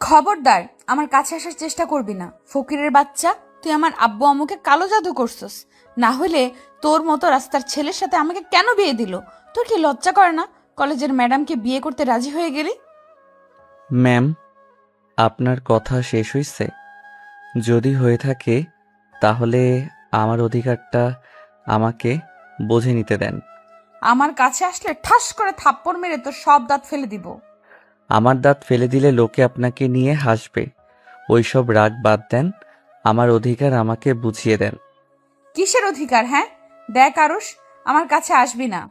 খবরদার আমার কাছে আসার চেষ্টা করবি না, ফকিরের বাচ্চা। তুই আমার আব্বু আম্মুকে কালো জাদু করছস। না হলে তোর মতো রাস্তার ছেলের সাথে আমাকে কেন বিয়ে দিল? তোর কি লজ্জা করে না? কলেজের ম্যাডামকে বিয়ে করতে রাজি হয়ে গেলি। ম্যাম, আপনার কথা শেষ হইছে? যদি হয়ে থাকে তাহলে আমার অধিকারটা আমাকে বুঝে নিতে দেন। আমার কাছে আসলে ঠাস করে থাপ্পড় মেরে তোর সব দাঁত ফেলে দিব। আমার দাঁত ফেলে দিলে লোকে আপনাকে নিয়ে হাসবে। ওইসব রাগ বাদ দেন, আমার অধিকার আমাকে বুঝিয়ে দেন। কিসের অধিকার? হ্যাঁ দেখ আরুষ, আমার কাছে আসবি না।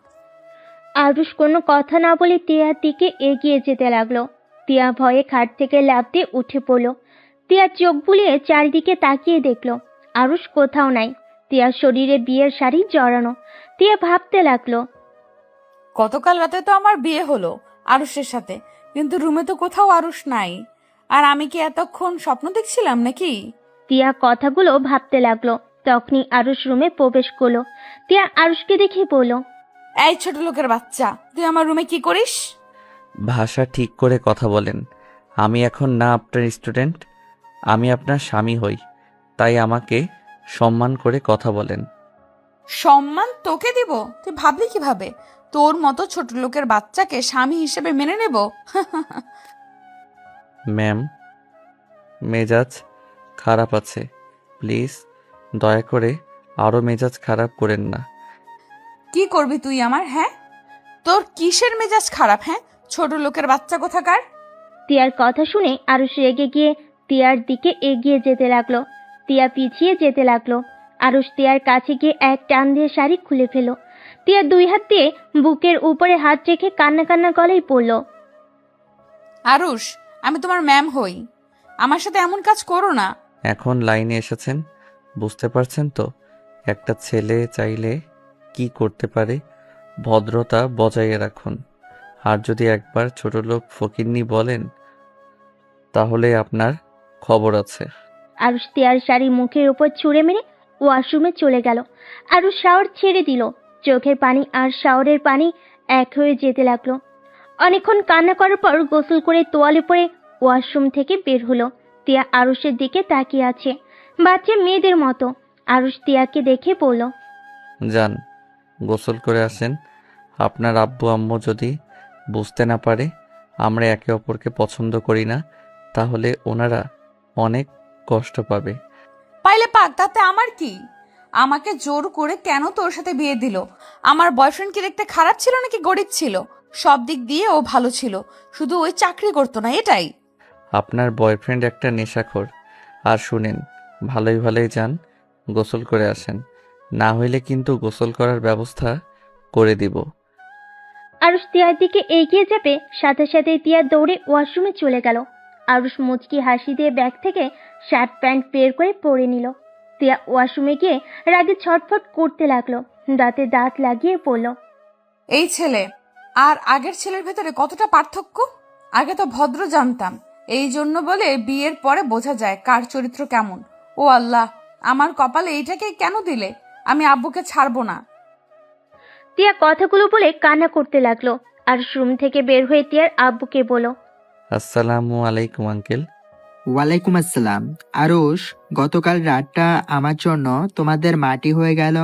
আরুষ কোনো কথা না বলে টিয়ার দিকে এগিয়ে যেতে লাগলো। টিয়া ভয়ে খাট থেকে লাফ দিয়ে উঠে পড়ল। টিয়া চোখ বুলিয়ে চারিদিকে তাকিয়ে দেখলো আরুষ কোথাও নাই। টিয়ার শরীরে বিয়ের শাড়ি জড়ানো। টিয়া ভাবতে লাগলো, গতকাল রাতে তো আমার বিয়ে হলো আরুষের সাথে, কিন্তু রুমে তো কোথাও আরুষ নাই। আর আমি কি এতক্ষণ স্বপ্ন দেখছিলাম নাকি? টিয়া কথাগুলো ভাবতে লাগলো। তখনই আরুষ রুমে প্রবেশ করলো। টিয়া আরুষকে দেখে বলল, এই ছোট লোকের বাচ্চা, তুই আমার রুমে কি করিস? ভাষা ঠিক করে কথা বলেন। আমি এখন না আপনার স্টুডেন্ট, আমি আপনার স্বামী হই। তাই আমাকে সম্মান করে কথা বলেন। সম্মান তোকে দিব? তুই ভাবলি কিভাবে তোর মতো ছোট লোকের বাচ্চাকে স্বামী হিসেবে মেনে নেব? ম্যাম, মেজাজ খারাপ আছে, প্লিজ দয়া করে আরও মেজাজ খারাপ করেন না। কি করবি তুই আমার? হ্যাঁ তোর কিসের মেজাজ খারাপ? হ্যাঁ ছোট লোকের বাচ্চা কোথাকার। টিয়ার কথা শুনে আরুষ রেগে গিয়ে টিয়ার দিকে এগিয়ে যেতে লাগলো। টিয়া পিছিয়ে যেতে লাগলো। আরুষ টিয়ার কাছে গিয়ে এক টান দিয়ে শাড়ি খুলে ফেল। টিয়া দুই হাত দিয়ে বুকের উপরে হাত রেখে কান্না কান্না গলায় পড়ল, আরুষ, আমি তোমার ম্যাম হই, আমার সাথে এমন কাজ করো না। এখন লাইনে এসেছেন, বুঝতে পারছেন তো একটা ছেলে চাইলে কি করতে পারে। ভদ্রতা বজায় রাখুন। আর যদি একবার ছোটলোক ফকিন্নি বলেন তাহলে আপনার খবর আছে। আরুষ টিয়ার শাড়ি মুখের উপর ছুঁড়ে মেরে ওয়াশরুমে চলে গেল। আরুষ শাওয়ার ছেড়ে দিল। চোখের পানি আর শাওয়ারের পানি এক হয়ে যেতে লাগলো। অনেকক্ষণ কান্না করার পর গোসল করে তোয়ালে পরে ওয়াশরুম থেকে বের হলো। টিয়া আরুষের দিকে তাকিয়ে আছে বাচ্চা মেয়েদের মতো। আরুষ টিয়াকে দেখে বলল, যান, গোসল করে আসেন। আপনার আব্বু আম্মু যদি বুঝতে না পারে আমরা একে অপরকে পছন্দ করি না, তাহলে ওনারা অনেক কষ্ট পাবে। পাইলে পাক, তাতে আমার কি? আমাকে জোর করে কেন তোর সাথে বিয়ে দিল? আমার বয়ফ্রেন্ড কি দেখতে খারাপ ছিল নাকি গরিব ছিল? সব দিক দিয়ে ও ভালো ছিল, শুধু ওই চাকরি করতো না, এটাই। আপনার বয়ফ্রেন্ড একটা নেশাখোর। আর শুনেন, ভালোই ভালোই যান, গোসল করে আসেন, না হইলে কিন্তু গোসল করার ব্যবস্থা করে দিব। আরুষ টিয়ার দিকে এগিয়ে যাবে, সাথে সাথে টিয়া দৌড়ে ওয়াশরুমে চলে গেল। আরুষ মুচকি হাসি দিয়ে ব্যাগ থেকে শার্ট প্যান্ট বের করে পরে নিল। টিয়া ওয়াশরুমে গিয়ে রাগে ছটফট করতে লাগলো। দাঁতে দাঁত লাগিয়ে পড়ল, এই ছেলে আর আগের ছেলের ভেতরে কতটা পার্থক্য! আগে তো ভদ্র জানতাম, এই জন্য বলে বিয়ের পরে বোঝা যায় কার চরিত্র কেমন। ও আল্লাহ, আমার কপালে এইটাকেই কেন দিলে? আমি আব্বুকে ছাড়বো না। টিয়া কথাগুলো বলে কান্না করতে লাগলো। আর রুম থেকে বের হয়ে টিয়ার আব্বুকে বলল, আসসালামু আলাইকুম আঙ্কেল। ওয়ালাইকুম আসসালাম। আরুষ, গতকাল রাতটা আমার জন্য তোমাদের মাটি হয়ে গেল।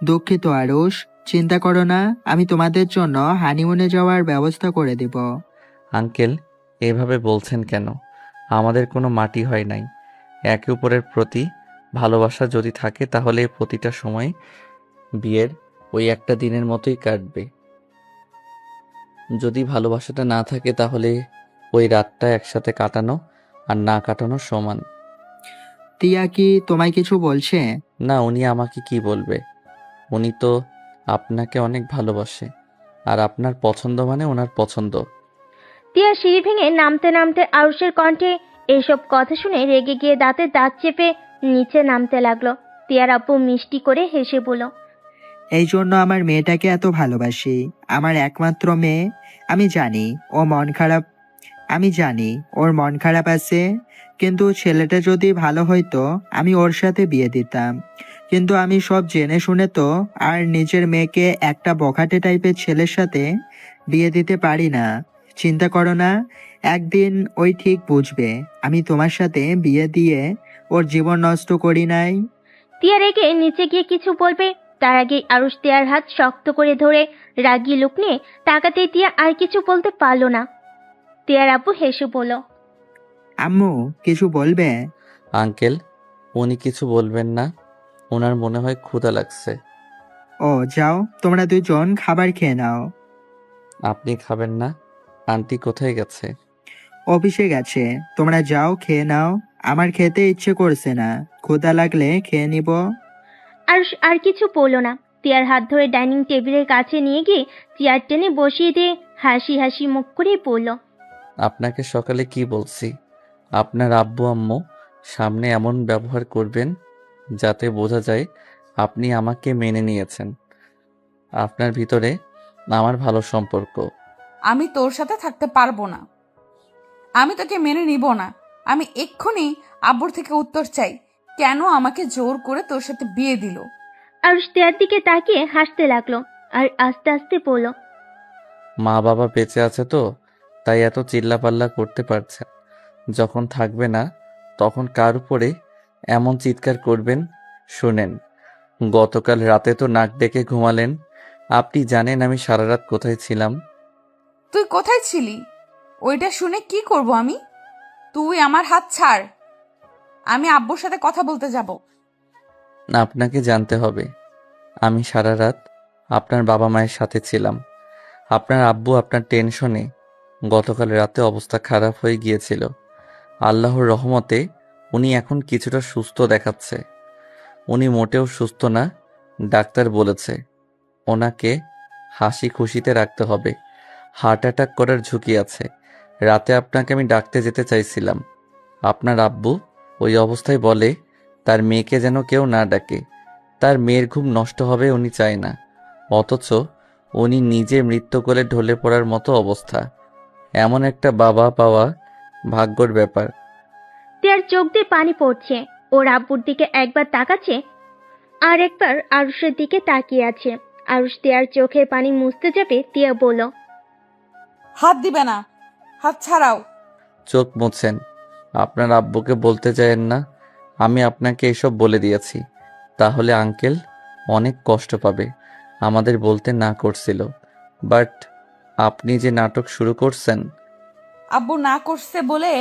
দুঃখিত আরুষ, চিন্তা করো না, আমি তোমাদের জন্য হানিমুনে যাওয়ার ব্যবস্থা করে দিব। আঙ্কেল, এভাবে বলছেন কেন? আমাদের কোনো মাটি হয় নাই। একে অপরের প্রতি ভালোবাসা যদি থাকে তাহলে প্রতিটা সময় বিয়ের ওই একটা দিনের মতোই কাটবে। যদি ভালোবাসাটা না থাকে তাহলে ওই রাতটা একসাথে কাটানো আর না কাটানো সমান। টিয়া কি তোমায় কিছু বলছে? না, উনি আমাকে কি বলবে? উনি তো আপনাকে অনেক ভালোবাসে, আর আপনার পছন্দ মানে ওনার পছন্দ। টিয়া সিঁড়ি ভেঙে নামতে নামতে আরুষের কণ্ঠে এইসব কথা শুনে রেগে গিয়ে দাঁতে দাঁত চেপে নিচে নামতে লাগলো। টিয়ার আব্বু মিষ্টি করে হেসে বলল, এই জন্য আমার মেয়েটাকে এত ভালোবাসি, আমার একমাত্র মেয়ে। আমি জানি ওর মন খারাপ আছে, কিন্তু ছেলেটা যদি ভালো হইতো আমি ওর সাথে বিয়ে দিতাম। কিন্তু আমি সব জেনে শুনে তো আর নিজের মেয়েকে একটা বখাটে টাইপের ছেলের সাথে বিয়ে দিতে পারি না। চিন্তা করো না, একদিন ওই ঠিক বুঝবে আমি তোমার সাথে বিয়ে দিয়ে ওর জীবন নষ্ট করি নাই। তিয়া রেগে নিচে গিয়ে কিছু বলবে, তার আগে আরুষ তিয়ার হাত শক্ত করে ধরে রাগী লোক নিয়ে তাকাতেই তিয়া আর কিছু বলতে পারলো না। তিয়ার আব্বু হেসে বলল, আম্মু কিছু বলবে? আঙ্কেল, উনি কিছু বলবেন না। ওনার মনে হয় ক্ষুধা লাগছে। ও যাও, তোমরা দুজন খাবার খেয়ে নাও। আপনি খাবেন না? আন্টি কোথায় গেছে? অফিসে গেছে, তোমরা যাও খেয়ে নাও। আমার খেতে ইচ্ছে করছে না, ক্ষুধা লাগলে খেয়ে নিব। আরুষ আর কিছু বলল না। তিয়ার হাত ধরে ডাইনিং টেবিলের কাছে নিয়ে গিয়ে চেয়ার টেনে বসিয়ে দিয়ে হাসি হাসি মুখ করে বলল, আপনাকে সকালে কি বলছি? আপনার আব্বু আম্মু সামনে এমন ব্যবহার করবেন যাতে বোঝা যায় আপনি আমাকে মেনে নিয়েছেন। আপনার ভিতরে আমার ভালো সম্পর্ক। আমি তোর সাথে থাকতে পারবো না। আমি তোকে মেনে নিব না। আমি এক্ষুনি আব্বুর থেকে উত্তর চাই, কেন আমাকে জোর করে তোর সাথে বিয়ে দিল? আরুষ তিয়ার দিকে তাকিয়ে হাসতে লাগলো আর আস্তে আস্তে বলল, মা বাবা বেঁচে আছে তো, তাই এত চিল্লাপাল্লা করতে পারছেন। যখন থাকবে না তখন কার উপরে এমন চিৎকার করবেন? শুনেন, গতকাল রাতে তো নাক ডেকে ঘুমালেন। আপনি জানেন আমি সারা রাত কোথায় ছিলাম? তুই কোথায় ছিলি? ওইটা শুনে কি করব আমি? তুই আমার হাত ছাড়। আমি আব্বুর সাথে কথা বলতে যাব। আপনাকে জানতে হবে, আমি সারা রাত আপনার বাবা মায়ের সাথে ছিলাম। আপনার আব্বু আপনার টেনশনে গতকাল রাতে অবস্থা খারাপ হয়ে গিয়েছিল। আল্লাহর রহমতে উনি এখন কিছুটা সুস্থ দেখাচ্ছে। উনি মোটেও সুস্থ না, ডাক্তার বলেছে। ওনাকে হাসি খুশিতে রাখতে হবে। হার্ট অ্যাটাক করার ঝুঁকি আছে। রাতে আপনাকে আমি ডাকতে যেতে চাইছিলাম। আপনার আব্বু ওই অবস্থায় বলে তার মেয়েকে যেন কেউ না ডাকে। তার মেয়ের ঘুম নষ্ট হবে উনি চায় না। অথচ উনি নিজে মৃত্যুকোলে ঢলে পড়ার মতো অবস্থা। এমন একটা বাবা পাওয়া ভাগ্যর ব্যাপার। তিয়ার চোখ দিয়ে পানি পড়ছে। ওর আব্বুর দিকে একবার তাকাচ্ছে আর একবার আরুষের দিকে তাকিয়ে আছে। আরুষ তিয়ার চোখের পানি মুছতে যাবে, তিয়া বলল, হাত দিবে না, হাত ছাড়াও। চোখ মুছেন। আপনার আব্বুকে বলতে চাইেন না আমি আপনাকে এসব বলে দিয়েছি। তাহলে আঙ্কেল অনেক কষ্ট পাবে। আমাদের বলতে না করছিল, বাট আপনি যে নাটক শুরু করছেন। আব্বু না করছে বলে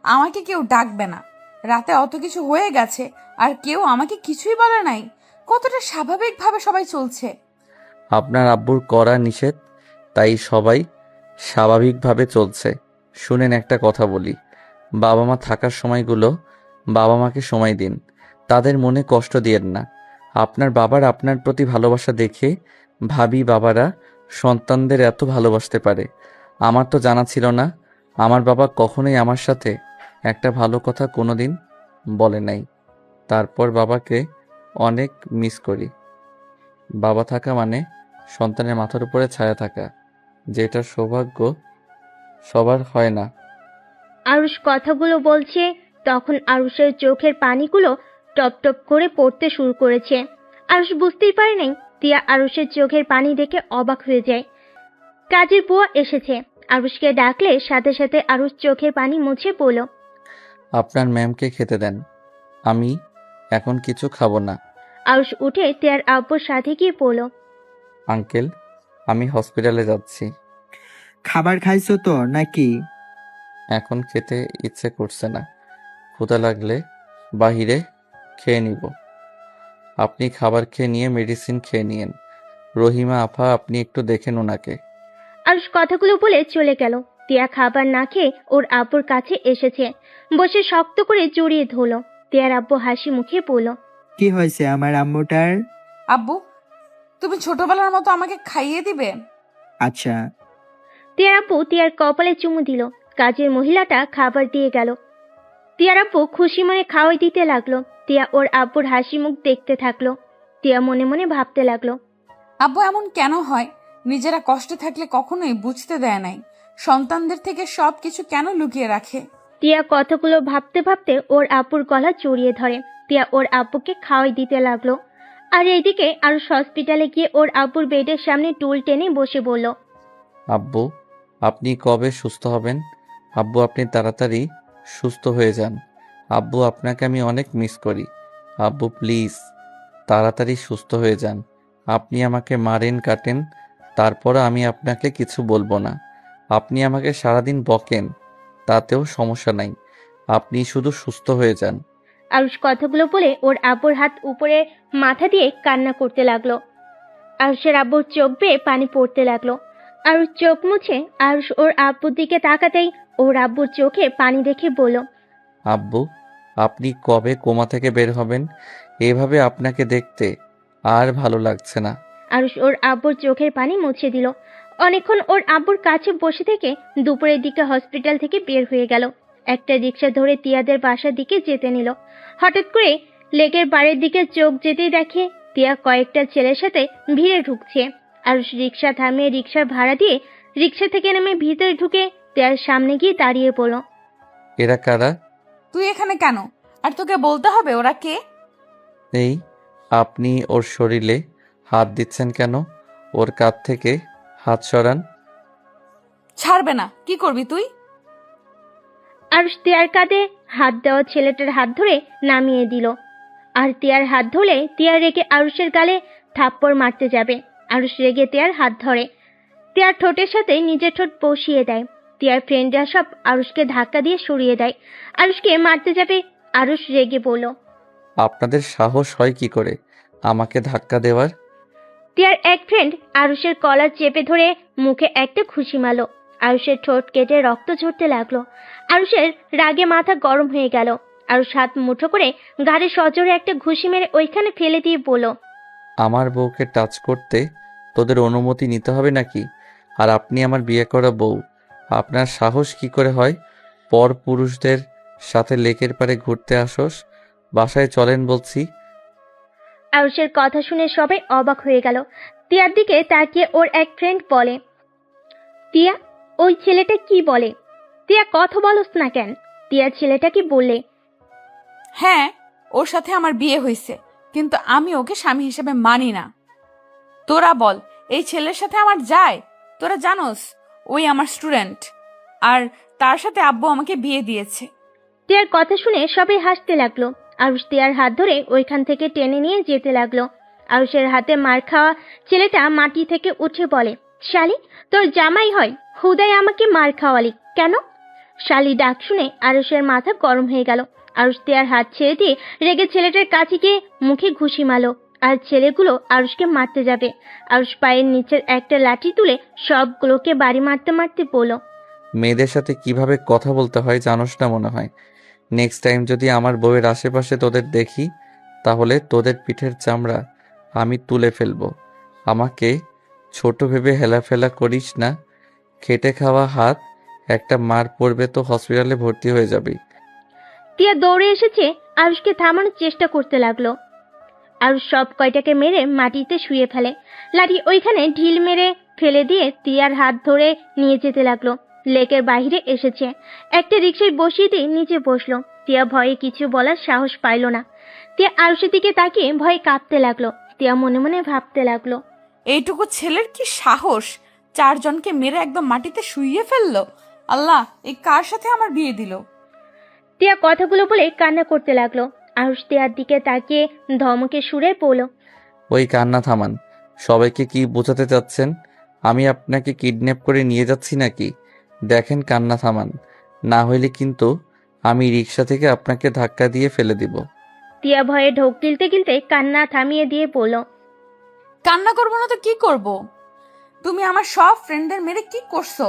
আমাকে কেউ ডাকবে না। রাতে অত কিছু হয়ে গেছে আর কেউ আমাকে কিছুই বলে নাই। কতটা স্বাভাবিকভাবে সবাই চলছে। আপনার আব্বুর করা নিষেধ, তাই সবাই স্বাভাবিকভাবে চলছে। শুনেন, একটা কথা বলি, বাবা মা থাকার সময়গুলো বাবা মাকে সময় দিন। তাদের মনে কষ্ট দিয়েন না। আপনার বাবার আপনার প্রতি ভালোবাসা দেখে ভাবি বাবারা সন্তানদের এত ভালোবাসতে পারে। আমার তো জানা ছিল না। আমার বাবা কখনোই আমার সাথে একটা ভালো কথা কোনোদিন বলে নাই। তারপর বাবাকে অনেক মিস করি। বাবা থাকা মানে সন্তানের মাথার উপরে ছায়া থাকা, যেটা সৌভাগ্য সবার হয় না। আরুষ কথাগুলো বলছে তখন আরুষের চোখের পানিগুলো টপ টপ করে পড়তে শুরু করেছে। আরুষ বুঝতেই পারে নাই। তিয়া আরুষের চোখের পানি দেখে অবাক হয়ে যায়। কাজের বুয়া এসেছে। আরুষকে ডাকলে সাথে সাথে আরুষ চোখের পানি মুছে বলল, আপনার ম্যামকে খেতে দেন, আমি এখন কিছু খাবো না। আরুষ উঠে তিয়ার আব্বুর সাথে গিয়ে বলল, আঙ্কেল, আমি হসপিটালে যাচ্ছি। খাবার খাইছো তো নাকি? এখন খেতে ইচ্ছে করছে না। ক্ষুধা লাগলে বাহিরে খেয়ে নিব। আপনি খাবার খেয়ে নিয়ে মেডিসিন খেয়ে নিয়েন। রহিমা আপা, আপনি একটু দেখেন ওনাকে। আরুষ কথাগুলো বলে চলে গেল। তিয়া খাবার না খেয়ে ওর আব্বুর কাছে এসেছে, বসে শক্ত করে জড়িয়ে ধরল। তিয়ার আব্বু হাসি মুখে বলল, কি হয়েছে আমার আম্মুটার? আব্বু, তুমি ছোটবেলার মতো আমাকে খাইয়ে দিবে? আচ্ছা। তিয়ার আব্বু তিয়ার কপালে চুমু দিল। কাজের মহিলাটা খাবার দিয়ে গেল। তিয়ার আব্বু খুশি মনে খাওয়াই দিতে লাগলো। তিয়া ওর আব্বুর হাসি মুখ দেখতে থাকলো। তিয়া মনে মনে ভাবতে লাগলো, আব্বু এমন কেন হয়? নিজেরা কষ্টে থাকলে কখনোই বুঝতে দেয় নাই। সন্তানদের থেকে সবকিছু কেন লুকিয়ে রাখে? তিয়া কথাগুলো ভাবতে ভাবতে ওর আব্বুর গলা জড়িয়ে ধরে। তিয়া ওর আব্বুকে খাওয়াই দিতে লাগলো। আর এইদিকে আরুষ হসপিটালে গিয়ে ওর আব্বুর বেডের সামনে টুল টেনে বসে বলল, আব্বু, আপনি কবে সুস্থ হবেন? আব্বু, আপনি তাড়াতাড়ি সুস্থ হয়ে যান। আব্বু, আপনাকে আমি অনেক মিস করি। আব্বু প্লিজ তাড়াতাড়ি সুস্থ হয়ে যান। আপনি আমাকে মারেন কাটেন, তারপরও আমি আপনাকে কিছু বলবো না। আপনি আমাকে সারাদিন বকেন, তাতেও সমস্যা নাই। আপনি শুধু সুস্থ হয়ে যান। আরুষ কথাগুলো বলে ওর আব্বুর হাত উপরে মাথা দিয়ে কান্না করতে লাগলো। আরুষের আব্বুর চোখ বেয়ে পানি পড়তে লাগলো। আরুষ চোখ মুছে আরুষ ওর আব্বুর দিকে তাকাতেই ওর আব্বুর চোখে পানি দেখে বলল, আব্বু, আপনি কবে কোমা থেকে বের হবেন? এভাবে আপনাকে দেখতে আর ভালো লাগছে না। আরুষ ওর আব্বুর চোখের পানি মুছে দিল। অনেকক্ষণ ওর আব্বুর কাছে বসে থেকে দুপুরের দিকে হসপিটাল থেকে বের হয়ে গেল। একটা রিক্সা ধরে তিয়াদের বাসার দিকে যেতে নিল। হঠাৎ করে লেকের বাড়ির দিকে চোখ যেতেই দেখে তিয়া কয়েকটা ছেলের সাথে ভিড়ে ঢুকছে। আরুষ রিক্সা থামিয়ে রিক্সার ভাড়া দিয়ে রিক্সা থেকে নেমে ভিতরে ঢুকে তিয়ার সামনে গিয়ে দাঁড়িয়ে পড়ল। এরা কারা? তুই এখানে কেন? আর তোকে বলতে হবে ওরা কে? এই, আপনি ওর শরীরে হাত দিচ্ছেন কেন? ওর কাঁধ থেকে হাত সরান। ছাড়বে না, কি করবি তুই? আরুষ তিয়ার কাঁধে হাত দেওয়া ছেলেটার হাত ধরে নামিয়ে দিল। আর তিয়ার হাত ধরলে তিয়া রেগে আরুষের গালে থাপ্পড় মারতে যাবে। আরুষ রেগে তিয়ার হাত ধরে তিয়ার ঠোঁটের সাথে নিজের ঠোঁট বসিয়ে দেয়। তিয়ার ফ্রেন্ডরা সব আরুষকে ধাক্কা দিয়ে সরিয়ে দেয়। আরুষকে মারতে যাবে। আরুষ রেগে বলল, আপনাদের সাহস হয় কি করে আমাকে ধাক্কা দেওয়ার? তিয়ার এক ফ্রেন্ড আরুষের কলার চেপে ধরে মুখে একটা ঘুষি মারল। আরুষের ঠোঁট কেটে রক্ত ঝরতে লাগলো। আরুষের রাগে মাথা গরম হয়ে গেল। আরুষ হাত মুঠো করে ঘাড়ে সজোরে একটা ঘুষি মেরে ওইখানে ফেলে দিয়ে বলল, আমার বউকে টাচ করতে তোদের অনুমতি নিতে হবে নাকি? আর আপনি আমার বিয়ে করা বউ, আপনার সাহস কি করে হয় পর পুরুষদের সাথে লেকের পাড়ে ঘুরতে আসোস? বাসায় চলেন বলছি। আরুষের কথা শুনে সবাই অবাক হয়ে গেল। তিয়ার দিকে তাকিয়ে ওর এক ফ্রেন্ড বলে, তিয়া, ওই ছেলেটা কি বলে? তিয়া, কথা বলস না কেন? তিয়া ছেলেটাকে বললে, হ্যাঁ, ওর সাথে আমার বিয়ে হয়েছে, কিন্তু আমি ওকে স্বামী হিসেবে মানি না। তোরা বল, এই ছেলের সাথে আমার যায়? তোরা জানোস ওই আমার স্টুডেন্ট, আর তার সাথে আব্বু আমাকে বিয়ে দিয়েছে। তিয়ার কথা শুনে সবাই হাসতে লাগলো। আরুষ তিয়ার হাত ধরে ওইখান থেকে টেনে নিয়ে যেতে লাগলো। আরুষের হাতে মার খাওয়া ছেলেটা মাটি থেকে উঠে বলে, শালি, তোর জামাই হয়, হুদাই আমাকে মার খাওয়ালি কেন? শালি ডাক শুনে আরুষের মাথা গরম হয়ে গেল। আরুষ তিয়ার হাত ছেড়ে দিয়ে রেগে ছেলেটার কাছে গিয়ে মুখে ঘুষি মারলো। আর ছেলেগুলো আরুষকে মারতে যাবে। আরুষ পায়ের নিচের একটা লাঠি তুলে সবগুলোকে বাড়ি মারতে মারতে বলল, মেয়েদের সাথে কিভাবে কথা বলতে হয় জানোস না মনে হয়। নেক্সট টাইম যদি আমার বউয়ের আশেপাশে তোদের দেখি, তাহলে তোদের পিঠের চামড়া আমি তুলে ফেলবো। আমাকে ছোট ভেবে হেলাফেলা করিস না। খেটে খাওয়া হাত, একটা মার পড়বে তো হসপিটালে ভর্তি হয়ে যাবি। টিয়া দৌড়ে এসেছে আরুষকে থামানোর চেষ্টা করতে লাগলো। আরুষ সব কয়টাকে মেরে মাটিতে শুয়ে ফেলে। লাঠি ওইখানে ঢিল মেরে ফেলে দিয়ে টিয়ার হাত ধরে নিয়ে যেতে লাগলো। লেকের বাইরে এসেছে, একটা রিক্সায় বসিয়ে দিয়ে নিচে বসলো। টিয়া ভয়ে কিছু বলার সাহস পাইল না। টিয়া আরুষের দিকে তাকিয়ে ভয়ে কাঁপতে লাগলো। টিয়া মনে মনে ভাবতে লাগলো, এইটুকু ছেলের কি সাহস, 4 জনকে মেরে একদম মাটিতে শুইয়ে ফেললো। আল্লাহ, এই কার সাথে আমার বিয়ে দিল? টিয়া কথাগুলো বলে কান্না করতে লাগলো। আরুষ টিয়ার দিকে তাকিয়ে ধমকে সুরে বলল, ওই কান্না থামান। সবাইকে কি বোঝাতে চাচ্ছেন? আমি আপনাকে কিডন্যাপ করে নিয়ে যাচ্ছি নাকি? দেখেন, কান্না থামান, না হইলে কিন্তু আমি রিক্সা থেকে আপনাকে ধাক্কা দিয়ে ফেলে দিব। টিয়া ভয়ে ঢোক গিলতে গিলতে কান্না থামিয়ে দিয়ে বলল, কান্না করবো না তো কি করব? তুমি আমার সব ফ্রেন্ডদের মেরে কি করছো?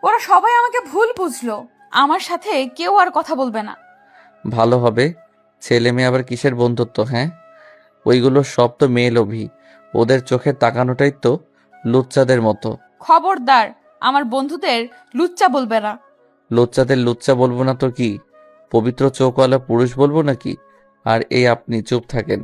ওরা সবাই আমাকে ভুল বুঝলো। আমার সাথে কেউ আর কথা বলবে না। ভালো হবে। ছেলে মেয়ে আবার কিসের বন্ধুত্ব, হ্যাঁ? ওইগুলো সব তো মেয়ে লোভী। ওদের চোখে তাকানোটাই তো লুচ্চাদের মতো। খবরদার, আমার বন্ধুদের লুচ্চা বলবে না। লুচ্চাদের লুচ্চা বলবো না তো কি? পবিত্র চোখওয়ালা পুরুষ বলবো নাকি? আর এই আপনি চুপ থাকেন।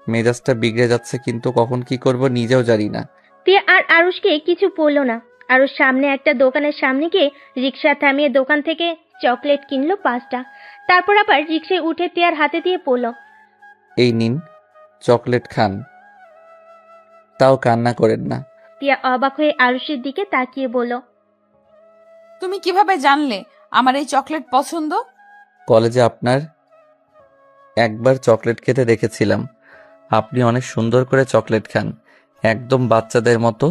মেজাজটা বিগড়ে যাচ্ছে, কিন্তু কখন কি করব নিজেও জানি না। টিয়া আর আরুষকে কিছু বললো না। আরুষ সামনে একটা দোকানের সামনে গিয়ে রিক্সা থামিয়ে দোকান থেকে চকলেট কিনলো 5টা। তারপর আবার রিক্সায় উঠে টিয়ার হাতে দিয়ে পড়ল, এই নিন, চকলেট খান। তাও কান্না করেন না। তিয়া অবাক হয়ে আরুষের দিকে তাকিয়ে বলল, তুমি কিভাবে জানলে আমার এই চকলেট পছন্দ? কলেজে আপনার একবার চকলেট খেতে দেখেছিলাম। আপনি অনেক সুন্দর করে চকলেট খান, একদম বাচ্চাদের মতো,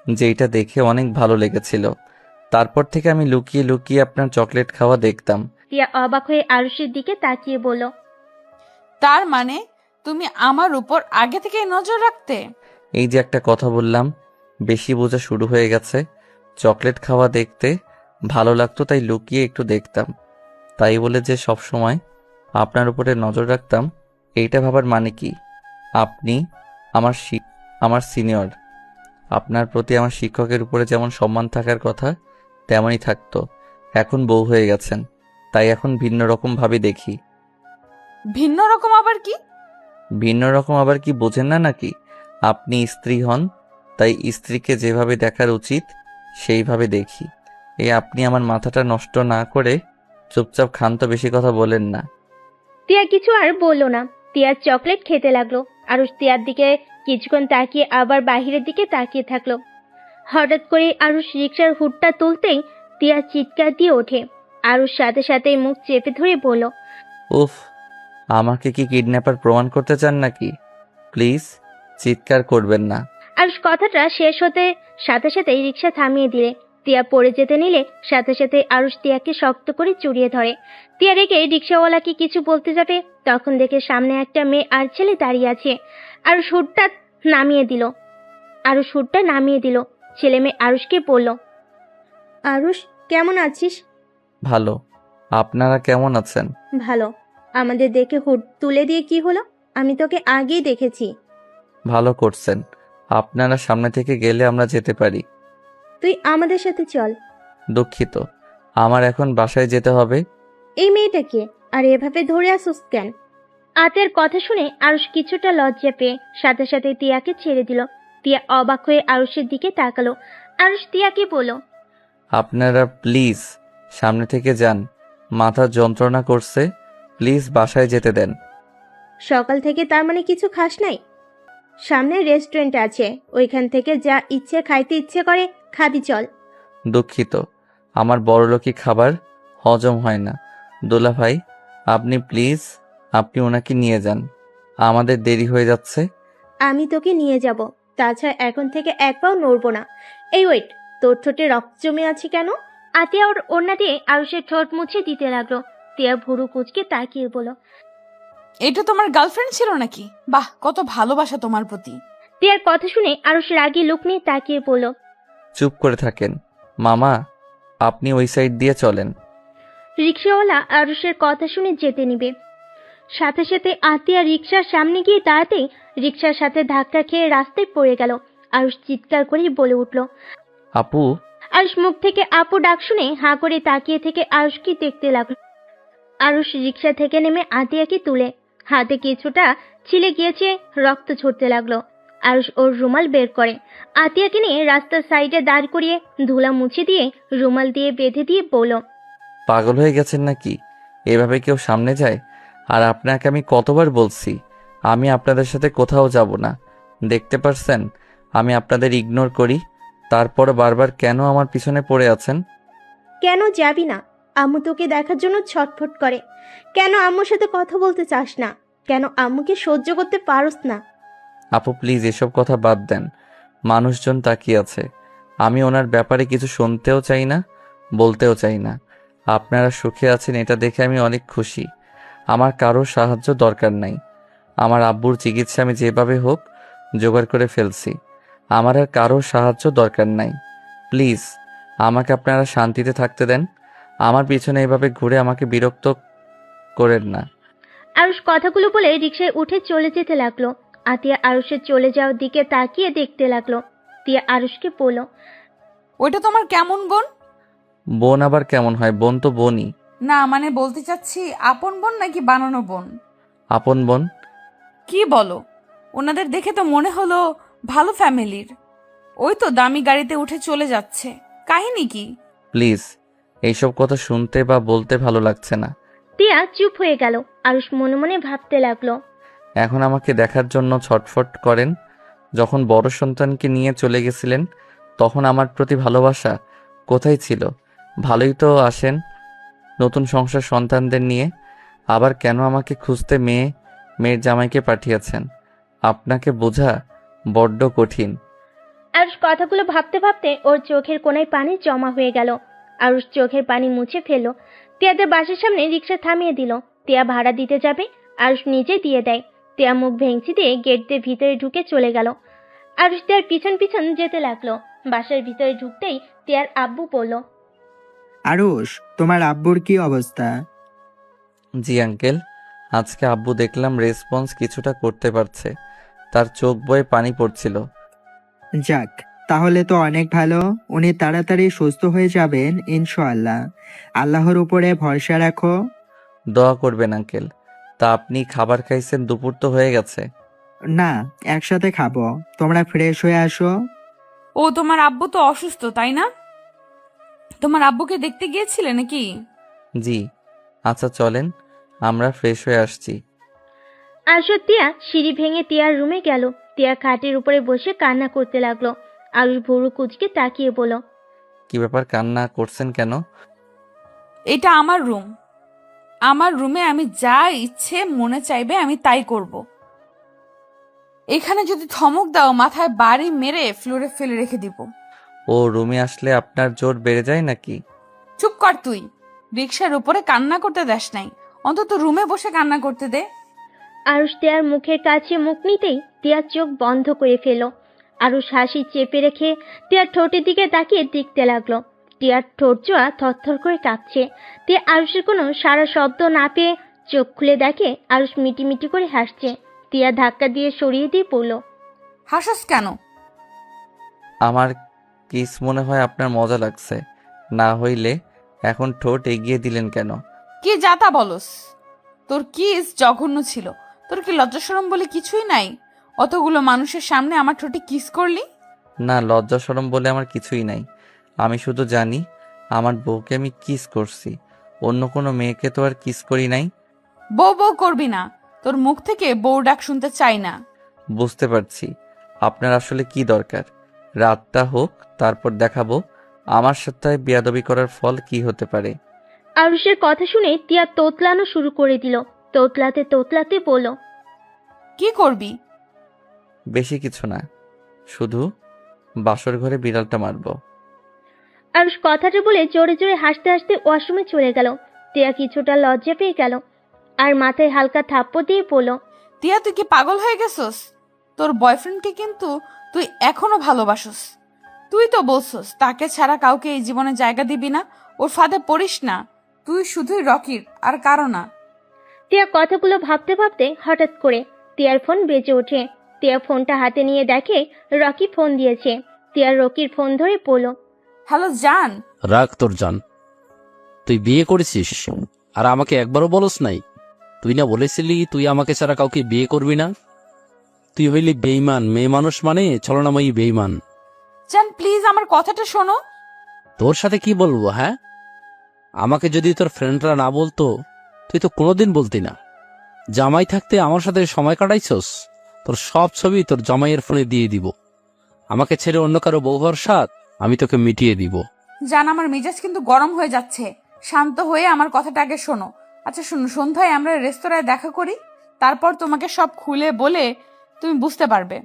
যেটা দেখে অনেক ভালো লেগেছিল। তারপর থেকে আমি লুকিয়ে লুকিয়ে আপনার চকলেট খাওয়া দেখতাম। তিয়া অবাক হয়ে আরুষের দিকে তাকিয়ে বলল, তার মানে তুমি আমার উপর আগে থেকেই নজর রাখতে? এই যে একটা কথা বললাম, বেশি বোঝা শুরু হয়ে গেছে। চকলেট খাওয়া দেখতে ভালো লাগতো তাই লুকিয়ে একটু দেখতাম। তাই বলে যে সব সময় আপনার উপরে নজর রাখতাম, এইটা ভাবার মানে কি? আপনি আমার সিনিয়র। আপনার প্রতি আমার শিক্ষকের উপরে যেমন সম্মান থাকার কথা তেমনই থাকতো। এখন বউ হয়ে গেছেন, তাই এখন ভিন্ন রকম ভাবে দেখি। ভিন্ন রকম আবার কি? ভিন্ন রকম আবার কি বোঝেন না নাকি? আপনি স্ত্রী হন, তাই স্ত্রীকে যেভাবে দেখার উচিত সেইভাবে দেখি। আপনি আমার মাথাটা নষ্ট না করে চুপচাপ খান তো, বেশি কথা বলেন না। তিয়া কিছু আর বলল না। তিয়ার চকলেট খেতে লাগলো। আরুষ তিয়ার দিকে কিছুক্ষণ তাকিয়ে আবার বাহিরের দিকে তাকিয়ে থাকলো। হঠাৎ করে আরুষ রিকশার হুডটা তুলতেই তিয়া চিৎকার দিয়ে ওঠে। আরুষ সাথে সাথে মুখ চেপে ধরে বলল, উফ, আমাকে কি কিডন্যাপার প্রমাণ করতে চান নাকি? প্লিজ চিৎকার করবেন না। আরুষ কথাটা শেষ হতে সাথে সাথেই রিকশা থামিয়ে দিলে। তিয়া পড়ে যেতে নিলে সাথে সাথে আরুষ তিয়াকে শক্ত করে জড়িয়ে ধরে। তিয়া রেগে রিকশাওয়ালাকে কিছু বলতে যাবে, তখন দেখে সামনে একটা মেয়ে আর ছেলে দাঁড়িয়ে আছে। আরুষ হুডটা নামিয়ে দিল। ছেলে মেয়ে আরুষকে বলল, আরুষ কেমন আছিস? ভালো, আপনারা কেমন আছেন? ভালো। আমাদের দেখে হুড তুলে দিয়ে কি হলো? আমি তোকে আগেই দেখেছি। ভালো করছেন। আপনারা সামনে থেকে গেলে আমরা যেতে পারি। তুই আমাদের সাথে চল। দুঃখিত, আমার এখন বাসায় যেতে হবে। এই মেয়েটাকে আর এভাবে ধরে আসুস কেন? আতের কথা শুনে আরুষ কিছুটা লজ্জা পেয়ে সাথে সাথে তিয়াকে ছেড়ে দিল। তিয়া অবাক হয়ে আরুষের দিকে তাকালো। আরুষ তিয়াকে বলল, আপনারা প্লিজ সামনে থেকে যান, মাথা যন্ত্রণা করছে, প্লিজ বাসায় যেতে দেন। সকাল থেকে তার মানে কিছু খাস নাই? সামনে রেস্টুরেন্ট আছে, ওইখান থেকে যা ইচ্ছে খাইতে ইচ্ছে করে খাবি, চল। দুঃখিত, আমার বড়লোকি খাবার হজম হয় না। দোলা ভাই, আপনি ওনাকে নিয়ে যান, আমাদের দেরি হয়ে যাচ্ছে। আমি তোকে নিয়ে যাব, তাছাড়া এখন থেকে এক পাও নড়বো না। এই ওয়েট, তোর ঠোঁটে রক্ত জমে আছে কেন? আতিয়া ওর ওড়না দিয়ে আরুষের ঠোঁট মুছে দিতে লাগলো। তিয়া ভুরু কুচকে তাকিয়ে বলল, এটা তোমার গার্লফ্রেন্ড ছিল নাকি? বাহ, কত ভালোবাসা তোমার প্রতি। তিয়ার কথা শুনে আরুষ রাগী লোক নিয়ে তাকিয়ে বলল, চুপ করে থাকেন মামা, আপনি ওই সাইড দিয়ে চলেন। রিক্সাওয়ালা আরুষের কথা শুনে যেতে নিবে। সাথে সাথে আতিয়া রিক্সার সামনে গিয়ে দাঁড়াতেই রিক্সার সাথে ধাক্কা খেয়ে রাস্তায় পড়ে গেল। আরুষ চিৎকার করে বলে উঠল। আপু, আরুষ মুখ থেকে আপু ডাক শুনে হাঁ করে তাকিয়ে থেকে আরুষকে দেখতে লাগলো। আরুষ রিক্সা থেকে নেমে আতিয়াকে তুলে, হাতে কিছুটা ছিলে গিয়েছে, রক্ত ঝরতে লাগলো। আরুষ ওর রুমাল বের করে আতিয়াকে নিয়ে রাস্তার সাইডে দাঁড় করিয়ে ধুলা মুছে দিয়ে রুমাল দিয়ে বেঁধে দিয়ে বলল, পাগল হয়ে গেছেন নাকি? এভাবে কেউ সামনে যায়? আর আপনাকে আমি কতবার বলছি আমি আপনাদের সাথে কোথাও যাব না। দেখতে পারছেন আমি আপনাদের ইগনোর করি, তারপর বারবার কেন আমার পিছনে পড়ে আছেন? কেন যাবি না? আম্মু তোকে দেখার জন্য ছটফট করে। কেন আম্মুর সাথে কথা বলতে চাস না? কেন আম্মুকে সহ্য করতে পারস না? আপু প্লিজ এসব কথা বাদ দেন, মানুষজন তাকিয়ে আছে। আমি ওনার ব্যাপারে কিছু শুনতেও চাই না, বলতেও চাই না। আপনারা সুখে আছেন এটা দেখে আমি অনেক খুশি। আমার কারো সাহায্য দরকার নাই। আমার আব্বুর চিকিৎসা আমি যেভাবে হোক জোগাড় করে ফেলছি। আমার আর কারো সাহায্য দরকার নাই। প্লিজ আমাকে আপনারা শান্তিতে থাকতে দেন। আমার পিছনে এভাবে ঘুরে আমাকে বিরক্ত করেন না। আরুষ কথাগুলো বলে রিক্সায় উঠে চলে যেতে লাগলো। আতিয়া আরুষের চলে যাওয়ার দিকে তাকিয়ে দেখতে লাগলো। তিয়া আরুষকে বলল, ওইটা তোমার কেমন বোন? বোন আবার কেমন হয়? বোন তো বোনই। না মানে বলতে চাচ্ছি আপন বোন নাকি বানানো বোন? আপন বোন। কি বলো? ওনাদের দেখে তো মনে হলো ভালো ফ্যামিলির। ওই তো দামি গাড়িতে উঠে চলে যাচ্ছে, কাহিনী কি? প্লিজ এইসব কথা শুনতে বা বলতে ভালো লাগছে না। তিয়া চুপ হয়ে গেল। আরুষ মনে মনে ভাবতে লাগলো, এখন আমাকে দেখার জন্য ছটফট করেন, যখন বড় সন্তানকে নিয়ে চলে গেছিলেন তখন আমার প্রতি ভালোবাসা কোথায় ছিল? ভালোই তো আসেন নতুন সংসার সন্তানদের নিয়ে, আবার কেন আমাকে খুঁজতে মেয়ের জামাইকে পাঠিয়েছেন? আপনাকে বোঝা বড্ড কঠিন। আরুষ কথাগুলো ভাবতে ভাবতে ওর চোখের কোণায় পানি জমা হয়ে গেল। আরুষ চোখের পানি মুছে ফেলল। তিয়াদের বাসার সামনে রিক্সা থামিয়ে দিল। তিয়া ভাড়া দিতে যাবে, আরুষ নিজে দিয়ে দেয়। তিয়া মুখ ভেঙচি দিয়ে গেট দিয়ে ভিতরে ঢুকে চলে গেল। আরুষ তিয়ার পিছন পিছন যেতে লাগলো। বাসার ভিতরে ঢুকতেই তিয়ার আব্বু বলল, আরুষ, তোমার আব্বুর কি অবস্থা? জি আঙ্কেল, আজকে আব্বু দেখলাম রেসপন্স কিছুটা করতে পারছে, তার চোখ বয়ে পানি পড়ছিল। যাক, তাহলে তো অনেক ভালো। উনি তাড়াতাড়ি সুস্থ হয়ে যাবেন ইনশাআল্লাহ। আল্লাহর উপরে ভরসা রাখো। দোয়া করবেন আঙ্কেল। তা আপনি খাবার খাইছেন? দুপুর তো হয়ে গেছে। না, একসাথে খাবো। তোমরা ফ্রেশ হয়ে আসো। ও তোমার আব্বু তো অসুস্থ, তাই না? তোমার আব্বুকে দেখতে গিয়েছিলে নাকি? জি। আচ্ছা চলেন, আমরা ফ্রেশ হয়ে আসছি। আরুষ ও তিয়া সিঁড়ি ভেঙে তিয়ার রুমে গেল। তিয়া খাটের উপরে বসে কান্না করতে লাগলো। আরুষ ভুরু কুচকে তাকিয়ে বলল, কি ব্যাপার, কান্না করছেন কেন? এটা আমার রুম। আমার রুমে আমি যা ইচ্ছে মনে চাইবে আমি তাই করব। এখানে যদি ধমক দাও মাথায় বাড়ি মেরে ফ্লোরে ফেলে রেখে দিব। ও রুমে আসলে আপনার জোর বেড়ে যায় নাকি? চুপ কর তুই। রিক্সার উপরে কান্না করতে দেস নাই, অন্তত রুমে বসে কান্না করতে দে। আরুষ তিয়ার মুখের কাছে মুখ নিতেই তিয়ার চোখ বন্ধ করে ফেলল। আরুষ হাসি চেপে রেখে তিয়ার ঠোঁটের দিকে তাকিয়ে দেখতে লাগলো। তিয়ার ঠোঁট জোড়া থরথর করে কাঁপছে। তিয়া আরুষের কোনো সারা শব্দ না পেয়ে চোখ খুলে দেখে আরুষ মিটিমিটি করে হাসছে। তিয়া ধাক্কা দিয়ে সরিয়ে দিয়ে পড়ল। হাসস কেন? আমার কিস মনে হয় আপনার মজা লাগছে, না হইলে এখন ঠোঁট এগিয়ে দিলেন কেন? কি যাতা বলস? তোর কিস জঘন্য ছিল। তোর কি লজ্জাশরম বলে কিছুই নাই? অতগুলো মানুষের সামনে আমার ঠোঁটে কিস করলি। না, লজ্জা শরম বলে আমার কিছুই নাই। আমি শুধু জানি আমার বউকে আমি কিস করছি, অন্য কোনো মেয়েকে তো আর কিস করি নাই। বউ বউ করবি না। তোর মুখ থেকে বউ ডাক শুনতে চাই না। বুঝতে পারছি আপনার আসলে কি দরকার। রাতটা হোক, তারপর দেখাবো আমার সাথে বেয়াদবি করার ফল কি হতে পারে। আরুষের কথা শুনে তিয়া তোতলানো শুরু করে দিল। তোতলাতে তোতলাতে বলল, কি করবি? বেশি কিছু না, শুধু বাসর ঘরে বিড়ালটা মারবো। আরুষ কথাটা বলে জোরে জোরে হাসতে হাসতে ওয়াশরুমে চলে গেল। তিয়া কিছুটা লজ্জা পেয়ে গেল আর মাথায় হালকা থাপ্পড় দিয়ে পড়ল। তিয়া, তুই কি পাগল হয়ে গেছস? তোর বয়ফ্রেন্ডকে কিন্তু তুই এখনো ভালোবাসস। তুই তো বলছস তাকে ছাড়া কাউকে এই জীবনে জায়গা দিবি না, ওর ফাঁদে পড়িস না। তুই শুধুই রকির আর কারো না। তিয়া কথাগুলো ভাবতে ভাবতে হঠাৎ করে তিয়ার ফোন বেজে ওঠে। তিয়া ফোনটা হাতে নিয়ে দেখে রকি ফোন দিয়েছে। তিয়া রকির ফোন ধরে পড়ল। হ্যালো জান। রাখ তোর জান, তুই বিয়ে করেছিস আর আমাকে একবারও বলস নাই? তুই না বলেছিলি তুই আমাকে ছাড়া কাউকে বিয়ে করবি না? তুই হইলি বেঈমান। মেয়ে মানুষ মানে ছলনাময়ী বেঈমান। জান প্লিজ আমার কথাটা শোনো। তোর সাথে কি বলবো? হ্যাঁ, আমাকে যদি তোর ফ্রেন্ডরা না বলতো তুই তো কোনোদিন বলতি না। জামাই থাকতে আমার সাথে সময় কাটাইছস, তোর সব ছবি তোর জামাইয়ের ফোনে দিয়ে দিব। আমাকে ছেড়ে অন্য কারো বউ হওয়ার স্বাদ আমি তোকে মিটিয়ে দিব। জান আমার মেজাজ কিন্তু গরম হয়ে যাচ্ছে। শান্ত হয়ে আমার কথাটা আগে শোনো। আচ্ছা শোনো, সন্ধ্যায় আমরা রেস্তোরাঁয় দেখা করি, তারপর তোমাকে সব খুলে বলে তুমি বুঝতে পারবে।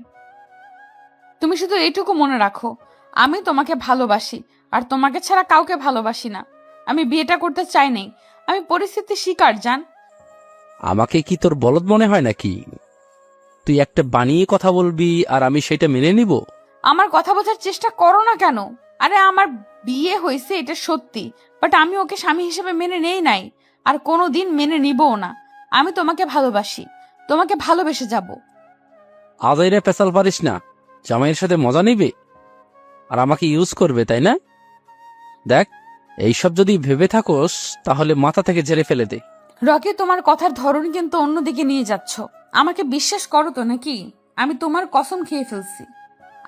তুমি শুধু এইটুকু মনে রাখো, আমি তোমাকে ভালোবাসি আর তোমাকে ছাড়া কাউকে ভালোবাসি না। আমি বিয়েটা করতে চাই নাই, আমি পরিস্থিতি শিকার জান। আমাকে কি তোর বলদ মনে হয় নাকি? তুই একটা বানিয়ে কথা বলবি আর আমি সেটা মেনে নিব? আমার কথা বোঝার চেষ্টা করো না কেন? আরে আমার বিয়ে হয়েছে এটা সত্যি, বাট আমি ওকে স্বামী হিসেবে মেনে নেই নাই আর কোনোদিন মেনে নিবও না। আমি তোমাকে ভালোবাসি, তোমাকে ভালোবেসে যাব। আদাইরে পেশাল পারিস না। জামাইয়ের সাথে মজা নিবে আর আমাকে ইউজ করবে, তাই না? দেখ, এইসব যদি ভেবে থাকোস তাহলে মাথা থেকে ঝেড়ে ফেলে দে। রকি, তোমার কথার ধরন কিন্তু অন্যদিকে নিয়ে যাচ্ছ। আমাকে বিশ্বাস করো তো নাকি? আমি তোমার কসম খেয়ে ফেলছি।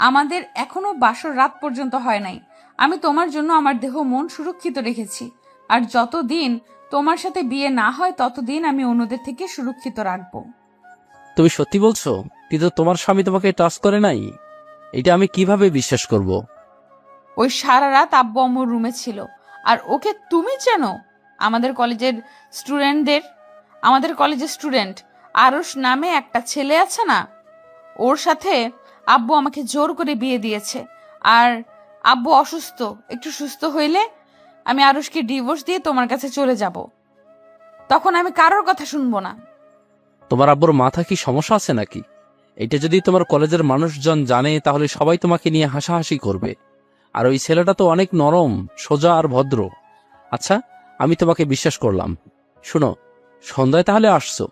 আমাদের এখনো বাসর রাত পর্যন্ত হয় নাই। আমি তোমার জন্য আমার দেহ মন সুরক্ষিত রেখেছি, আর যতদিন তোমার সাথে বিয়ে না হয় ততদিন আমি অন্যদের থেকে সুরক্ষিত রাখবো। তুমি সত্যি বলছো? কিন্তু তোমার স্বামী তোমাকে টাচ করে নাই, এটা আমি কিভাবে বিশ্বাস করব? ওই সারা রাত আব্বু আম্মুর রুমে ছিল। আর ওকে তুমি চেনো? আমাদের কলেজের স্টুডেন্ট আরুষ নামে একটা ছেলে আছে না, ওর সাথে আব্বু আমাকে জোর করে বিয়ে দিয়েছে। আর আব্বু অসুস্থ, একটু সুস্থ হইলে আমি আরুষকে ডিভোর্স দিয়ে তোমার কাছে চলে যাব। তখন আমি কারোর কথা শুনবো না। তোমার আব্বুর মাথা কি সমস্যা আছে নাকি? এটা যদি তোমার কলেজের মানুষজন জানে তাহলে সবাই তোমাকে নিয়ে হাসাহাসি করবে। আর ওই ছেলেটা তো অনেক নরম, সোজা আর ভদ্র। আচ্ছা, আমি তোমাকে বিশ্বাস করলাম। শুনো, সন্ধ্যায় তাহলে আসছো?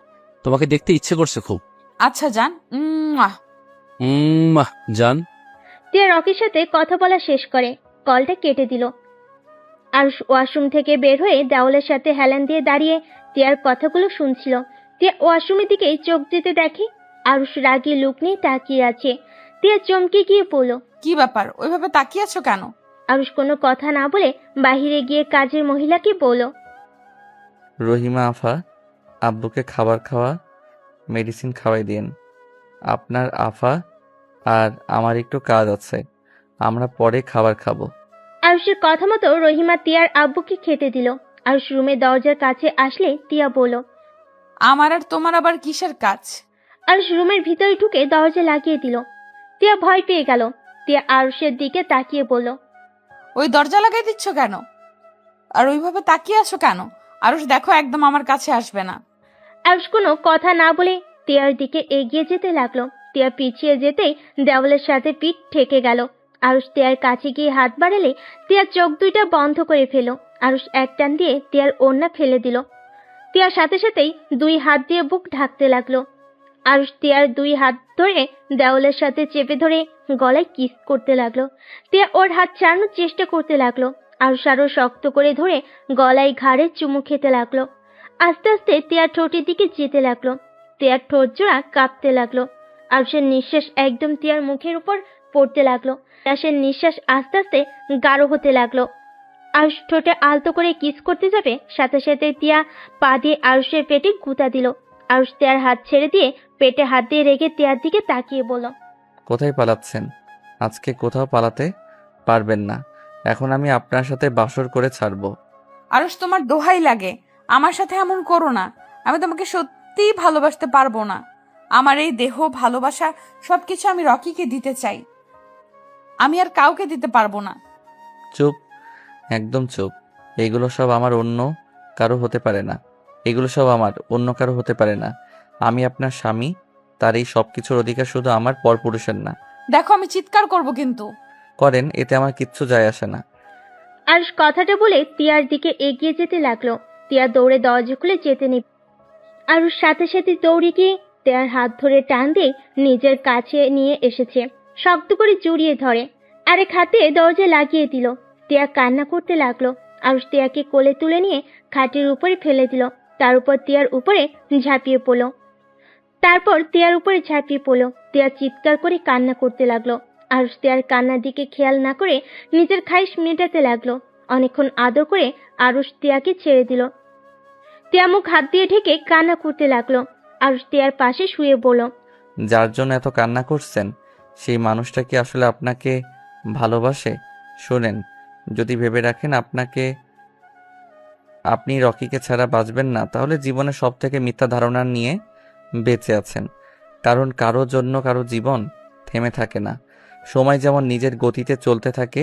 তোমাকে দেখতে ইচ্ছে করছে খুব। আচ্ছা যান। জান। টিয়া রকির সাথে কথা বলা শেষ করে কলটা কেটে দিল। আরুষ ওয়াশরুম থেকে বের হয়ে দেওয়ালের সাথে হেলান দিয়ে দাঁড়িয়ে টিয়ার কথাগুলো শুনছিল। টিয়া ওয়াশরুমের দিকেই চোখ দিতে দেখে আরুষ রাগী লুক নিয়ে তাকিয়ে আছে। টিয়া চমকে গিয়ে বলল, কি ব্যাপার, ওইভাবে তাকিয়ে আছো কেন? আরুষ কোনো কথা না বলে বাহিরে গিয়ে কাজের মহিলাকে বলল, রহিমা আফা, আব্বুকে খাবার খাওয়া, মেডিসিন খাওয়াই দিন। আপনার আফা আর আমার একটু কাজ আছে, আমরা পরে খাবার খাবো। আরুষের কথা মতো রহিমা টিয়ার আব্বুকে খেতে দিল। আরুষ রুমে দরজার কাছে আসলে টিয়া বলল, আমার আর তোমার আবার কিসের কাজ? আরুষ রুমের ভিতরে ঢুকে দরজা লাগিয়ে দিল। টিয়া ভয় পেয়ে গেল। টিয়া আরুষের দিকে তাকিয়ে বলল, ওই দরজা লাগাই দিচ্ছ কেন? আর ওইভাবে তাকিয়ে আছো কেন? আরুষ দেখো, একদম আমার কাছে আসবে না। আরুষ কোনো কথা না বলে টিয়ার দিকে এগিয়ে যেতে লাগলো। টিয়া পিছিয়ে যেতেই দেওয়ালের সাথে পিঠ ঠেকে গেল। আরুষ টিয়ার কাছে গিয়ে হাত বাড়ালে টিয়ার চোখ দুইটা বন্ধ করে ফেল। আরুষ এক টান দিয়ে টিয়ার ওড়না ফেলে দিল। টিয়ার সাথে সাথেই দুই হাত দিয়ে বুক ঢাকতে লাগলো। আরুষ টিয়ার দুই হাত ধরে দেওয়ালের সাথে চেপে ধরে গলায় কিস করতে লাগলো। টিয়া ওর হাত ছাড়ানোর চেষ্টা করতে লাগলো। আরুষ আরো শক্ত করে ধরে গলায় ঘাড়ে চুমু খেতে লাগলো। আস্তে আস্তে টিয়ার ঠোঁটের দিকে যেতে লাগলো। টিয়ার ঠোঁট জোড়া কাঁপতে লাগলো। আরুষের নিঃশ্বাস একদম টিয়ার মুখের উপর পড়তে লাগলো। আরুষের নিঃশ্বাস আস্তে আস্তে গাঢ় হতে লাগলো। আরুষ ঠোঁটে আলতো করে কিস করতে যাবে, সাথে সাথে টিয়া পা দিয়ে আরুষের পেটে গুঁতা দিল। আরুষ টিয়ার হাত ছেড়ে দিয়ে পেটে হাত দিয়ে রেখে টিয়ার দিকে তাকিয়ে বলল, কোথায় পালাচ্ছেন? আজকে কোথাও পালাতে পারবেন না। এখন আমি আপনার সাথে বাসর করে ছাড়বো। আরুষ, তোমার দোহাই লাগে, আমার সাথে এমন করো না। আমি তোমাকে সত্যিই ভালোবাসতে পারবো না। আমার এই দেহ, ভালোবাসা সবকিছু আমি রকিকে দিতে চাই। আমি আর কাউকে দিতে পারবো না। চুপ, একদম চুপ। এগুলো সব আমার, অন্য কারো হতে পারে না। এগুলো সব আমার, অন্য কারো হতে পারে না। আমি আপনার স্বামী, তার এই সব কিছুর অধিকার শুধু আমার, পরপুরুষের না। দেখো, আমি চিৎকার করব কিন্তু। করেন, এতে আমার কিচ্ছু যায় আসে না। আরুষ কথাটা বলে টিয়ার দিকে এগিয়ে যেতে লাগলো। টিয়া দৌড়ে দরজা খুলে যেতে নেবে। আরুষ সাথে সাথে দৌড়ে গিয়ে টিয়ার হাত ধরে টান দিয়ে নিজের কাছে নিয়ে এসেছে। শক্ত করে জড়িয়ে ধরে আরেক হাতে দরজা লাগিয়ে দিল। টিয়া কান্না করতে লাগলো। আরুষ টিয়াকে কোলে তুলে নিয়ে খাটের উপরে ফেলে দিল। তার উপর টিয়ার উপরে ঝাঁপিয়ে পড়ল। টিয়া চিৎকার করে কান্না করতে লাগলো। আরুষ টিয়ার কান্নার দিকে খেয়াল না করে নিজের খাইশ মেটাতে লাগলো। অনেকক্ষণ আদর করে আরুষ টিয়াকে ছেড়ে দিল। টিয়া মুখ হাত দিয়ে ঢেকে কান্না করতে লাগলো। আরুষ টিয়ার পাশে শুয়ে বলল, যার জন্য এত কান্না করছেন, সেই মানুষটা কি আসলে আপনাকে ভালোবাসে? শোনেন, যদি ভেবে রাখেন আপনি রকিকে ছাড়া বাঁচবেন না, তাহলে জীবনে সব থেকে মিথ্যা ধারণা নিয়ে বেঁচে আছেন। কারণ কারো জন্য কারো জীবন থেমে থাকে না। সময় যেমন নিজের গতিতে চলতে থাকে,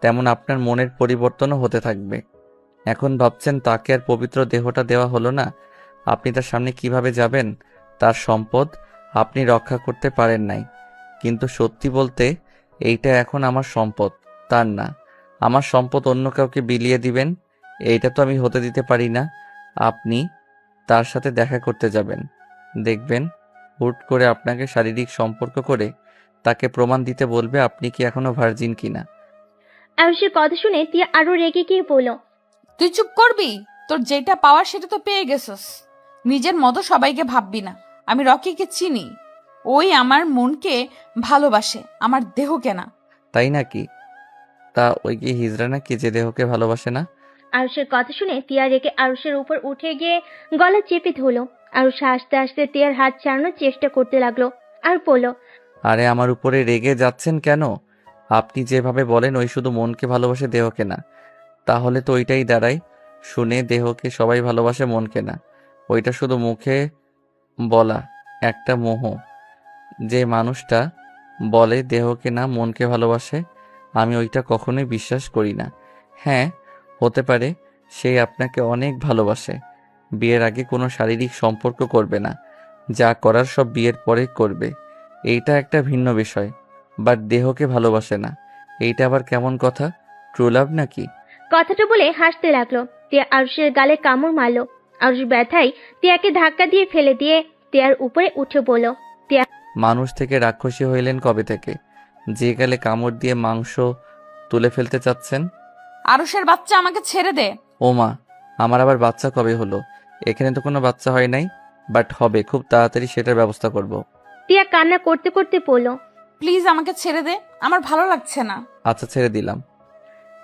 তেমন আপনার মনের পরিবর্তনও হতে থাকবে। এখন ভাবছেন তাকে আর পবিত্র দেহটা দেওয়া হলো না, আপনি তার সামনে কিভাবে যাবেন? তার সম্পদ আপনি রক্ষা করতে পারেন নাই, কিন্তু সত্যি বলতে এইটা এখন আমার সম্পদ, তার না। আমার সম্পদ অন্য কাউকে বিলিয়ে দিবেন, এইটা তো আমি হতে দিতে পারি না। আপনি তার সাথে দেখা করতে যাবেন, দেখবেন হুট করে আপনাকে শারীরিক সম্পর্ক করে তাকে প্রমাণ দিতে বলবে আপনি কি এখনো ভার্জিন কিনা। আরুষের কথা শুনে টিয়া আরো রেগে গিয়ে বলল, তুই চুপ করবি? তোর যেটা পাওয়ার সেটা তো পেয়ে গেছস। নিজের মতো সবাইকে ভাববি না। আমি রকিকে চিনি, ওই আমার মনকে ভালোবাসে, আমার দেহকে না। তাই নাকি? তা ওই কি হিজড়া নাকি যে দেহকে ভালোবাসে না? আরুষের কথা শুনে টিয়া রেগে আরুষের উপর উঠে গিয়ে গলা চেপে ধরল। আরুষ হাসতে হাসতে টিয়ার হাত ছাড়ানোর চেষ্টা করতে লাগলো আর বলল, আরে আমার উপরে রেগে যাচ্ছেন কেন? আপনি যেভাবে বলেন ওই শুধু মনকে ভালোবাসে দেহকে না, তাহলে তো ওইটাই দাঁড়ায় শুনে দেহকে সবাই ভালোবাসে মনকে না। ওইটা শুধু মুখে বলা একটা মোহ। যে মানুষটা বলে দেহকে না মনকে ভালোবাসে, আমি ওইটা কখনোই বিশ্বাস করি না। হ্যাঁ, হতে পারে সে আপনাকে অনেক ভালোবাসে, বিয়ের আগে কোনো শারীরিক সম্পর্ক করবে না, যা করার সব বিয়ের পরে করবে, এইটা একটা ভিন্ন বিষয়। বাট দেহকে ভালোবাসে না, এইটা আবার কেমন কথা? ট্রু লাভ নাকি? কথাটা বলে হাসতে লাগলো। টিয়া আরুষের গালে কামড় মারলো। আরুষ ব্যথায় টিয়াকে ধাক্কা দিয়ে ফেলে দিয়ে টিয়ার উপরে উঠে বলল, মানুষ থেকে রাক্ষসী হইলেন কবে থেকে, যে গালে কামড় দিয়ে মাংস তুলে ফেলতে চাচ্ছেন? আরুষের বাচ্চা, আমাকে ছেড়ে দে। ও মা, আমার আবার বাচ্চা কবে হলো? এখানে তো কোনো বাচ্চা হয় নাই, বাট হবে খুব তাড়াতাড়ি, সেটার ব্যবস্থা করব। টিয়া কান্না করতে করতে বলল। প্লিজ আমাকে ছেড়ে দে, আমার ভালো লাগছে না। আচ্ছা, ছেড়ে দিলাম।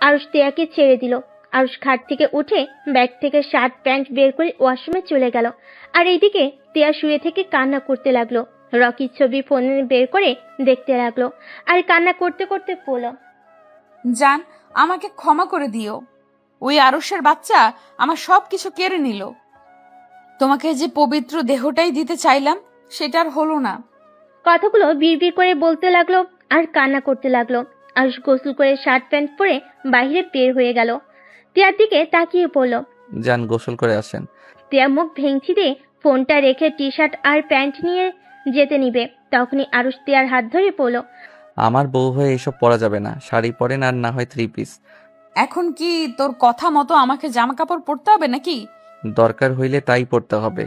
আরুষ টিয়াকে ছেড়ে দিল। আরুষ খাট থেকে উঠে ব্যাগ থেকে শার্ট প্যান্ট বের করে ওয়াশরুমে চলে গেল। আর এইদিকে টিয়া শুয়ে থেকে কান্না করতে লাগলো। রকির ছবি ফোনে বের করে দেখতে লাগলো আর কান্না করতে করতে বলল, জান, আমাকে ক্ষমা করে দিও। ওই আরুষের বাচ্চা আমার সব কিছু কেড়ে নিল। তোমাকে যে পবিত্র দেহটাই দিতে চাইলাম, সেটা আর হলো না। কথাগুলো বিড়বিড় করে বলতে লাগলো আর কান্না করতে লাগলো। আরুষ গোসল করে শার্ট প্যান্ট পরে বাইরে বের হয়ে গেল। টিয়ার দিকে তাকিয়ে পড়ল। যান, গোসল করে আসেন। টিয়া মুখ ভেঙচি দিয়ে ফোনটা রেখে টি শার্ট আর প্যান্ট নিয়ে যেতে নিবে, তখনই আরুষ টিয়ার হাত ধরে পড়ল। আমার বউ হয়ে এসব পরা যাবে না, শাড়ি পরেন আর না হয় 3 পিস। এখন কি তোর কথা মতো আমাকে জামা কাপড় পরতে হবে নাকি? দরকার হইলে তাই পরতে হবে।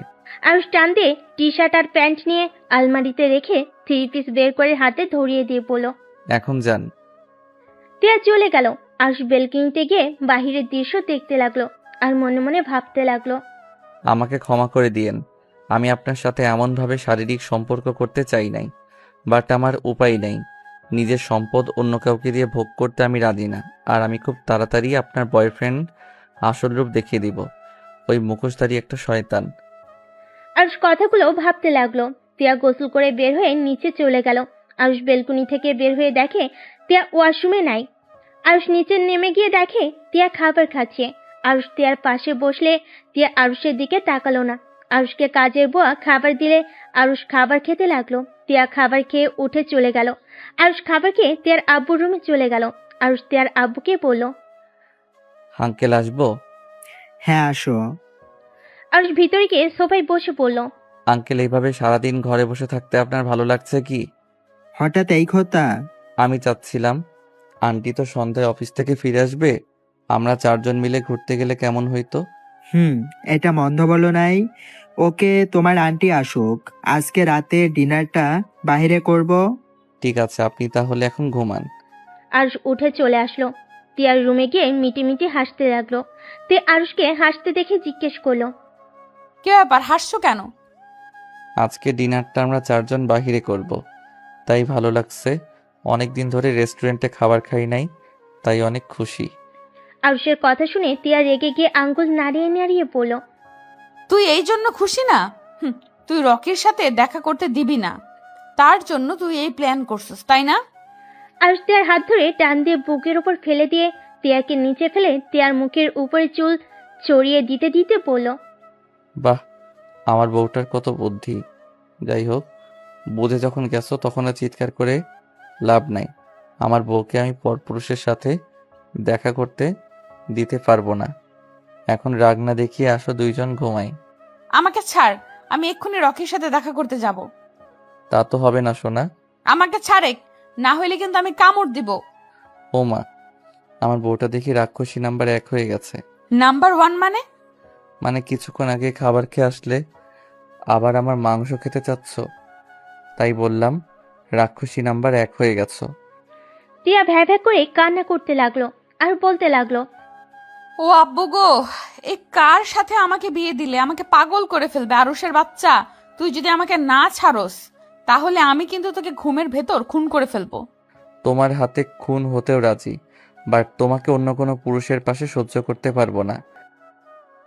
আরুষ টান দিয়ে টি শার্ট আর প্যান্ট নিয়ে আলমারিতে রেখে 3 পিস বের করে হাতে ধরিয়ে দিয়ে পড়ল। এখন যান। টিয়া চলে গেল। আরুষ বেলকনিতে গিয়ে বাহিরের দৃশ্য দেখতে লাগলো আর মনে মনে ভাবতে লাগলো, আমাকে ক্ষমা করে দিয়েন, আমি আপনার সাথে এমনভাবে শারীরিক সম্পর্ক করতে চাই নাই, বাট আমার উপায় নেই। নিজের সম্পদ অন্য কাউকে দিয়ে ভোগ করতে আমি রাজি না। আর আমি খুব তাড়াতাড়ি আপনার বয়ফ্রেন্ড আসল রূপ দেখিয়ে দিব। ওই মুখোশধারী একটা শয়তান। আরুষ কথাগুলো ভাবতে লাগলো। টিয়া গোসল করে বের হয়ে নিচে চলে গেল। আরুষ বেলকনি থেকে বের হয়ে দেখে টিয়া ওয়াশরুমে নাই। আরুষ নিচে নেমে গিয়ে দেখে টিয়া খাবার খাচ্ছে। আরুষ টিয়ার পাশে বসলে টিয়া আরুষের দিকে তাকালো না। আরুষকে কাজের বুয়া খাবার দিলে আরুষ খাবার খেতে লাগলো। টিয়া খাবার খেয়ে উঠে চলে গেল। আরুষ খাবার খেয়ে টিয়ার আব্বুর রুমে চলে গেল। আরুষ টিয়ার আব্বুকে বলল। আঙ্কেল আসবো? হ্যাঁ, আসো। আরুষ ভিতরে গিয়ে সোফায় বসে পড়ল। আঙ্কেল, এইভাবে সারাদিন ঘরে বসে থাকতে আপনার ভালো লাগছে কি? হঠাৎ এই কথা? আমি চাচ্ছিলাম, আন্টি তো সন্ধ্যায় অফিস থেকে ফিরে আসবে, আমরা 4 জন মিলে ঘুরতে গেলে কেমন হইতো? এটা মন্দ বলো নাই। ওকে, তোমার আন্টি আসুক, আজকে রাতে ডিনারটা বাইরে করব। ঠিক আছে, আপনি তাহলে এখন ঘুমান। আরুষ উঠে চলে আসলো। টিয়ার রুমে গিয়ে মিটি মিটি হাসতে লাগলো। তে আরুষকে হাসতে দেখে জিজ্ঞেস করলো, কে ব্যাপার, হাসছো কেন? আজকে ডিনারটা আমরা 4 জন বাহিরে করব, তাই ভালো লাগছে। অনেক দিন ধরে রেস্টুরেন্টে খাবার খাই নাই, তাই অনেক খুশি। আরুষের কথা শুনে টিয়া রেগে গিয়ে আঙ্গুল নাড়িয়ে নাড়িয়ে বলল, তুই এই জন্য খুশি না? তুই রকির সাথে দেখা করতে দিবি না, তার জন্য তুই এই প্ল্যান করছিস, তাই না? আরুষ টিয়ার হাত ধরে টান দিয়ে বুকের উপর ফেলে দিয়ে টিয়াকে নিচে ফেলে টিয়ার মুখের উপরে চুল চড়িয়ে দিতে দিতে বলল, বাহ, আমার বউটার কত বুদ্ধি। যাই হোক, বুঝে যখন গেছো তখন আর চিৎকার করে লাভ নাই। আমার বউকে আমি পরপুরুষের সাথে দেখা করতে দিতে পারবো না। এখন রাগ না দেখিয়ে আসো, 2 জন ঘুমাই। আমাকে ছাড়, আমি এক্ষুনি রকির সাথে দেখা করতে যাব। তা তো হবে না সোনা। আমাকে ছাড়ে, না হইলে কিন্তু আমি কামড় দিব। ও মা, আমার বউটা দেখি রাক্ষসী নাম্বার 1 হয়ে গেছে। নাম্বার 1 মানে? মানে কিছুক্ষণ আগে খাবার খেয়ে আসলে আবার আমার মাংস খেতে চাচ্ছ, তাই বললাম রাক্ষসী নাম্বার 1 হয়ে গেছো। টিয়া ভ্যা ভ্যা করে কান্না করতে লাগলো আর বলতে লাগলো, ও আব্বু গো, এই কার সাথে আমাকে বিয়ে দিলে? আমাকে পাগল করে ফেলবে আরুষের বাচ্চা। তুই যদি আমাকে না ছাড়স, তাহলে আমি কিন্তু তোকে ঘুমের ভেতর খুন করে ফেলবো। তোমার হাতে খুন হতেও রাজি, বাট তোমাকে অন্য কোনো পুরুষের পাশে সহ্য করতে পারবো না।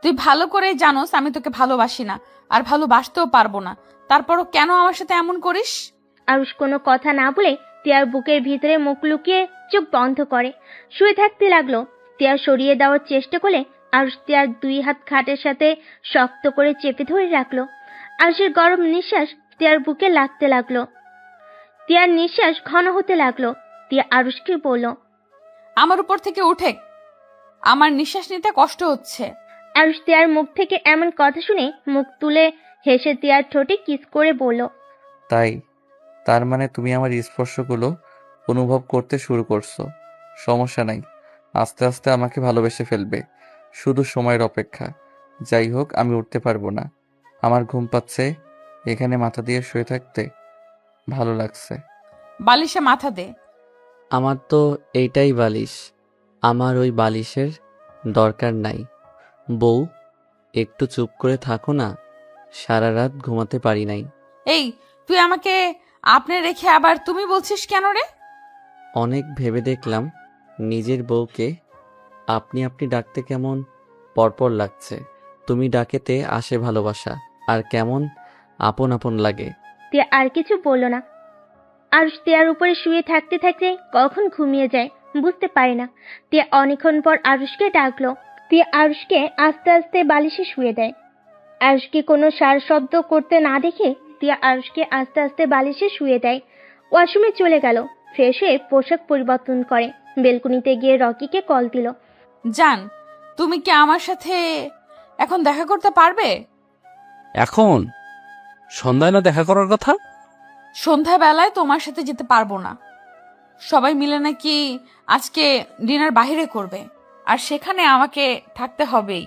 তুই ভালো করেই জানোস আমি তোকে ভালোবাসি না, আর ভালোবাসতেও পারবো না। তারপরও কেন আমার সাথে এমন করিস? আরুষ কোনো কথা না বলে তিয়ার বুকের ভিতরে মুখ লুকিয়ে চোখ বন্ধ করে শুয়ে থাকতে লাগলো। তিয়া সরিয়ে দেওয়ার চেষ্টা করলে আরুষ তিয়ার 2 হাত খাটের সাথে শক্ত করে চেপে ধরে রাখলো। আরুষের গরম নিঃশ্বাস তিয়ার বুকে লাগতে লাগলো। তিয়ার নিঃশ্বাস ঘন হতে লাগলো। তিয়া আরুষকে বলল, আমার উপর থেকে উঠে, আমার নিঃশ্বাস নিতে কষ্ট হচ্ছে। আরুষ তিয়ার মুখ থেকে এমন কথা শুনে মুখ তুলে হেসে তিয়ার ঠোঁটে কিস করে বলল, তাই তার মানে তুমি আমার স্পর্শগুলো অনুভব করতে শুরু করছো। সমস্যা নাই, আস্তে আস্তে আমাকে ভালোবেসে ফেলবে। শুধু সময়ের অপেক্ষা। যাই হোক, আমি উঠতে পারবো না, আমার ঘুম পাচ্ছে। এখানে মাথা দিয়ে শুয়ে থাকতে ভালো লাগছে। বালিশে মাথা দে। আমার তো এইটাই বালিশ, আমার ওই বালিশের দরকার নাই। বউ, একটু চুপ করে থাকো না, সারা রাত ঘুমাতে পারি নাই। এই, তুই আমাকে আপনি রেখে আবার তুমি বলছিস কেন রে? অনেক ভেবে দেখলাম নিজের বউকে আপনি আপনি ডাকতে কেমন পরপর লাগছে। তুমি ডাকেতে আসে ভালোবাসা, আর কেমন আপন আপন লাগে। তিয়া আর কিছু বলল না। আরুষ তিয়ার উপরে শুয়ে থাকতে থাকতে কখন ঘুমিয়ে যায় বুঝতে পারে না। তিয়া অনেকক্ষণ পর আরুষকে ডাকলো। তিয়া আরুষকে আস্তে আস্তে বালিশে শুয়ে দেয়। আরুষকে কোনো সার শব্দ করতে না দেখে তিয়া আরুষকে আস্তে আস্তে বালিশে শুয়ে দেয়। ওয়াশরুমে চলে গেল। ফ্রেশ হয়ে পোশাক পরিবর্তন করে বেলকুনিতে গিয়ে রকিকে কল দিল। জান, তুমি কি আমার সাথে এখন দেখা করতে পারবে? এখন সন্ধ্যায় না দেখা করার কথা? সন্ধ্যাবেলায় তোমার সাথে যেতে পারবো না। সবাই মিলে নাকি আজকে ডিনার বাইরে করবে, আর সেখানে আমাকে থাকতে হবেই।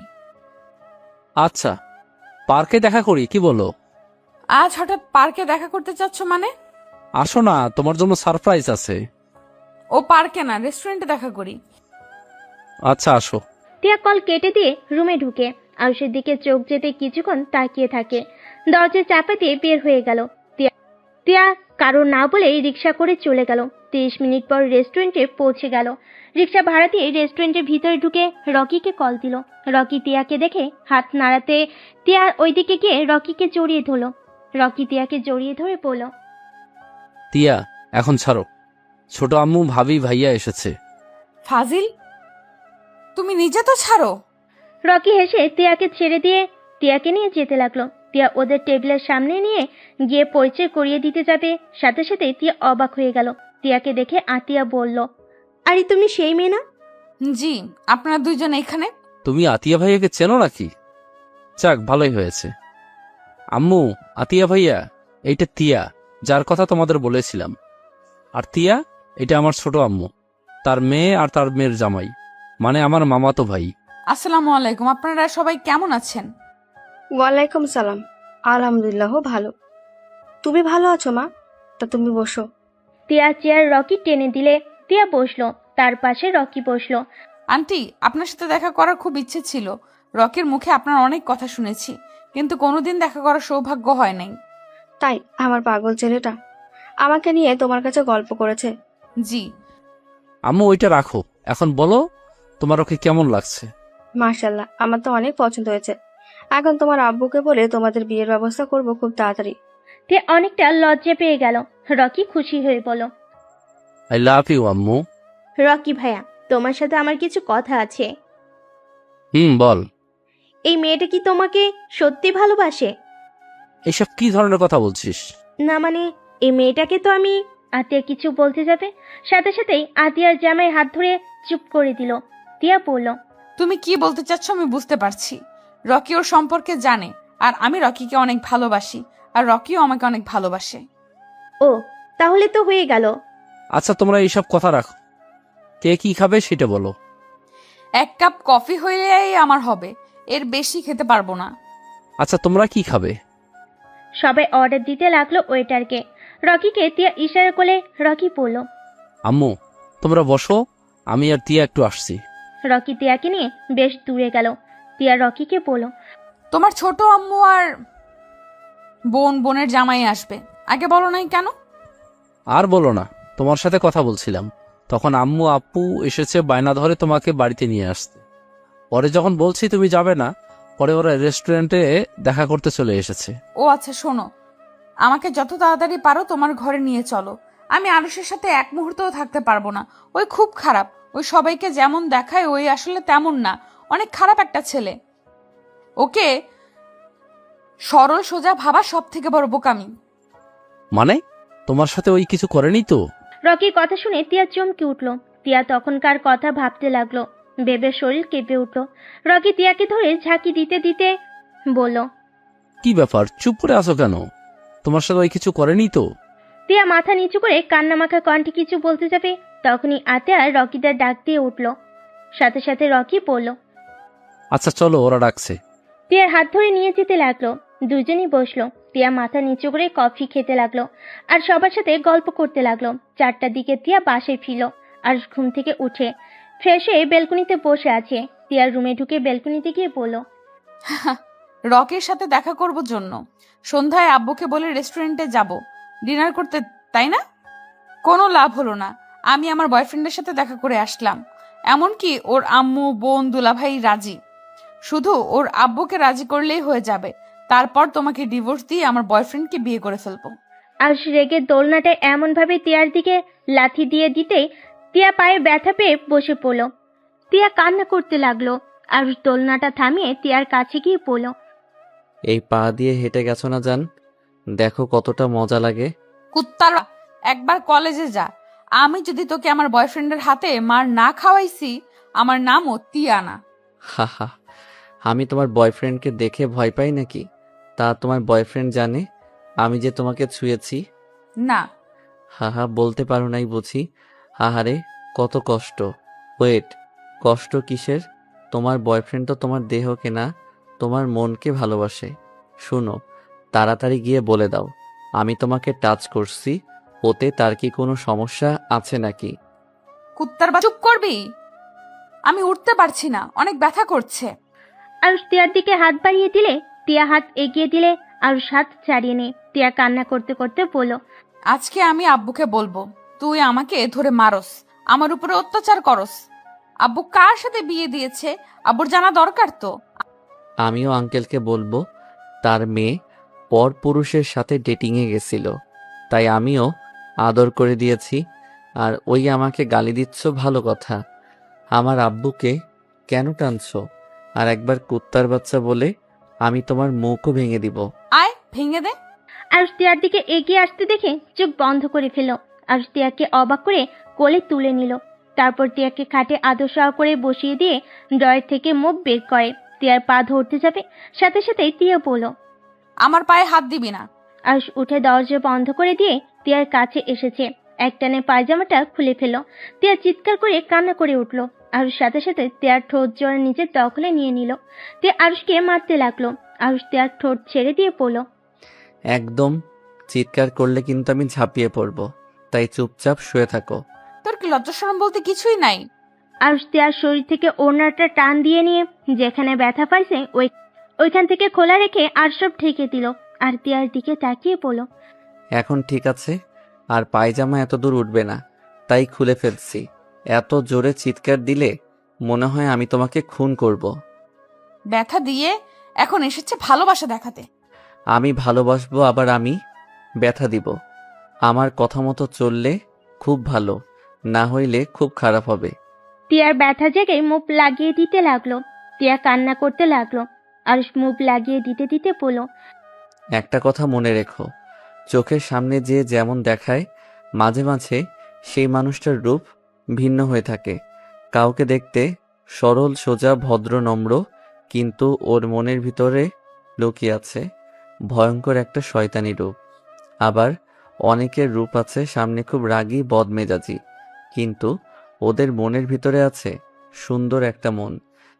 আচ্ছা, পার্কে দেখা করি, কি বলো? আজ হঠাৎ পার্কে দেখা করতে চাচ্ছ মানে? আসো না, তোমার জন্য সারপ্রাইজ আছে। ও পার্কে না, রেস্টুরেন্টে দেখা করি। আচ্ছা, আসো। টিয়া কল কেটে দিয়ে রুমে ঢুকে আরুষের দিকে চোখ যেতে কিছুক্ষণ তাকিয়ে থাকে। দরজা চাপা দিয়ে বের হয়ে গেল। টিয়া কারো না বলে রিক্সা করে চলে গেল। 30 মিনিট পর রেস্টুরেন্টে পৌঁছে গেল। রিক্সা ভাড়া দিয়ে রেস্টুরেন্টের ভিতরে ঢুকে রকিকে কল দিল। রকি টিয়াকে দেখে হাত নাড়াতে টিয়া ওইদিকে গিয়ে রকিকে জড়িয়ে ধরল। রকি টিয়াকে জড়িয়ে ধরে বলল, তিয়া, এখন ছাড়ো। ছোট আম্মু, ভাবি, ভাইয়া এসেছে। ফাজিল, তুমি নিজে তো ছাড়ো। রকি হেসে টিয়াকে ছেড়ে দিয়ে টিয়াকে নিয়ে যেতে লাগলো। টিয়া ওদের টেবিলের সামনে নিয়ে গিয়ে পরিচয় করিয়ে দিতে যাবে, সাথে সাথে টিয়া অবাক হয়ে গেল। টিয়াকে দেখে আতিয়া বলল, আরে তুমি সেই মেয়ে না? জি, আপনারা দুইজন এখানে? তুমি আতিয়া ভাইয়াকে চেনো নাকি? যাক, ভালোই হয়েছে। আম্মু, আতিয়া ভাইয়া, এইটা তিয়া, যার কথা তোমাদের বলেছিলাম। আর তিয়া, এটা আমার ছোট আম্মু, তার মেয়ে আর তার মেয়ের জামাই, মানে আমার মামাতো ভাই। আসসালামু আলাইকুম, আপনারা সবাই কেমন আছেন? ওয়ালাইকুম সালাম। আলহামদুলিল্লাহ ভালো। তুমি ভালো আছো মা? তা তুমি বসো। টিয়া চেয়ার রকি টেনে দিলে টিয়া বসলো। তার পাশে রকি বসলো। আন্টি, আপনার সাথে দেখা করার খুব ইচ্ছে ছিল। রকির মুখে আপনার অনেক কথা শুনেছি, কিন্তু কোনোদিন দেখা করার সৌভাগ্য হয় নাই। তাই আমার পাগল ছেলেটা আমাকে নিয়ে তোমার কাছে গল্প করেছে। জি। আম্মু, ওইটা রাখো, এখন বলো তোমার ওকে কেমন লাগছে? মাশাআল্লাহ, আমার তো অনেক পছন্দ হয়েছে। এখন তোমার আব্বুকে বলে তোমাদের বিয়ের ব্যবস্থা করব খুব তাড়াতাড়ি। টিয়া অনেকটা লজ্জা পেয়ে গেল। রকি খুশি হয়ে বলল, আই লাভ ইউ আম্মু। রকি ভাইয়া, তোমার সাথে আমার কিছু কথা আছে। বল। এই মেয়েটা কি তোমাকে সত্যি ভালোবাসে? এইসব কি ধরনের কথা বলছিস? না মানে, এই মেয়েটাকে তো আমি। আতিয়া কিছু বলতে যাবে, সাথে সাথেই আতিয়ার জামায় হাত ধরে চুপ করে দিল। টিয়া বলল, তুমি কি বলতে চাচ্ছ আমি বুঝতে পারছি। রকি ওর সম্পর্কে জানে, আর আমি রকিকে অনেক ভালোবাসি, আর রকিও আমাকে অনেক ভালোবাসে। ও, তাহলে তো হয়ে গেল। আচ্ছা, তোমরা এইসব কথা রাখো, কে কি খাবে সেটা বলো। 1 কাপ কফি হইলেই আমার হবে, এর বেশি খেতে পারবো না। আচ্ছা, তোমরা কি খাবে? সবাই অর্ডার দিতে লাগলো ওয়েটারকে। রকিকে টিয়া ইশারা করলে রকি বলল, আম্মু, তোমরা বসো, আমি আর তিয়া একটু আসছি। রকি টিয়াকে নিয়ে বেশ দূরে গেল। টিয়া রকিকে বলল, তোমার ছোট আম্মু আর বোনের জামাই আসবে, আগে বলো নাই কেন? আর বলো না, তোমার সাথে কথা বলছিলাম, তখন আম্মু আপু এসেছে বায়না ধরে তোমাকে বাড়িতে নিয়ে আসতে। পরে যখন বলছি তুমি যাবে না, পরে ওরা রেস্টুরেন্টে দেখা করতে চলে এসেছে। ও আচ্ছা, শোনো, আমাকে যত তাড়াতাড়ি পারো তোমার ঘরে নিয়ে চলো। আমি আরুষের সাথে এক মুহূর্তও থাকতে পারবো না। ওই খুব খারাপ। ওই সবাইকে যেমন দেখায় ওই আসলে তেমন না। অনেক খারাপ একটা ছেলে। ওকে সরল সোজা ভাবা সব থেকে বড় বোকামি। মানে তোমার সাথে ওই কিছু করেনি তো? রকির কথা শুনে টিয়া চমকে উঠল। টিয়া তখনকার কথা ভাবতে লাগলো। বেবের শরীর কেঁপে উঠল। রকি টিয়াকে ধরে ঝাঁকি দিতে দিতে বলল, কি ব্যাপার, চুপ করে আছো কেন? তোমার সাথে ওই কিছু করেনি তো? টিয়া মাথা নিচু করে কান্নামাখা কণ্ঠে কিছু বলতে যাবে, তখনই আতিয়া রকিটার ডাক দিয়ে উঠল। সাথে সাথে রকি বলল, আচ্ছা চলো, ওরা ডাকছে। টিয়ার হাত ধরে নিয়ে যেতে লাগলো। দুজনই বসলো। টিয়া মাথা নিচু করে কফি খেতে লাগলো আর সবার সাথে গল্প করতে লাগলো। 4টার দিকে টিয়া বাসায় ফিরল। আর ঘুম থেকে উঠে ফ্রেশ হয়ে বেলকনিতে বসে আছে। টিয়ার রুমে ঢুকে বেলকনিতে গিয়ে বলল, রকির সাথে দেখা করব জন্য সন্ধ্যায় আব্বুকে বলে রেস্টুরেন্টে যাব ডিনার করতে, তাই না? কোনো লাভ হলো না। আমি আমার বয়ফ্রেন্ডের সাথে দেখা করে আসলাম। এমনকি ওর আম্মু, বোন, দুলাভাই রাজি। শুধু ওর আব্বুকে রাজি করলেই হয়ে যাবে। তারপর তোমাকে ডিভোর্স দিয়ে আমার বয়ফ্রেন্ডকে বিয়ে করে ফেলবো। আর রেগে দোলনাটা এমন ভাবে টিয়ার দিকে লাথি দিয়ে দিতেই টিয়া পায়ে ব্যথা পেয়ে বসে পড়ল। টিয়া কান্না করতে লাগলো। আর দোলনাটা থামিয়ে টিয়ার কাছে গিয়ে পড়ল। এই পা দিয়ে হেঁটে গেছো না জান? দেখো কতটা মজা লাগে। কুত্তার একবার কলেজে যা। আমি যদি তোকে আমার বয়ফ্রেন্ডের হাতে মার না খাওয়াইছি, আমার নামও তিয়ানা। হা হা, আমি তোমার বয়ফ্রেন্ডকে দেখে ভয় পাই নাকি? তা তোমার বয়ফ্রেন্ড জানে আমি যে তোমাকে ছুঁয়েছি? না। হা হা, বলতে পারো নাই বুঝি? হাহারে কত কষ্ট। ওয়েট, কষ্ট কিসের? তোমার বয়ফ্রেন্ড তো তোমার দেহকে না, তোমার মনকে ভালোবাসে। শুনো, তাড়াতাড়ি গিয়ে বলে দাও আমি তোমাকে টাচ করছি। ওতে তার কি কোনো সমস্যা আছে নাকি? কুত্তার চুপ করবি? আমি উঠতে পারছি না, অনেক ব্যথা করছে। আর টিয়ার দিকে হাত বাড়িয়ে দিলে টিয়া হাত এগিয়ে দিলে আর হাত ছাড়িয়ে নে। টিয়া কান্না করতে করতে বলল, আজকে আমি আব্বুকে বলবো তুই আমাকে ধরে মারস, আমার উপরে অত্যাচার করস। আব্বু কার সাথে বিয়ে দিয়েছে আব্বুর জানা দরকার তো। আমিও আঙ্কেলকে বলবো তার মেয়ে পর পুরুষের সাথে ডেটিংয়ে গেছিল, তাই আমিও আদর করে দিয়েছি। আর ওই আমাকে গালি দিচ্ছ, ভালো কথা। আমার আব্বুকে কেন টানছো? আর একবার কুত্তার বাচ্চা বলে আমি তোমার মুখও ভেঙে দিব। আয় ভেঙে দে। আর টিয়ার দিকে এগিয়ে আসতে দেখে চোখ বন্ধ করে ফেলল। আর টিয়াকে অবাক করে কোলে তুলে নিল। তারপর টিয়াকে খাটে আদর সহকারে বসিয়ে দিয়ে ড্রয়ার থেকে মুখ বের করে টিয়ার পা ধরতে যাবে, সাথে সাথেই টিয়া বলল, আমার পায়ে হাত দিবি না। আরুষ উঠে দরজা বন্ধ করে দিয়ে টিয়ার কাছে এসেছে। একটানে পায়জামাটা খুলে ফেলল। টিয়া চিৎকার করে কান্না করে উঠল। আরুষ সাথে সাথে টিয়ার ঠোঁট জোড়া নিজের দখলে নিয়ে নিল। টিয়া আরুষকে মারতে লাগলো। আরুষ টিয়ার ঠোঁট ছেড়ে দিয়ে পড়ল। একদম চিৎকার করলে কিন্তু আমি ঝাঁপিয়ে পড়ব, তাই চুপচাপ শুয়ে থাকো। তোর কি লজ্জা শরম বলতে কিছুই নাই? আরুষ টিয়ার শরীর থেকে ওড়নাটা টান দিয়ে নিয়ে যেখানে ব্যথা পাইছে ওইখান থেকে খোলা রেখে আর সব ঢেকে দিল। আর টিয়ার দিকে তাকিয়ে পড়ল। এখন ঠিক আছে, আর পায়জামা এত দূর উঠবে না, তাই খুলে ফেলছি। এত জোরে চিৎকার দিলে মনে হয় আমি তোমাকে খুন করব। ব্যথা দিয়ে এখন এসেছে ভালোবাসা দেখাতে। আমি ভালোবাসবো আবার আমি ব্যথা দিব? আমার কথা মতো চললে খুব ভালো, না হইলে খুব খারাপ হবে। টিয়ার ব্যথা জেগে মুখ লাগিয়ে দিতে লাগলো। টিয়া কান্না করতে লাগলো। আরুষ মুখ লাগিয়ে দিতে দিতে বলল, একটা কথা মনে রেখো, চোখের সামনে যে যেমন দেখায় মাঝে মাঝে সেই মানুষটার রূপ ভিন্ন হয়ে থাকে। কাউকে দেখতে সরল সোজা ভদ্র নম্র, কিন্তু ওর মনের ভিতরে লুকিয়ে আছে ভয়ঙ্কর একটা শয়তানি রূপ। আবার অনেকের রূপ আছে সামনে খুব রাগী বদমেজাজি, কিন্তু ওদের মনের ভিতরে আছে সুন্দর একটা মন,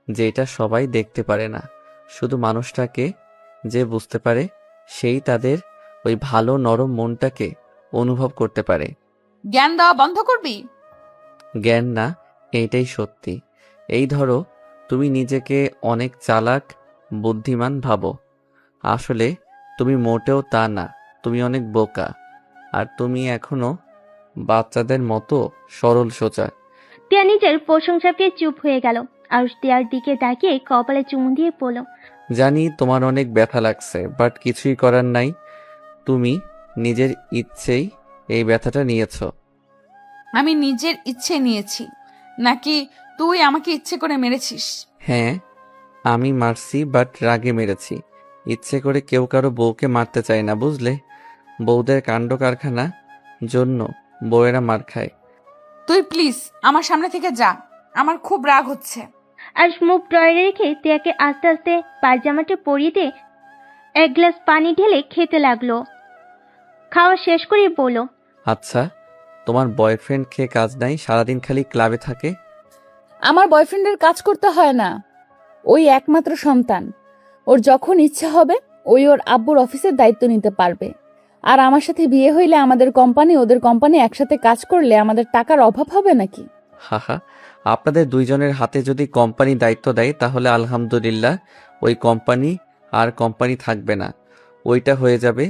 যেটা সবাই দেখতে পারে না। শুধু মানুষটাকে যে বুঝতে পারে সেই তাদের ওই ভালো নরম মনটাকে অনুভব করতে পারে। জ্ঞান দেওয়া বন্ধ করবি? জ্ঞান না, এইটাই সত্যি। এই ধরো, তুমি নিজেকে অনেক চালাক বুদ্ধিমান ভাবো, আসলে তুমি মোটেও তা না। তুমি অনেক বোকা, আর তুমি এখনো বাচ্চাদের মতো সরল সোজা। টিয়া নিজের প্রশংসা পেয়ে চুপ হয়ে গেল। আরুষ টিয়ার দিকে তাকিয়ে কপালে চুমু দিয়ে বলল, জানি তোমার অনেক ব্যথা লাগছে, বাট কিছুই করার নাই। তুমি নিজের ইচ্ছেই এই ব্যথাটা নিয়েছো? আমি নিজের ইচ্ছে নিয়েছি, নাকি তুই আমাকে ইচ্ছে করে মেরেছিস? হ্যাঁ, আমি মারছি, বাট রাগে মেরেছি। ইচ্ছে করে কেউ কারো বউকে মারতে চায় না, বুঝলে? বউদের কাণ্ড কারখানা জন্য বউয়েরা মার খায়। তুই প্লিজ আমার সামনে থেকে যা, আমার খুব রাগ হচ্ছে। আরুষ মুখ ড্রয়ারে রেখে তিয়াকে আস্তে আস্তে পায়জামাটা পরিয়ে দিয়ে এক গ্লাস পানি ঢেলে খেতে লাগলো। খাওয়া শেষ করে বলল, আচ্ছা, তোমার বয়ফ্রেন্ড খেয়ে কাজ নাই, সারাদিন খালি ক্লাবে থাকে? আমার বয়ফ্রেন্ডের কাজ করতে হয় না, ওই একমাত্র সন্তান। ওর যখন ইচ্ছা হবে ওই ওর আব্বুর অফিসের দায়িত্ব নিতে পারবে। আর আমার সাথে বিয়ে হইলে আমাদের কোম্পানি ওদের কোম্পানি একসাথে কাজ করলে আমাদের টাকার অভাব হবে নাকি? হাহা, আপনাদের দুইজনের হাতে যদি কোম্পানি দায়িত্ব দেয় তাহলে আলহামদুলিল্লাহ, ওই কোম্পানি আর কোম্পানি থাকবে না। ওইটা হয়ে যাবে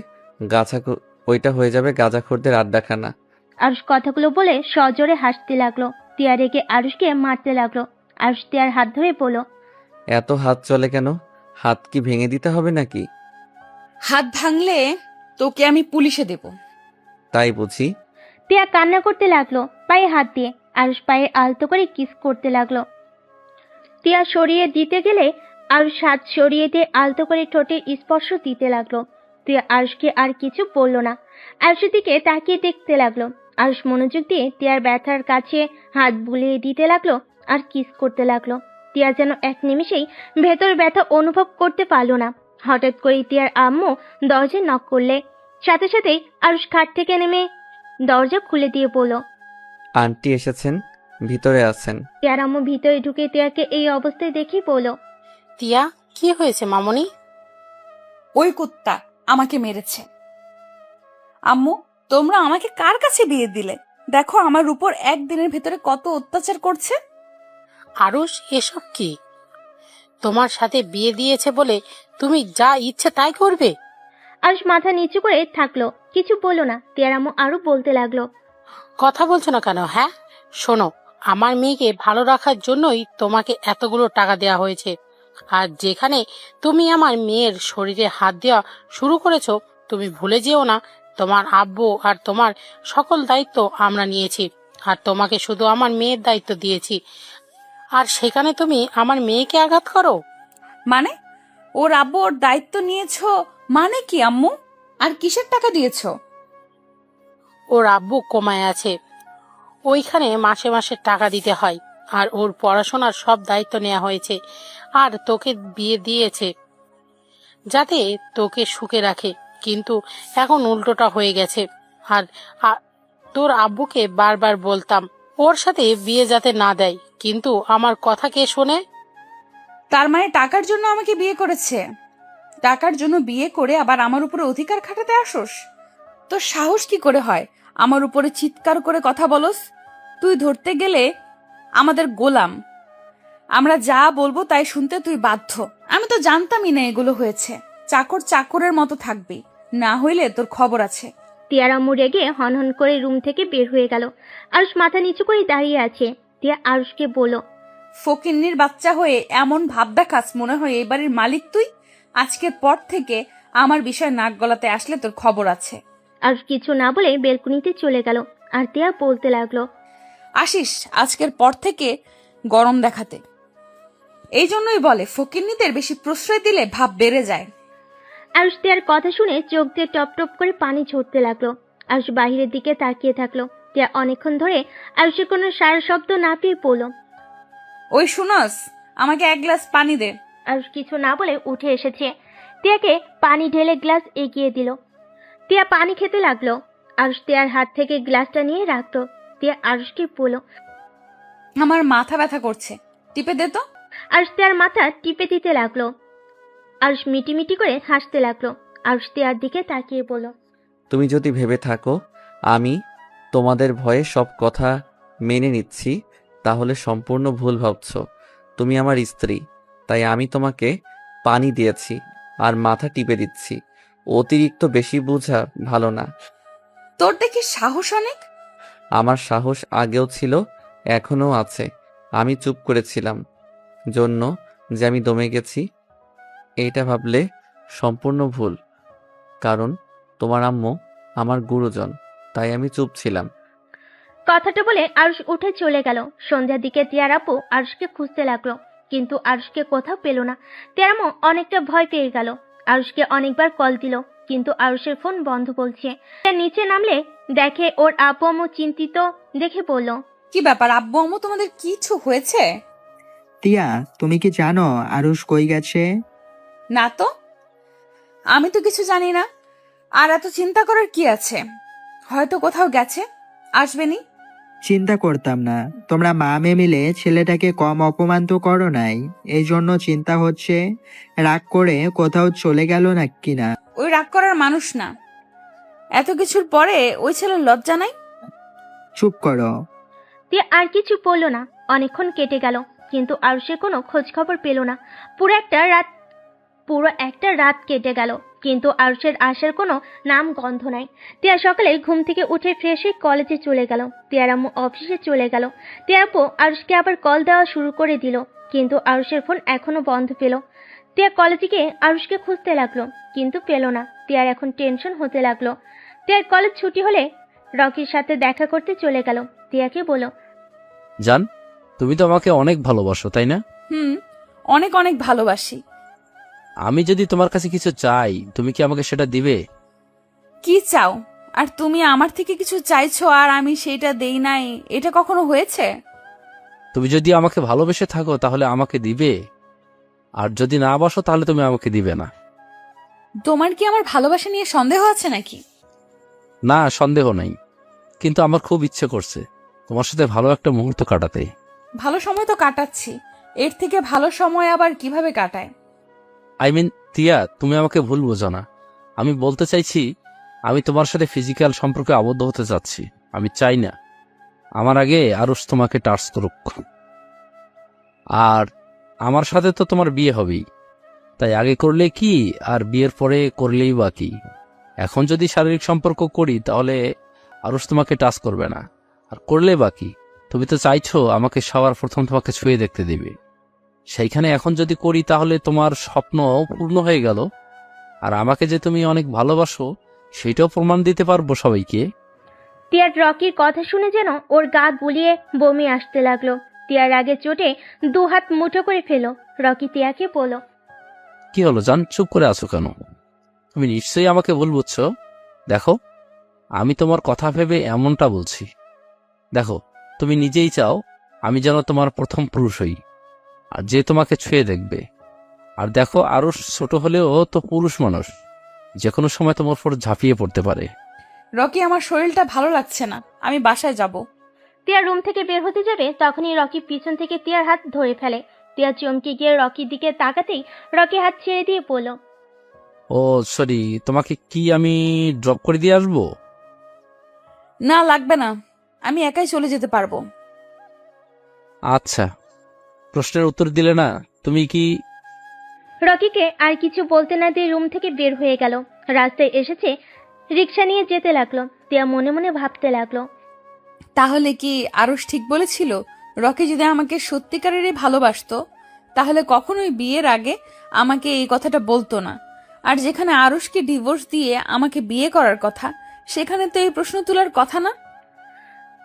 ওইটা হয়ে যাবে গাঁজাখোরদের আড্ডাখানা। আরুষ কথাগুলো বলে সজোরে হাসতে লাগলো। তিয়া রেগে আরুষকে মারতে লাগলো। আরুষ তিয়ার হাত ধরে বলল, এত হাত চলে কেন? হাত কি ভেঙে দিতে হবে নাকি? হাত ভাঙলে তোকে আমি পুলিশে দেব। তাই বুঝি? তিয়া কান্না করতে লাগলো পায়ে হাত দিয়ে। আরুষ পায়ে আলতো করে কিস করতে লাগলো। তিয়া সরিয়ে দিতে গেলে আরুষ হাত সরিয়ে দিয়ে আলতো করে ঠোঁটে স্পর্শ দিতে লাগলো। তিয়া আরুষকে আর কিছু বলল না। আরুষের দিকে তাকিয়ে দেখতে লাগলো। আরুষ মনোযোগ দিয়ে তিয়ার ব্যথার কাছে হাত বুলিয়ে দিতে লাগলো আর কিস করতে লাগলো। তিয়া যেন এক নিমিষেই ভেতর ব্যথা অনুভব করতে পারলো না। হঠাৎ করে তিয়ার আম্মু দরজায় নক করলে সাথে সাথেই আরুষ খাট থেকে নেমে দরজা খুলে দিয়ে বলল, আন্টি এসেছেন, ভিতরে আছেন। তিয়ার আম্মু ভিতরে ঢুকে তিয়াকে এই অবস্থায় দেখি বলল, তিয়া, কি হয়েছে মামনি? ওই কুত্তা আমাকে মেরেছে। আম্মু, তোমরা আমাকে কার কাছে বিয়ে দিলে? দেখো আমার উপর একদিনের ভেতরে কত অত্যাচার করছে। আরুষ, এসব কি? তোমার সাথে বিয়ে দিয়েছে বলে তুমি যা ইচ্ছে তাই করবে? আরুষ মাথা নিচু করে থাকলো, কিছু বললো না। তিয়ার আম্মু আরো বলতে লাগলো, কথা বলছো না কেন? হ্যাঁ, শোনো, আমার মেয়েকে ভালো রাখার জন্যই তোমাকে এতগুলো টাকা দেওয়া হয়েছে। আর যেখানে তুমি আমার মেয়ের শরীরে হাত দেওয়া শুরু করেছো, তুমি ভুলে যেও না তোমার আব্বু আর তোমার সকল দায়িত্ব আমরা নিয়েছি। আর তোমাকে শুধু আমার মেয়ের দায়িত্ব দিয়েছি, আর সেখানে তুমি আমার মেয়েকে আঘাত করো? মানে ওর আব্বু ওর দায়িত্ব নিয়েছো মানে কি আম্মু? আর কিসের টাকা দিয়েছো? ওর আব্বু কোমায় আছে, ওইখানে মাসে মাসে টাকা দিতে হয়। আর ওর পড়াশোনার সব দায়িত্ব নেওয়া হয়েছে। আর তোকে বিয়ে দিয়েছে যাতে তোকে সুখে রাখে, কিন্তু এখন উল্টোটা হয়ে গেছে। আর তোর আব্বুকে বারবার বলতাম ওর সাথে বিয়ে যাতে না দেয়, কিন্তু আমার কথা কে শোনে? তার মানে টাকার জন্য আমাকে বিয়ে করেছে? টাকার জন্য বিয়ে করে আবার আমার উপরে অধিকার খাটাতে আসোস? তোর সাহস কি করে হয় আমার উপরে চিৎকার করে কথা বলস? তুই ধরতে গেলে আমাদের গোলাম, আমরা যা বলবো তাই শুনতে তুই বাধ্য। আমি তো জানতামই না এগুলো হয়েছে। চাকর চাকরের মতো থাকবি, না হইলে তোর খবর আছে। তিয়ার আম্মু রেগে হনহন করে রুম থেকে বের হয়ে গেল। আরুষ মাথা নিচু করে দাঁড়িয়ে আছে। তিয়া আরুষকে বলল, ফকিন্নির বাচ্চা হয়ে এমন ভাব দেখাস মনে হয় এই বাড়ির মালিক তুই। আজকের পর থেকে আমার বিষয় নাক গলাতে আসলে তোর খবর আছে। আরুষ কিছু না বলে বেলকুনিতে চলে গেল। আর তিয়া বলতে লাগলো, আসিস আজকের পর থেকে গরম দেখাতে। এই জন্যই বলে ফকিন্নিদের বেশি প্রশ্রয় দিলে ভাব বেড়ে যায়। আরুষ তিয়ার কথা শুনে চোখ দিয়ে টপ টপ করে পানি ঝরতে লাগলো। আরুষ বাহিরের দিকে তাকিয়ে থাকলো। তিয়া অনেকক্ষণ ধরে আরুষের কোনো সারা শব্দ না পেয়ে পড়ল। ওই শুনস, আমাকে এক গ্লাস পানি দে। আরুষ কিছু না বলে উঠে এসেছে। তিয়াকে পানি ঢেলে গ্লাস এগিয়ে দিল। তিয়া পানি খেতে লাগলো। আরুষ তিয়ার হাত থেকে গ্লাসটা নিয়ে রাখলো। তিয়া আরুষকে বলল, আমার মাথা ব্যথা করছে, টিপে দে তো। আরুষ তিয়ার মাথা টিপে দিতে লাগলো। আরুষ মিটিমিটি করে হাসতে লাগলো। আরুষ তিয়ার দিকে তাকিয়ে বলল, তুমি যদি ভেবে থাকো আমি তোমাদের ভয়ে সব কথা মেনে নিচ্ছি, তাহলে সম্পূর্ণ ভুল ভাবছ। তুমি আমার স্ত্রী, তাই আমি তোমাকে পানি দিয়েছি আর মাথা টিপে দিচ্ছি। অতিরিক্ত বেশি বোঝা ভালো না। তোর দেখি সাহস অনেক। আমার সাহস আগেও ছিল, এখনো আছে। আমি চুপ করেছিলাম জন্য যে আমি দমে গেছি, এইটা ভাবলে সম্পূর্ণ ভুল। কারণ তোমার আম্মু আমার গুরুজন। তাই আমি চুপ ছিলাম। কথাটা বলে আরুষ উঠে চলে গেল। সন্ধ্যার দিকে টিয়ার আপু আরুষকে খুঁজতে লাগলো, কিন্তু আরুষকে কোথাও পেল না। টিয়ার আম্মু অনেকটা ভয় পেয়ে গেল। আরুষকে অনেকবার কল দিল, কিন্তু আরুষের ফোন বন্ধ বলছে। টিয়া নিচে নামলে দেখে ওর আপু আম্মু চিন্তিত দেখে বলল, কি ব্যাপার আব্বু আম্মু, তোমাদের কিছু হয়েছে? টিয়া, তুমি কি জানো আরুষ কই গেছে? না তো, আমি তো কিছু জানি না। আর এত চিন্তা করার কি আছে? হয়তো কোথাও গেছে, আসবেনি। চিন্তা করতাম না, তোমরা মা মেয়ে মিলে ছেলেটাকে কম অপমান তো করো নাই, এই জন্য চিন্তা হচ্ছে রাগ করে কোথাও চলে গেল না কিনা। ওই রাগ করার মানুষ না। এত কিছুর পরে ওই ছেলের লজ্জা নাই? চুপ করো। টিয়া আর কিছু বলল না। অনেকক্ষণ কেটে গেল, কিন্তু আরুষের কোনো খোঁজ খবর পেল না। পুরো একটা রাত কেটে গেল, কিন্তু আরুষের আসার কোনো নাম গন্ধ নাই। টিয়া সকালে ঘুম থেকে উঠে ফ্রেশ হয়ে কলেজে চলে গেল। টিয়ার আম্মু অফিসে চলে গেল। টিয়ার আপু আরুষকে আবার কল দেওয়া শুরু করে দিল, কিন্তু আরুষের ফোন এখনো বন্ধ পেল। টিয়া কলেজে গিয়ে আরুষকে খুঁজতে লাগলো, কিন্তু পেল না। টিয়ার এখন টেনশন হতে লাগলো। টিয়ার কলেজ ছুটি হলে রকির সাথে দেখা করতে চলে গেল। টিয়াকে বলল, জান, তুমি তো আমাকে অনেক ভালোবাসো, তাই না? হুম, অনেক অনেক ভালোবাসি। আমি যদি তোমার কাছে কিছু চাই, তুমি কি আমাকে সেটা দিবে? কি চাও? আর তুমি আমার থেকে কিছু চাইছো আর আমি সেইটা দেই নাই, এটা কখনো হয়েছে? তুমি যদি আমাকে ভালোবেসে থাকো তাহলে আমাকে দিবে, আর যদি না বাসো তাহলে তুমি আমাকে দিবে না। তোমার কি আমার ভালোবাসা নিয়ে সন্দেহ আছে নাকি? না, সন্দেহ নাই, কিন্তু আমার খুব ইচ্ছে করছে তোমার সাথে ভালো একটা মুহূর্ত কাটাতে। ভালো সময় তো কাটাচ্ছি, এর থেকে ভালো সময় আবার কিভাবে কাটায়? টিয়া, তুমি আমাকে ভুল বোঝো না। আমি বলতে চাইছি, আমি তোমার সাথে ফিজিক্যাল সম্পর্কে আবদ্ধ হতে চাচ্ছি। আমি চাই না আমার আগে আরুষ তোমাকে টাচ করুক। আর আমার সাথে তো তোমার বিয়ে হবেই, তাই আগে করলে কি আর বিয়ের পরে করলেই বা কি। এখন যদি শারীরিক সম্পর্ক করি তাহলে আরুষ তোমাকে টাচ করবে না, আর করলে বা কি। তুমি তো চাইছো আমাকে সবার প্রথম তোমাকে ছুঁয়ে দেখতে দিবে। সেইখানে এখন যদি করি তাহলে তোমার স্বপ্ন পূর্ণ হয়ে গেল, আর আমাকে যে তুমি অনেক ভালোবাসো সেটাও প্রমাণ দিতে পারবো সবাইকে। টিয়ার রকির কথা শুনে যেন ওর গা গুলিয়ে বমি আসতে লাগলো। টিয়ার আগে চোটে দু হাত মুঠো করে ফেল। রকি টিয়াকে বলল, কি হলো জান, চুপ করে আছো কেন? তুমি নিশ্চয়ই আমাকে ভুল বুঝছো। দেখো, আমি তোমার কথা ভেবে এমনটা বলছি। দেখো, তুমি নিজেই চাও আমি যেন তোমার প্রথম পুরুষ হই, আর যে তোমাকে ছুঁয়ে দেখবে। আর দেখো, আরো ছোট হলেও তো পুরুষ মানুষ, যে কোনো সময় তোমার উপর ঝাঁপিয়ে পড়তে পারে। রকি, আমার শরীরটা ভালো লাগছে না, আমি বাসায় যাব। টিয়া রুম থেকে বের হতে যাবে, তখনই রকি পিছন থেকে টিয়ার হাত ধরে ফেলে। টিয়া চমকে গিয়ে রকির দিকে তাকাতেই রকি হাত ছেড়ে দিয়ে বলল, ও সরি, তোমাকে কি আমি ড্রপ করে দিয়ে আসবো? না, লাগবে না, আমি একাই চলে যেতে পারবো। আচ্ছা, প্রশ্নের উত্তর দিলে না তুমি কি। রকিকে আর কিছু বলতে না দিয়ে রুম থেকে বের হয়ে গেল। রাস্তায় এসেছে, রিক্সা নিয়ে যেতে লাগলো। টিয়া মনে মনে ভাবতে লাগলো, তাহলে কি আরুষ ঠিক বলেছিল? রকি যদি আমাকে সত্যিকারেরই ভালোবাসতো তাহলে কখনোই বিয়ের আগে আমাকে এই কথাটা বলতো না। আর যেখানে আরুষকে ডিভোর্স দিয়ে আমাকে বিয়ে করার কথা, সেখানে তো এই প্রশ্ন তোলার কথা না।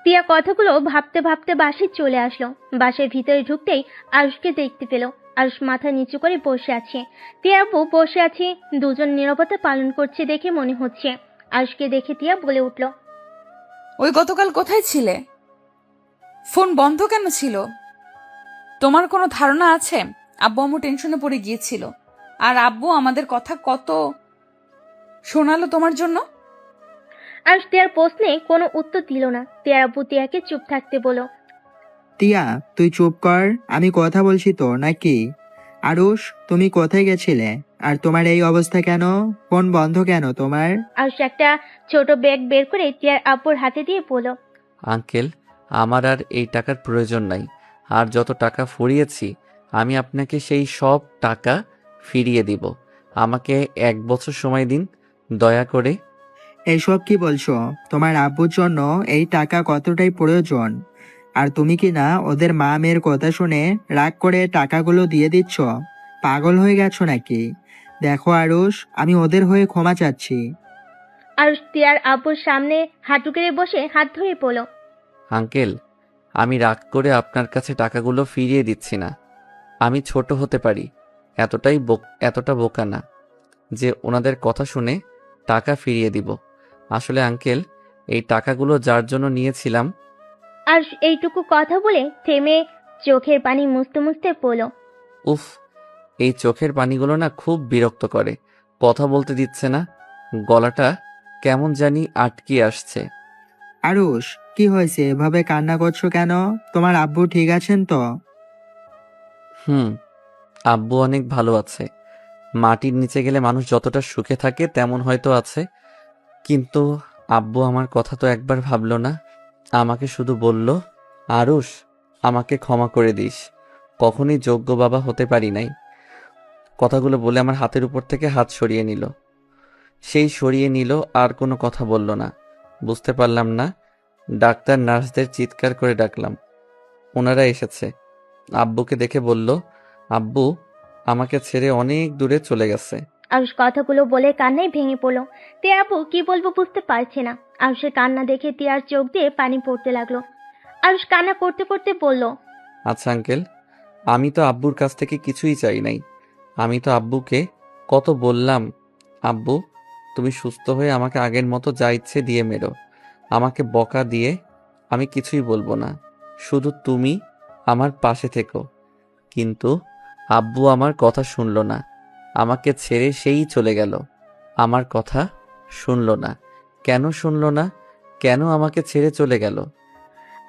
টিয়া কথাগুলো ভাবতে ভাবতে বাসায় চলে আসলো। বাসার ভিতরে ঢুকতেই আরুষকে দেখতে পেল। আরুষ মাথা নিচু করে বসে আছে। টিয়া আপু বসে আছে, দুজন নীরবতা পালন করছে দেখে মনে হচ্ছে। আরুষকে দেখে টিয়া বলে উঠল, ওই গতকাল কোথায় ছিলে? ফোন বন্ধ কেন ছিল? তোমার কোনো ধারণা আছে? আব্বু আম্মু টেনশনে পড়ে গিয়েছিল, আর আব্বু আমাদের কথা কত শোনালো তোমার জন্য। আরুষ টিয়ার প্রশ্নে কোনো উত্তর দিল না। টিয়ার আব্বু টিয়াকে চুপ থাকতে বলল, টিয়া, তুই চুপ কর, আমি কথা বলছি তো নাকি। আরুষ, তুমি কোথায় গেছিলে? আর তোমার এই অবস্থা কেন? ফোন বন্ধ কেন তোমার? আরুষ একটা ছোট ব্যাগ বের করে টিয়ার আব্বুর হাতে দিয়ে বলল, আঙ্কেল, আমার আর এই টাকার প্রয়োজন নাই। আর যত টাকা ফুরিয়েছি আমি আপনাকে সেই সব টাকা ফিরিয়ে দিব। আমাকে 1 বছর সময় দিন দয়া করে। এইসব কি বলছো? তোমার আব্বুর জন্য এই টাকা কতটাই প্রয়োজন, আর তুমি কি না ওদের মা মেয়ের কথা শুনে রাগ করে টাকাগুলো দিয়ে দিচ্ছ? পাগল হয়ে গেছো নাকি? দেখো আরুষ, আমি ওদের হয়ে ক্ষমা চাচ্ছি। আরুষ তিয়ার আব্বুর সামনে হাঁটু গেড়ে বসে হাত ধরে বলল, আঙ্কেল, আমি রাগ করে আপনার কাছে টাকাগুলো ফিরিয়ে দিচ্ছি না। আমি ছোট হতে পারি, এতটা বোকা না যে ওনাদের কথা শুনে টাকা ফিরিয়ে দিব। আসলে আঙ্কেল, এই টাকাগুলো যার জন্য নিয়েছিলাম। আরুষ এইটুকু কথা বলে থেমে চোখের পানি মুছতে মুছতে বলল, উফ, এই চোখের পানিগুলো না খুব বিরক্ত করে। কথা বলতে দিচ্ছে না, গলাটা কেমন জানি আটকে আসছে। আরুষ, কি হয়েছে? এভাবে কান্না করছো কেন? তোমার আব্বু ঠিক আছেন তো? হুম, আব্বু অনেক ভালো আছে। মাটির নিচে গেলে মানুষ যতটা সুখে থাকে তেমন হয়তো আছে, কিন্তু আব্বু আমার কথা তো একবার ভাবলো না। আমাকে শুধু বলল, আরুষ, আমাকে ক্ষমা করে দিস, কখনই যোগ্য বাবা হতে পারি নাই। কথাগুলো বলে আমার হাতের উপর থেকে হাত সরিয়ে নিল। সরিয়ে নিল, আর কোনো কথা বলল না। বুঝতে পারলাম না, ডাক্তার নার্সদের চিৎকার করে ডাকলাম, ওনারা এসেছে। আব্বুকে দেখে বলল, আব্বু আমাকে ছেড়ে অনেক দূরে চলে গেছে। আরুষ কথাগুলো বলে কান্নায় ভেঙে পড়ল। তিয়া আপু কি বলবো বুঝতে পারছে না। আরুষের কান্না দেখে তিয়ার চোখ দিয়ে পানি পড়তে লাগলো। আরুষ কান্না করতে করতে বলল, আচ্ছা আঙ্কেল, আমি তো আব্বুর কাছ থেকে কিছুই চাই নাই। আমি তো আব্বুকে কত বললাম, আব্বু তুমি সুস্থ হয়ে আমাকে আগের মতো যা ইচ্ছে দিয়ে মেরো, আমাকে বকা দিয়ে আমি কিছুই বলবো না, শুধু তুমি আমার পাশে থেকো। কিন্তু আব্বু আমার কথা শুনলো না, আমাকে ছেড়ে সেই চলে গেল। আমার কথা শুনলো না। কেন শুনলো না? কেন আমাকে ছেড়ে চলে গেল?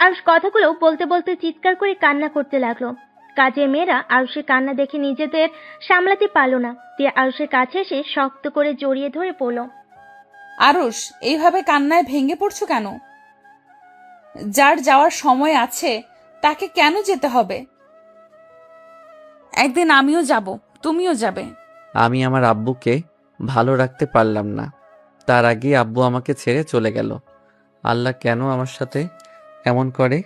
আরুষ কথাগুলো বলতে বলতে চিৎকার করে কান্না করতে লাগলো। কাজের মেয়েরা আরুষের কান্না দেখে নিজেদের সামলাতে পারলো না। তিয়া আরুষের কাছে এসে শক্ত করে জড়িয়ে ধরে পড়ল। আরুষ, এইভাবে কান্নায় ভেঙে পড়ছো কেন? যার যাওয়ার সময় আছে তাকে কেন যেতে হবে? একদিন আমিও যাব, তুমিও যাবে। আমি আমার আব্বুকে ভালো রাখতে পারলাম না, তার আগেই আব্বু আমাকে ছেড়ে চলে গেল। আল্লাহ কেন আমার সাথে এমন করে?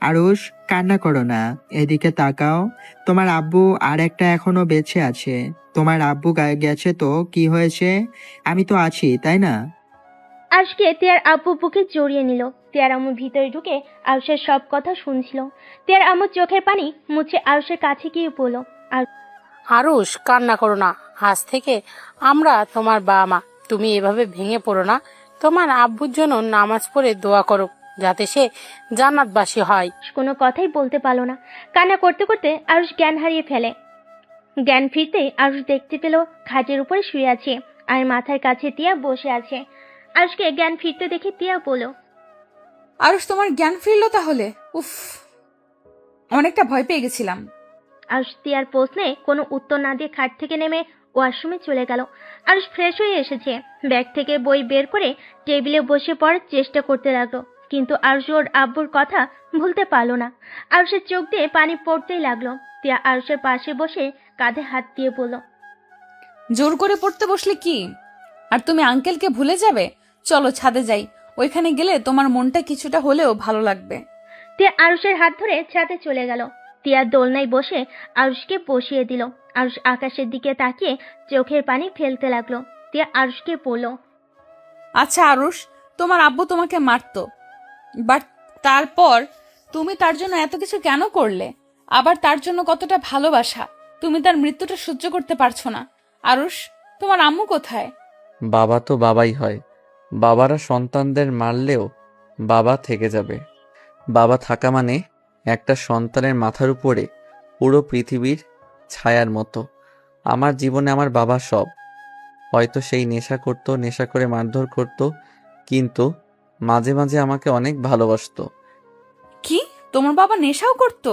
আরুষ, কান্না করো না, এদিকে তাকাও। তোমার আব্বু আর একটা এখনো বেঁচে আছে। তোমার আব্বু গেছে তো কি হয়েছে? আমি তো আছি, তাই না? আরুষকে তিয়ার আব্বু বুকে জড়িয়ে নিল। তিয়ার আম্মু ভিতরে ঢুকে আরুষের সব কথা শুনছিল। তিয়ার আম্মু চোখের পানি মুছে আরুষের কাছে গিয়ে বলল, আরুষ, কান্না করো না। আজ থেকে আমরা তোমার বাবা মা। তুমি এভাবে ভেঙে পড়ো না। তোমার আব্বুর জন্য নামাজ পড়ে দোয়া করো, যাতে সে জান্নাতবাসী হয়। কোনো কথাই বলতে পারলো না। কান্না করতে করতে আরুষ জ্ঞান হারিয়ে ফেলে। জ্ঞান ফিরতেই আরুষ দেখতে পেল খাটের উপরে শুয়ে আছে আর মাথার কাছে তিয়া বসে আছে। আরুষকে জ্ঞান ফিরতে দেখে তিয়া বলল, আরুষ, তোমার জ্ঞান ফিরলো তাহলে? উফ, অনেকটা ভয় পেয়ে গেছিলাম। আরুষ তিয়ার প্রশ্নে কোনো উত্তর না দিয়ে খাট থেকে নেমে ওয়াশরুমে চলে গেল। আরুষ ফ্রেশ হয়ে এসেছে। ব্যাগ থেকে বই বের করে টেবিলে বসে পড়ার চেষ্টা করতে লাগলো, কিন্তু আরুষ ওর আব্বুর কথা ভুলতে পারলো না। আরুষের চোখ দিয়ে পানি পড়তেই লাগলো। তিয়া আরুষের পাশে বসে কাঁধে হাত দিয়ে বলল, জোর করে পড়তে বসলে কি আর তুমি আঙ্কেলকে ভুলে যাবে? চলো ছাদে যাই, ওইখানে গেলে তোমার মনটা কিছুটা হলেও ভালো লাগবে। তিয়া আরুষের হাত ধরে ছাদে চলে গেল। তিয়া দোলনায় বসে আরুষকে বসিয়ে দিল। আরুষ আকাশের দিকে তাকিয়ে চোখের পানি ফেলতে লাগলো। তিয়া আরুষকে বলল, আচ্ছা আরুষ, তোমার আব্বু তোমাকে মারতো, বাট তারপর তুমি তার জন্য এত কিছু কেন করলে? আবার তার জন্য কতটা ভালোবাসা, তুমি তার মৃত্যুটা সহ্য করতে পারছো না। আরুষ, তোমার আম্মু কোথায়? বাবা তো বাবাই হয়, বাবারা সন্তানদের মারলেও বাবা থেকে যাবে। বাবা থাকা মানে একটা সন্তানের মাথার উপরে পুরো পৃথিবীর ছায়ার মতো। আমার জীবনে আমার বাবা সব। হয়তো সেই নেশা করত, নেশা করে মারধর করত, কিন্তু মাঝে মাঝে আমাকে অনেক ভালোবাসতো। কি, তোমার বাবা নেশাও করতো?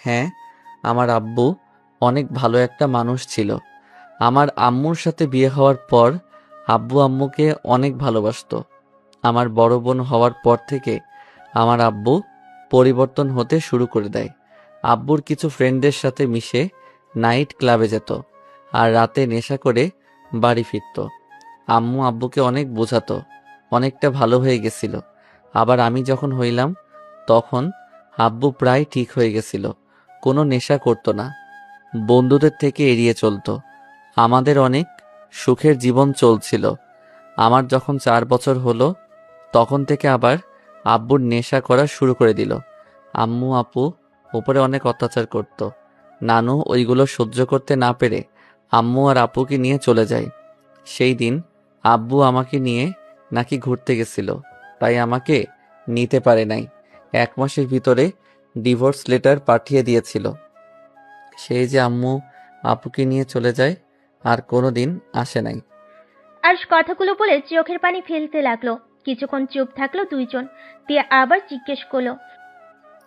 হ্যাঁ, আমার আব্বু অনেক ভালো একটা মানুষ ছিল। আমার আম্মুর সাথে বিয়ে হওয়ার পর আব্বু আম্মুকে অনেক ভালোবাসতো। আমার বড় বোন হওয়ার পর থেকে আমার আব্বু পরিবর্তন হতে শুরু করে দেয়। আব্বুর কিছু ফ্রেন্ডদের সাথে মিশে নাইট ক্লাবে যেত আর রাতে নেশা করে বাড়ি ফিরত। আম্মু আব্বুকে অনেক বোঝাতো, অনেকটা ভালো হয়ে গেছিল। আবার আমি যখন হইলাম তখন আব্বু প্রায় ঠিক হয়ে গেছিল, কোনো নেশা করতো না, বন্ধুদের থেকে এড়িয়ে চলতো। আমাদের অনেক সুখের জীবন চলছিল। আমার যখন 4 বছর হলো তখন থেকে আবার আব্বুর নেশা করা শুরু করে দিল। আম্মু আপু উপরে অনেক অত্যাচার করত। নানু ওইগুলো সহ্য করতে না পেরে আম্মু আর আপুকে নিয়ে চলে যায়। সেই দিন আব্বু আমাকে নিয়ে নাকি ঘুরতে গেছিল, তাই আমাকে নিতে পারে নাই। 1 মাসের ভিতরে ডিভোর্স লেটার পাঠিয়ে দিয়েছিল। সেই যে আম্মু আপুকে নিয়ে চলে যায় আর কোনোদিন আসে নাই। আরশ কথাগুলো বলে চোখের পানি ফেলতে লাগলো। কিছুক্ষণ চুপ থাকলো দুইজন। তিয়া আবার জিজ্ঞেস করলো,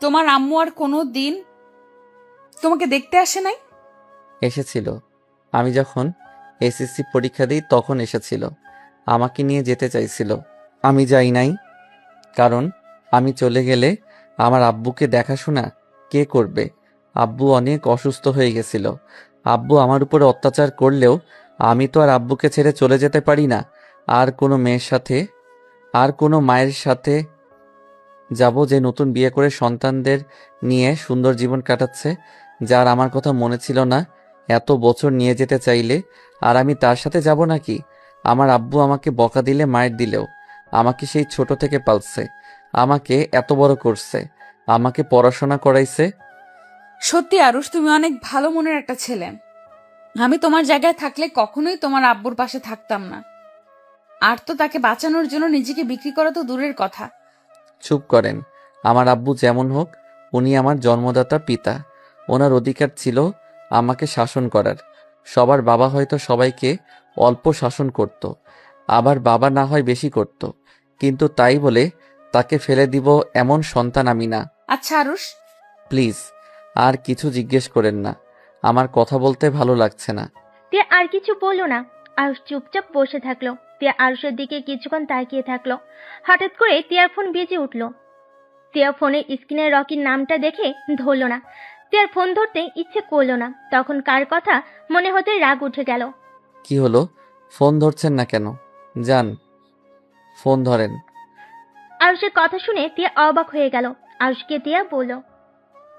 তোমার আম্মু আর কোনো দিন তোমাকে দেখতে আসে নাই? এসেছিল, আমি যখন এসএসসি পরীক্ষা দিই তখন এসেছিল। আমাকে নিয়ে যেতে চাইছিল, আমি যাই নাই। কারণ আমি চলে গেলে আমার আব্বুকে দেখাশোনা কে করবে? আব্বু অনেক অসুস্থ হয়ে গেছিল। আব্বু আমার উপরে অত্যাচার করলেও আমি তো আর আব্বুকে ছেড়ে চলে যেতে পারি না। আর কোনো মেয়ের সাথে, আর কোনো মায়ের সাথে যাব যে নতুন বিয়ে করে সন্তানদের নিয়ে সুন্দর জীবন কাটাচ্ছে, যার আমার কথা মনে ছিল না এত বছর নিয়ে যেতে চাইলে? আর আমি তার সাথে যাব নাকি? আমার আব্বু আমাকে বকা দিলে মায়ের দিলেও আমাকে সেই ছোট থেকে পালছে, আমাকে এত বড় করছে, আমাকে পড়াশোনা করাইছে। সত্যি আরুষ, তুমি অনেক ভালো মনের একটা ছেলে। আমি তোমার জায়গায় থাকলে কখনোই তোমার আব্বুর পাশে থাকতাম না। আর তো তাকে বাঁচানোর জন্য নিজেকে বিক্রি করা তো দূরের কথা। চুপ করেন। আমার আব্বু যেমন হোক, উনি আমার জন্মদাতা পিতা। ওনার অধিকার ছিল আমাকে শাসন করার। সবার বাবা হয়তো সবাইকে অল্প শাসন করত, আবার বাবা না হয় বেশি করত, কিন্তু তাই বলে তাকে ফেলে দিব এমন সন্তান আমি না। আচ্ছা আরুষ, প্লিজ আর কিছু জিজ্ঞেস করেন না, আমার কথা বলতে ভালো লাগছে না। তিয়া আর কিছু বললো না। আরুষ চুপচাপ বসে থাকলো। তিয়া আরুষের দিকে কিছুক্ষণ তাকিয়ে থাকলো। হঠাৎ করে তিয়ার ফোন বেজে উঠলো। তিয়া ফোনের স্ক্রিনে রকির নামটা দেখে ধরলো না। তিয়ার ফোন ধরতে ইচ্ছে করলো না। তখন কার কথা মনে হতে রাগ উঠে গেল। কি হলো, ফোন ধরছেন না কেন? যান, ফোন ধরেন। আরুষের কথা শুনে তিয়া অবাক হয়ে গেল। আরুষকে তিয়া বলল,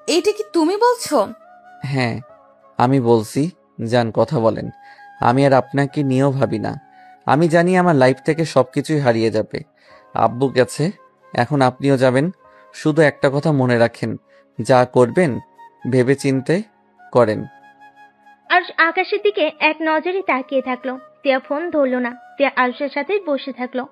এইটা কি তুমি বলছো? হ্যাঁ, আমি বলছি, যান কথা বলেন। আমি আর আপনাকে নিয়েও ভাবি না। আমি জানি আমার লাইফ থেকে সবকিছুই হারিয়ে যাবে। আব্বু গেছে, এখন আপনিও যাবেন। শুধু একটা কথা মনে রাখেন, যা করবেন ভেবে চিন্তে করেন। আরুষ আকাশের দিকে এক নজরে তাকিয়ে থাকলো। তিয়া ফোন ধরলো না। তিয়া আরুষের সাথে বসে থাকলো।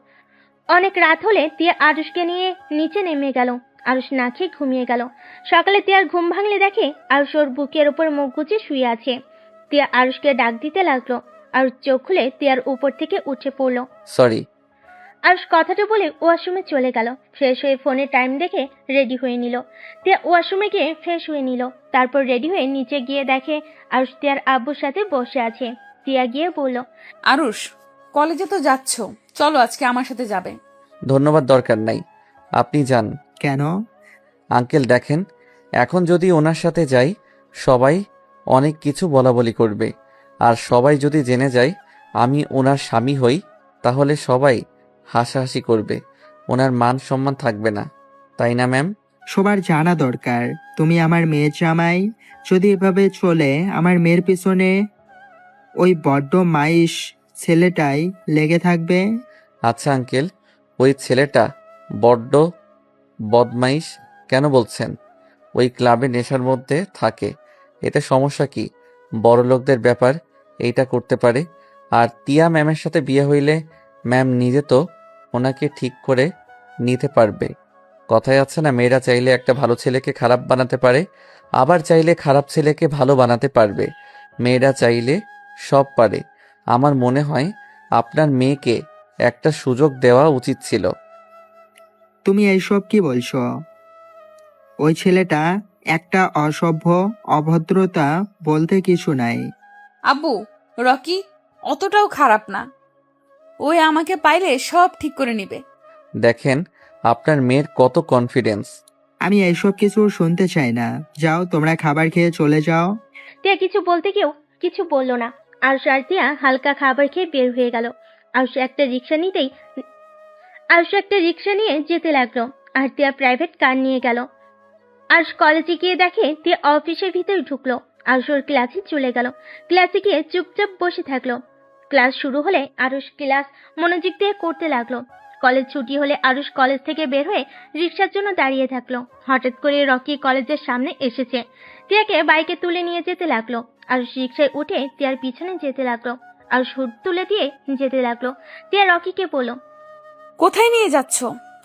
অনেক রাত হলে তিয়া আরুষকে নিয়ে নিচে নেমে গেল। আরুষ না খেয়ে ঘুমিয়ে গেল। সকালে তিয়ার ঘুম ভাঙলে দেখে আরুষ ওর বুকের উপর মুখ গুজে শুয়ে আছে। তিয়া আরুষকে ডাক দিতে লাগলো। আরুষ চোখ খুলে তিয়ার উপর থেকে উঠে পড়লো। সরি। আরুষ কথাটা বলে ওয়াশরুমে চলে গেল। ফ্রেশ হয়ে ফোনে টাইম দেখে রেডি হয়ে নিল। তিয়া ওয়াশরুমে গিয়ে ফ্রেশ হয়ে নিল। তারপর রেডি হয়ে নিচে গিয়ে দেখে আরুষ তিয়ার আব্বুর সাথে বসে আছে। তিয়া গিয়ে বলল, আরুষ, কলেজে তো যাচ্ছ, চলো আজকে আমার সাথে যাবে। ধন্যবাদ, দরকার নাই, আপনি যান। কেন? আঙ্কেল দেখেন, এখন যদি ওনার সাথে যাই সবাই অনেক কিছু বলাবলি করবে। আর সবাই যদি জেনে যায় আমি ওনার স্বামী হই, তাহলে সবাই হাসাহাসি করবে, ওনার মান সম্মান থাকবে না, তাই না ম্যাম? সবার জানা দরকার তুমি আমার মেয়ের জামাই। যদি এভাবে চলে আমার মেয়ের পিছনে ওই বড্ড মাইশ ছেলেটাই লেগে থাকবে। আচ্ছা আঙ্কেল, ওই ছেলেটা বড্ড বদমাইশ কেন বলছেন? ওই ক্লাবে নেশার মধ্যে থাকে, এতে সমস্যা কি? বড় লোকদের ব্যাপার, এইটা করতে পারে। আর তিয়া ম্যামের সাথে বিয়ে হইলে ম্যাম নিজে তো ওনাকে ঠিক করে নিতে পারবে। কথায় আছে না, মেয়েরা চাইলে একটা ভালো ছেলেকে খারাপ বানাতে পারে, আবার চাইলে খারাপ ছেলেকে ভালো বানাতে পারবে। মেয়েরা চাইলে সব পারে। আমার মনে হয় আপনার মেয়েকে একটা সুযোগ দেওয়া উচিত ছিল। তুমি এইসব কি বলছো? ওই ছেলেটা একটা অসভ্য, অভদ্রতা বলতে কিছু নাই। আব্বু, রকি অতটাও খারাপ না। ওই আমাকে পাইলে সব ঠিক করে নিবে। দেখেন আপনার মেয়ের কত কনফিডেন্স। আমি এইসব কিছু শুনতে চাই না। যাও, তোমরা খাবার খেয়ে চলে যাও। তিয়া কিছু বলতে গিয়েও কিছু বলল না। আরুষ আর তিয়া হালকা খাবার খেয়ে বের হয়ে গেল। আরুষ একটা রিক্সা নিয়ে যেতে লাগলো। আর তিয়া প্রাইভেট কার নিয়ে গেল। আরুষ কলেজে গিয়ে দেখে তিয়া অফিসের ভিতরে ঢুকলো। আরুষ ওর ক্লাসে চলে গেল। ক্লাসে গিয়ে চুপচাপ বসে থাকলো। ক্লাস শুরু হলে আরুষ ক্লাস মনোযোগ দিয়ে করতে লাগলো। কলেজ ছুটি হলে আরুষ কলেজ থেকে বের হয়ে রিক্সার জন্য দাঁড়িয়ে থাকলো। হঠাৎ করে রকি কলেজের সামনে এসেছে। টিয়াকে বাইকে তুলে নিয়ে যেতে লাগলো। আরুষ রিক্সায় উঠে টিয়ার পিছনে যেতে লাগলো। আরুষ হুড তুলে দিয়ে যেতে লাগলো। টিয়া রকিকে বলল, কোথায় নিয়ে যাচ্ছ?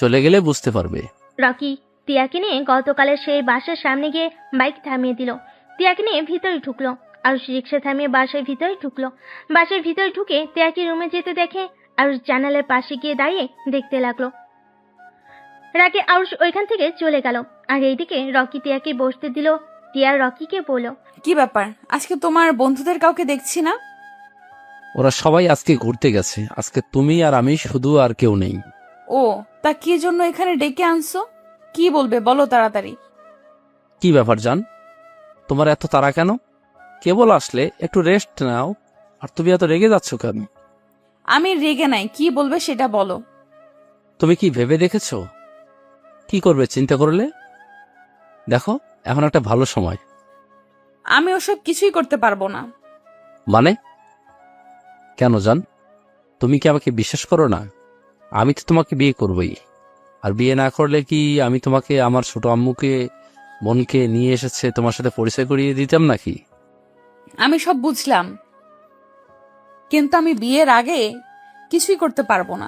চলে গেলে বুঝতে পারবে। রকি টিয়াকে নিয়ে গতকালের সেই বাসার সামনে গিয়ে বাইক থামিয়ে দিল। টিয়াকে নিয়ে ভিতরে ঢুকলো। আরুষ রিক্সা থামিয়ে বাসার ভিতরে ঢুকলো। বাসার ভিতরে ঢুকে টিয়াকে রুমে যেতে দেখে আরুষ জানালার পাশে গিয়ে দাঁড়িয়ে দেখতে লাগলো। রাগে আরুষ ওইখান থেকে চলে গেল। আর এইদিকে রকি টিয়াকে বসতে দিল। টিয়া রকিকে বলল, কি ব্যাপার, আজকে তোমার বন্ধুদের কাউকে দেখছি না? ওরা সবাই আজকে ঘুরতে গেছে। আজকে তুমি আর আমি শুধু, আর কেউ নেই। ও, তা কি জন্য এখানে ডেকে আনছো? কি বলবে বলো তাড়াতাড়ি। কি ব্যাপার জান, তোমার এত তাড়া কেন? কেবল আসলে, একটু রেস্ট নাও। আর তুমি এত রেগে যাচ্ছ কেন? আমি রেগে নাই, কি বলবে সেটা বলো। তুমি কি ভেবে দেখেছো কি করবে চিন্তা করলে? দেখো, এখন একটা ভালো সময়। আমি ওসব কিছুই করতে পারবো না। মানে কেন জান? তুমি কি আমাকে বিশ্বাস করো না? আমি তো তোমাকে বিয়ে করবই। আর বিয়ে না করলে কি আমি তোমাকে আমার ছোট আম্মুকে, বোনকে নিয়ে এসেছে তোমার সাথে পরিচয় করিয়ে দিতাম নাকি? আমি সব বুঝলাম, কিন্তু আমি বিয়ের আগে কিছুই করতে পারবো না।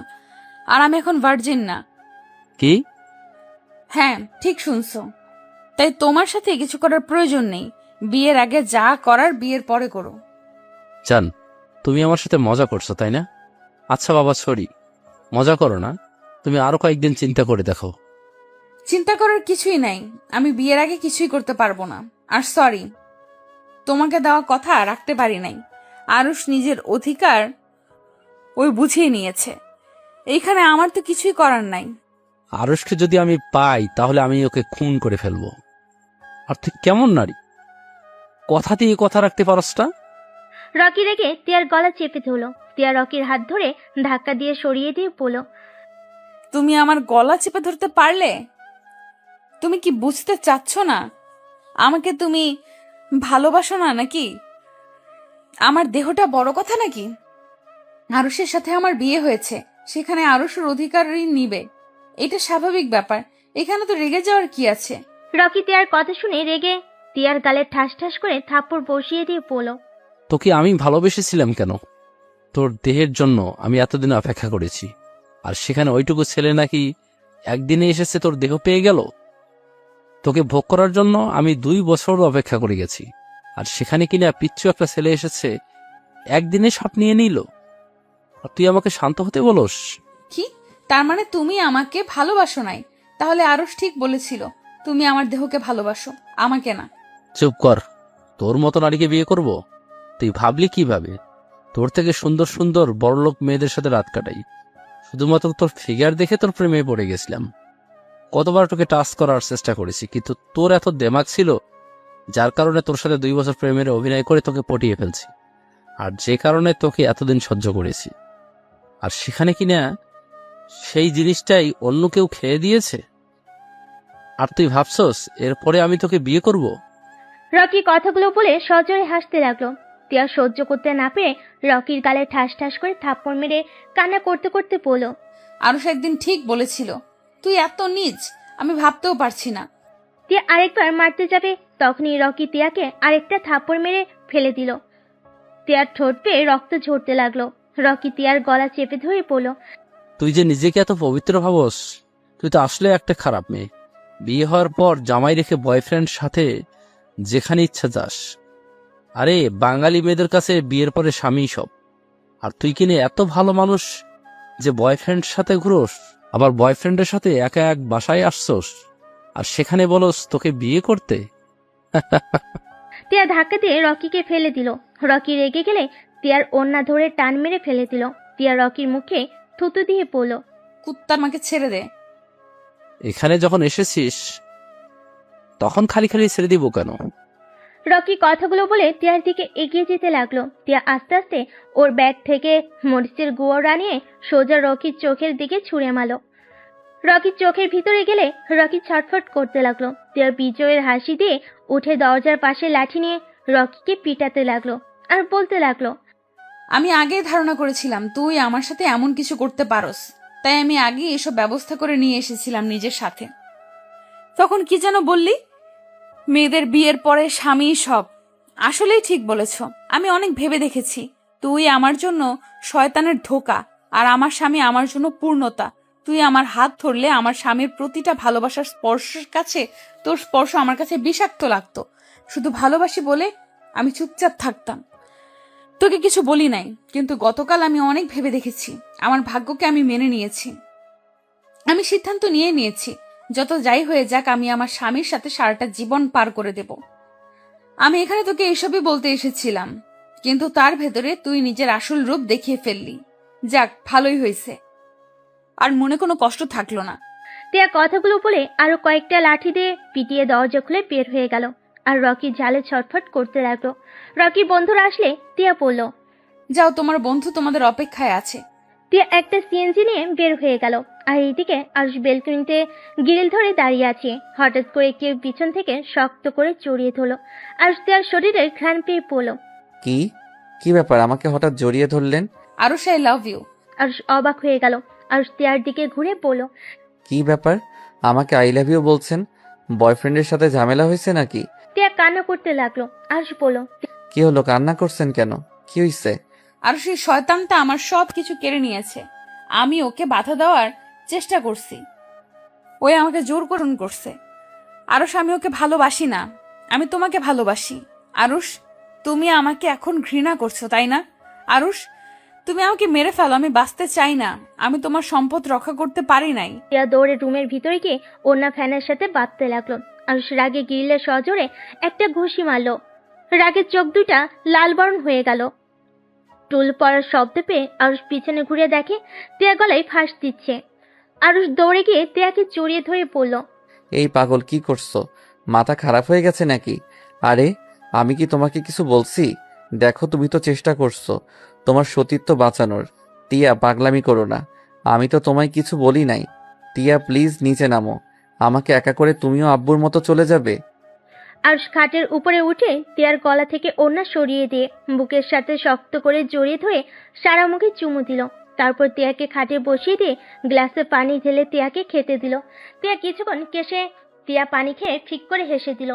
আর আমি এখন ভার্জিন না। কি? হ্যাঁ, ঠিক শুনছো। তাই তোমার সাথে কিছু করার প্রয়োজন নেই। বিয়ের আগে যা করার বিয়ের পরে করো। জান, তুমি আমার সাথে মজা করছো তাই না? আচ্ছা বাবা, সরি, মজা করো না। তুমি আরো কয়েকদিন চিন্তা করে দেখো। চিন্তা করার কিছুই নাই। আমি বিয়ের আগে কিছুই করতে পারবো না। আর সরি, তোমাকে দেওয়া কথা রাখতে পারি নাই। আরুষ নিজের অধিকার ওই বুঝিয়ে নিয়েছে। এইখানে আমার তো কিছুই করার নাই। আরুষকে যদি আমি পাই তাহলে আমি ওকে খুন করে ফেলবো। আর তুই কেমন নারী, কথা দিয়ে কথা রাখতে পারস না? রকি রেগে টিয়ার গলা চেপে ধরলো। টিয়া রকির হাত ধরে ধাক্কা দিয়ে সরিয়ে দিয়ে বলল, তুমি আমার গলা চেপে ধরতে পারলে? তুমি কি বুঝতে চাচ্ছ না আমাকে তুমি ভালোবাসো না নাকি? আমার দেহটা বড় কথা নাকি? আরুষের সাথে আমার বিয়ে হয়েছে, সেখানে আরুষের অধিকারই নিবে, এটা স্বাভাবিক ব্যাপার। এখানে তো রেগে যাওয়ার কি আছে? রকি টিয়ার কথা শুনে রেগে টিয়ার গালে ঠাস ঠাস করে থাপ্পড় বসিয়ে দিয়ে বলল, তোকে আমি ভালোবেসেছিলাম কেন? তোর দেহের জন্য আমি এতদিন অপেক্ষা করেছি। আর সেখানে ওইটুকু ছেলে নাকি একদিনে এসেছে তোর দেহ পেয়ে গেল। তোকে ভোগ করার জন্য আমি 2 বছর অপেক্ষা করে গেছি। আর সেখানে কিনা পিচ্ছু একটা ছেলে এসেছে, একদিনে সব নিয়ে নিল। আর তুই আমাকে শান্ত হতে বলস? কি, তার মানে তুমি আমাকে ভালোবাসো নাই? তাহলে আরুষ ঠিক বলেছিল, তুমি আমার দেহকে ভালোবাসো, আমাকে না। চুপ কর। তোর মতো নারীকে বিয়ে করব? তুই ভাবলি কিভাবে? তোর থেকে সুন্দর সুন্দর বড়লোক মেয়েদের সাথে রাত কাটাই, শুধুমাত্র তোর ফিগার দেখে তোর প্রেমে পড়ে গেছিলাম। কতবার তোকে টাচ করার চেষ্টা করেছি, কিন্তু তোর এত দেমাগ ছিল যার কারণে তোর সাথে 2 বছর প্রেমের অভিনয় করে তোকে পটিয়ে ফেলছি। আর যে কারণে তোকে এতদিন সহ্য করেছি। আর সেখানে কিনা সেই জিনিসটাই অন্য কেউ খেয়ে দিয়েছে। আর তুই ভাবছস এরপরে আমি তোকে বিয়ে করব? রকি কথাগুলো বলে সজোরে হাসতে লাগলো। টিয়া সহ্য করতে না পেরে রকির গালে ঠাস ঠাস করে থাপ্পড় মেরে কান্না করতে করতে বলল, আরুষ একদিন ঠিক বলেছিল, তুই এত নীচ আমি ভাবতেও পারছি না। টিয়া আরেকবার মারতে যাবে, তখনই রকি টিয়াকে আরেকটা থাপ্পড় মেরে ফেলে দিল। টিয়ার ঠোঁট পেয়ে রক্ত ঝরতে লাগলো। রকি টিয়ার গলা চেপে ধরে বলল, তুই যে নিজেকে এত পবিত্র ভাবস, তুই তো আসলে একটা খারাপ মেয়ে। বিয়ে হওয়ার পর জামাই রেখে বয়ফ্রেন্ড সাথে যেখানে ইচ্ছা যাস। আরে বাঙালি মেয়েদের কাছে বিয়ের পরে স্বামী সব। আর তুই কিনে এত ভালো মানুষ যে বয়ফ্রেন্ড সাথে ঘুরোস, আবার বয়ফ্রেন্ডের সাথে একা এক বাসায় আসছোস, আর সেখানে বলস তোকে বিয়ে করতে। টিয়া ধাক্কা দিয়ে রকিকে ফেলে দিল। রকি রেগে গেলে টিয়ার ওড়না ধরে টান মেরে ফেলে দিল। টিয়া রকির মুখে থুতু দিয়ে বলল, কুত্তা, আমাকে ছেড়ে দে। এখানে যখন এসেছিস তখন খালি খালি ছেড়ে দিব কেন? রকি কথাগুলো বলে টিয়ার দিকে এগিয়ে যেতে লাগলো। টিয়া আস্তে আস্তে ওর ব্যাগ থেকে মরিচের গুঁড়া নিয়ে সোজা রকির চোখের দিকে ছুঁড়ে মারল। রকির চোখের ভিতরে গেলে রকি ছটফট করতে লাগলো। টিয়া বিজয়ের হাসি দিয়ে উঠে দরজার পাশে লাঠি নিয়ে রকিকে পিটাতে লাগলো আর বলতে লাগলো, আমি আগেই ধারণা করেছিলাম তুই আমার সাথে এমন কিছু করতে পারোস, তাই আমি আগেই এসব ব্যবস্থা করে নিয়ে এসেছিলাম নিজের সাথে। তখন কি যেন বললি, মেয়েদের বিয়ের পরে স্বামী সব। আসলেই ঠিক বলেছ। আমি অনেক ভেবে দেখেছি তুই আমার জন্য শয়তানের ধোঁকা, আর আমার স্বামী আমার জন্য পূর্ণতা। তুই আমার হাত ধরলে আমার স্বামীর প্রতিটা ভালোবাসার স্পর্শের কাছে তোর স্পর্শ আমার কাছে বিষাক্ত লাগতো। শুধু ভালোবাসি বলে আমি চুপচাপ থাকতাম, তোকে কিছু বলি নাই। কিন্তু গতকাল আমি অনেক ভেবে দেখেছি, আমার ভাগ্যকে আমি মেনে নিয়েছি। আমি সিদ্ধান্ত নিয়েছি, যত যাই হয়ে যাক আমি আমার স্বামীর সাথে সারাটা জীবন পার করে দেব। আমি এখানে তোকে এসবই বলতে এসেছিলাম, কিন্তু তার ভেতরে তুই নিজের আসল রূপ দেখিয়ে ফেললি। যাক, ভালোই হয়েছে, আর মনে কোনো কষ্ট থাকলো না। টিয়া কথাগুলো বলে আরো কয়েকটা লাঠি দিয়ে পিটিয়ে দরজা খুলে বের হয়ে গেল। আর রকি জালে ছটফট করতে লাগলো। রকি বন্ধুরা আসলে টিয়া বলল, যাও, তোমার বন্ধু তোমাদের অপেক্ষায় আছে। টিয়া একটা সিএনজি নিয়ে বের হয়ে গেল। আর এইদিকে আরুষ বেলকনিতে গ্রিল ধরে দাঁড়িয়ে আছে। হঠাৎ করে কেউ পিছন থেকে শক্ত করে জড়িয়ে ধরলো। আরুষ টিয়ার শরীরে ঘ্রাণ পেয়ে পড়ল। কি কি ব্যাপার, আমাকে হঠাৎ জড়িয়ে ধরলেন? Arush, I love you. Arush অবাক হয়ে গেল। আরুষ টিয়ার দিকে ঘুরে বলল, কি ব্যাপার, আমাকে আই লাভ ইউ বলছেন? বয়ফ্রেন্ডের সাথে ঝামেলা হয়েছে নাকি? টিয়া কান্না করতে লাগলো। আরুষ বলল, কি হলো, কান্না করছেন কেন? কি হইছে? আরুষ, এই শয়তানটা আমার সব কিছু কেড়ে নিয়েছে। আমি ওকে বাধা দেওয়ার চেষ্টা করছি, ওই আমাকে জোর করছে। আরুষ, আমি ওকে ভালোবাসি না, আমি তোমাকে ভালোবাসি। আরুষ, তুমি আমাকে এখন ঘৃণা করছো, তাই না? আরুষ, তুমি আমাকে মেরে ফেলো, আমি বাঁচতে চাই না। আমি তোমার সম্পদ রক্ষা করতে পারি নাই। টিয়া দৌড়ে রুমের ভিতরে গিয়ে ওড়না ফ্যানের সাথে বাঁধতে লাগলো। আরুষ রাগে গ্রিলের সজোরে একটা ঘুষি মারলো। রাগের চোখ দুটা লাল বরণ হয়ে গেল। টুল পড়ার শব্দ পেয়ে আরুষ পিছনে ঘুরে দেখে টিয়া গলায় ফাঁস দিচ্ছে। আরুষ দৌড়ে গিয়ে টিয়াকে জড়িয়ে ধরে পড়ল। এই পাগল, কি করছো? মাথা খারাপ হয়ে গেছে নাকি? আরে, আমি কি তোমাকে কিছু বলছি? দেখো, তুমি তো চেষ্টা করছো তোমার সতীত্ব বাঁচানোর। টিয়া, পাগলামি করো না, আমি তো তোমায় কিছু বলি নাই। টিয়া, প্লিজ নিচে নামো, আমাকে একা করে তুমিও আব্বুর মতো চলে যাবে? আরুষ খাটের উপরে উঠে টিয়ার গলা থেকে ওড়না সরিয়ে দিয়ে বুকের সাথে শক্ত করে জড়িয়ে ধরে সারা মুখে চুমু দিল। তারপর টিয়াকে খাটে বসিয়ে দিয়ে গ্লাসে পানি ঢেলে টিয়াকে খেতে দিল। টিয়া কিছুক্ষণ কেসে টিয়া পানি খেয়ে ঠিক করে হেসে দিল।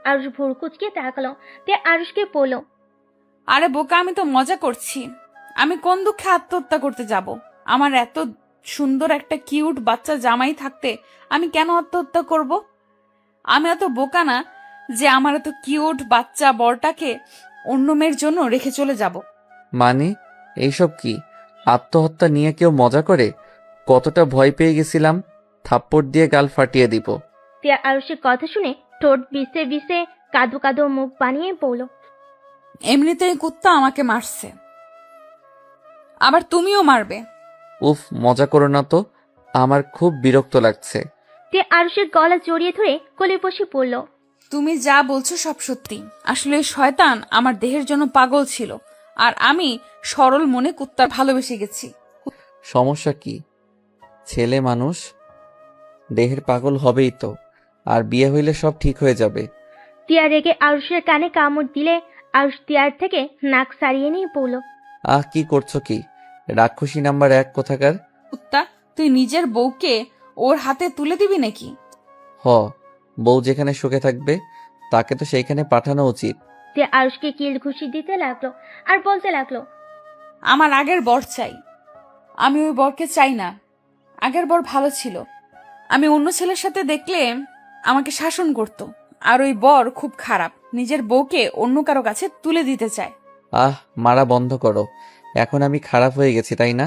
আরুষ ভুর কুচকে তাকালো। টিয়া আরুষকে বলল, আরে বোকা, আমি তো মজা করছি। আমি কোন দুঃখে আত্মহত্যা করতে যাব? আমার এত সুন্দর একটা কিউট বাচ্চা জামাই থাকতে আমি কেন আত্মহত্যা করব? আমি এত বোকা না যে আমার এত কিউট বাচ্চা বরটাকে অন্য মেয়ের জন্য রেখে চলে যাব। মানে, এইসব কি? আত্মহত্যা নিয়ে কেউ মজা করে? কতটা ভয় পেয়ে গেছিলাম, থাপ্পড় দিয়ে গাল ফাটিয়ে দিব। টিয়া আরুষের কথা শুনে ঠোঁট বিছে বিছে কাঁদো কাঁদো মুখ বানিয়ে বলল, এমনিতেই কুত্তা আমাকে মারছে, আবার তুমিও মারবে। উফ, মজা করো না তো, আমার খুব বিরক্ত লাগছে। টিয়া আরুষের গলা জড়িয়ে ধরে কোলে বসে পড়ল। তুমি যা বলছো সব সত্যি। আসলে এই শয়তান আমার দেহের জন্য পাগল ছিল, আর আমি সরল মনে কুত্তার ভালোবেসে গেছি। সমস্যা কি? ছেলে মানুষ, দেহের পাগল হবেই তো, আর বিয়ে হইলে সব ঠিক হয়ে যাবে। টিয়া রেগে আরুষের কানে কামড় দিলে আরুষ টিয়ার থেকে নাক সারিয়ে নিয়ে পড়ল। আহ, কি করছো কি? রাক্ষসী নাম্বার 1 কোথাকার। কুত্তা, তুই নিজের বউকে ওর হাতে তুলে দিবি নাকি? হ, বউ যেখানে সুখে থাকবে তাকে তো সেইখানে পাঠানো উচিত। টিয়া আরুষকে কিল ঘুষি দিতে লাগলো আর বলতে লাগলো, আমার আগের বর চাই। আমি ওই বরকে চাই না। আগের বর ভালো ছিল, আমি অন্য ছেলের সাথে দেখলে আমাকে শাসন করত। আর ওই বর খুব খারাপ, নিজের বউকে অন্য কারো কাছে তুলে দিতে চায়। আহ, মারা বন্ধ করো। এখন আমি খারাপ হয়ে গেছি, তাই না?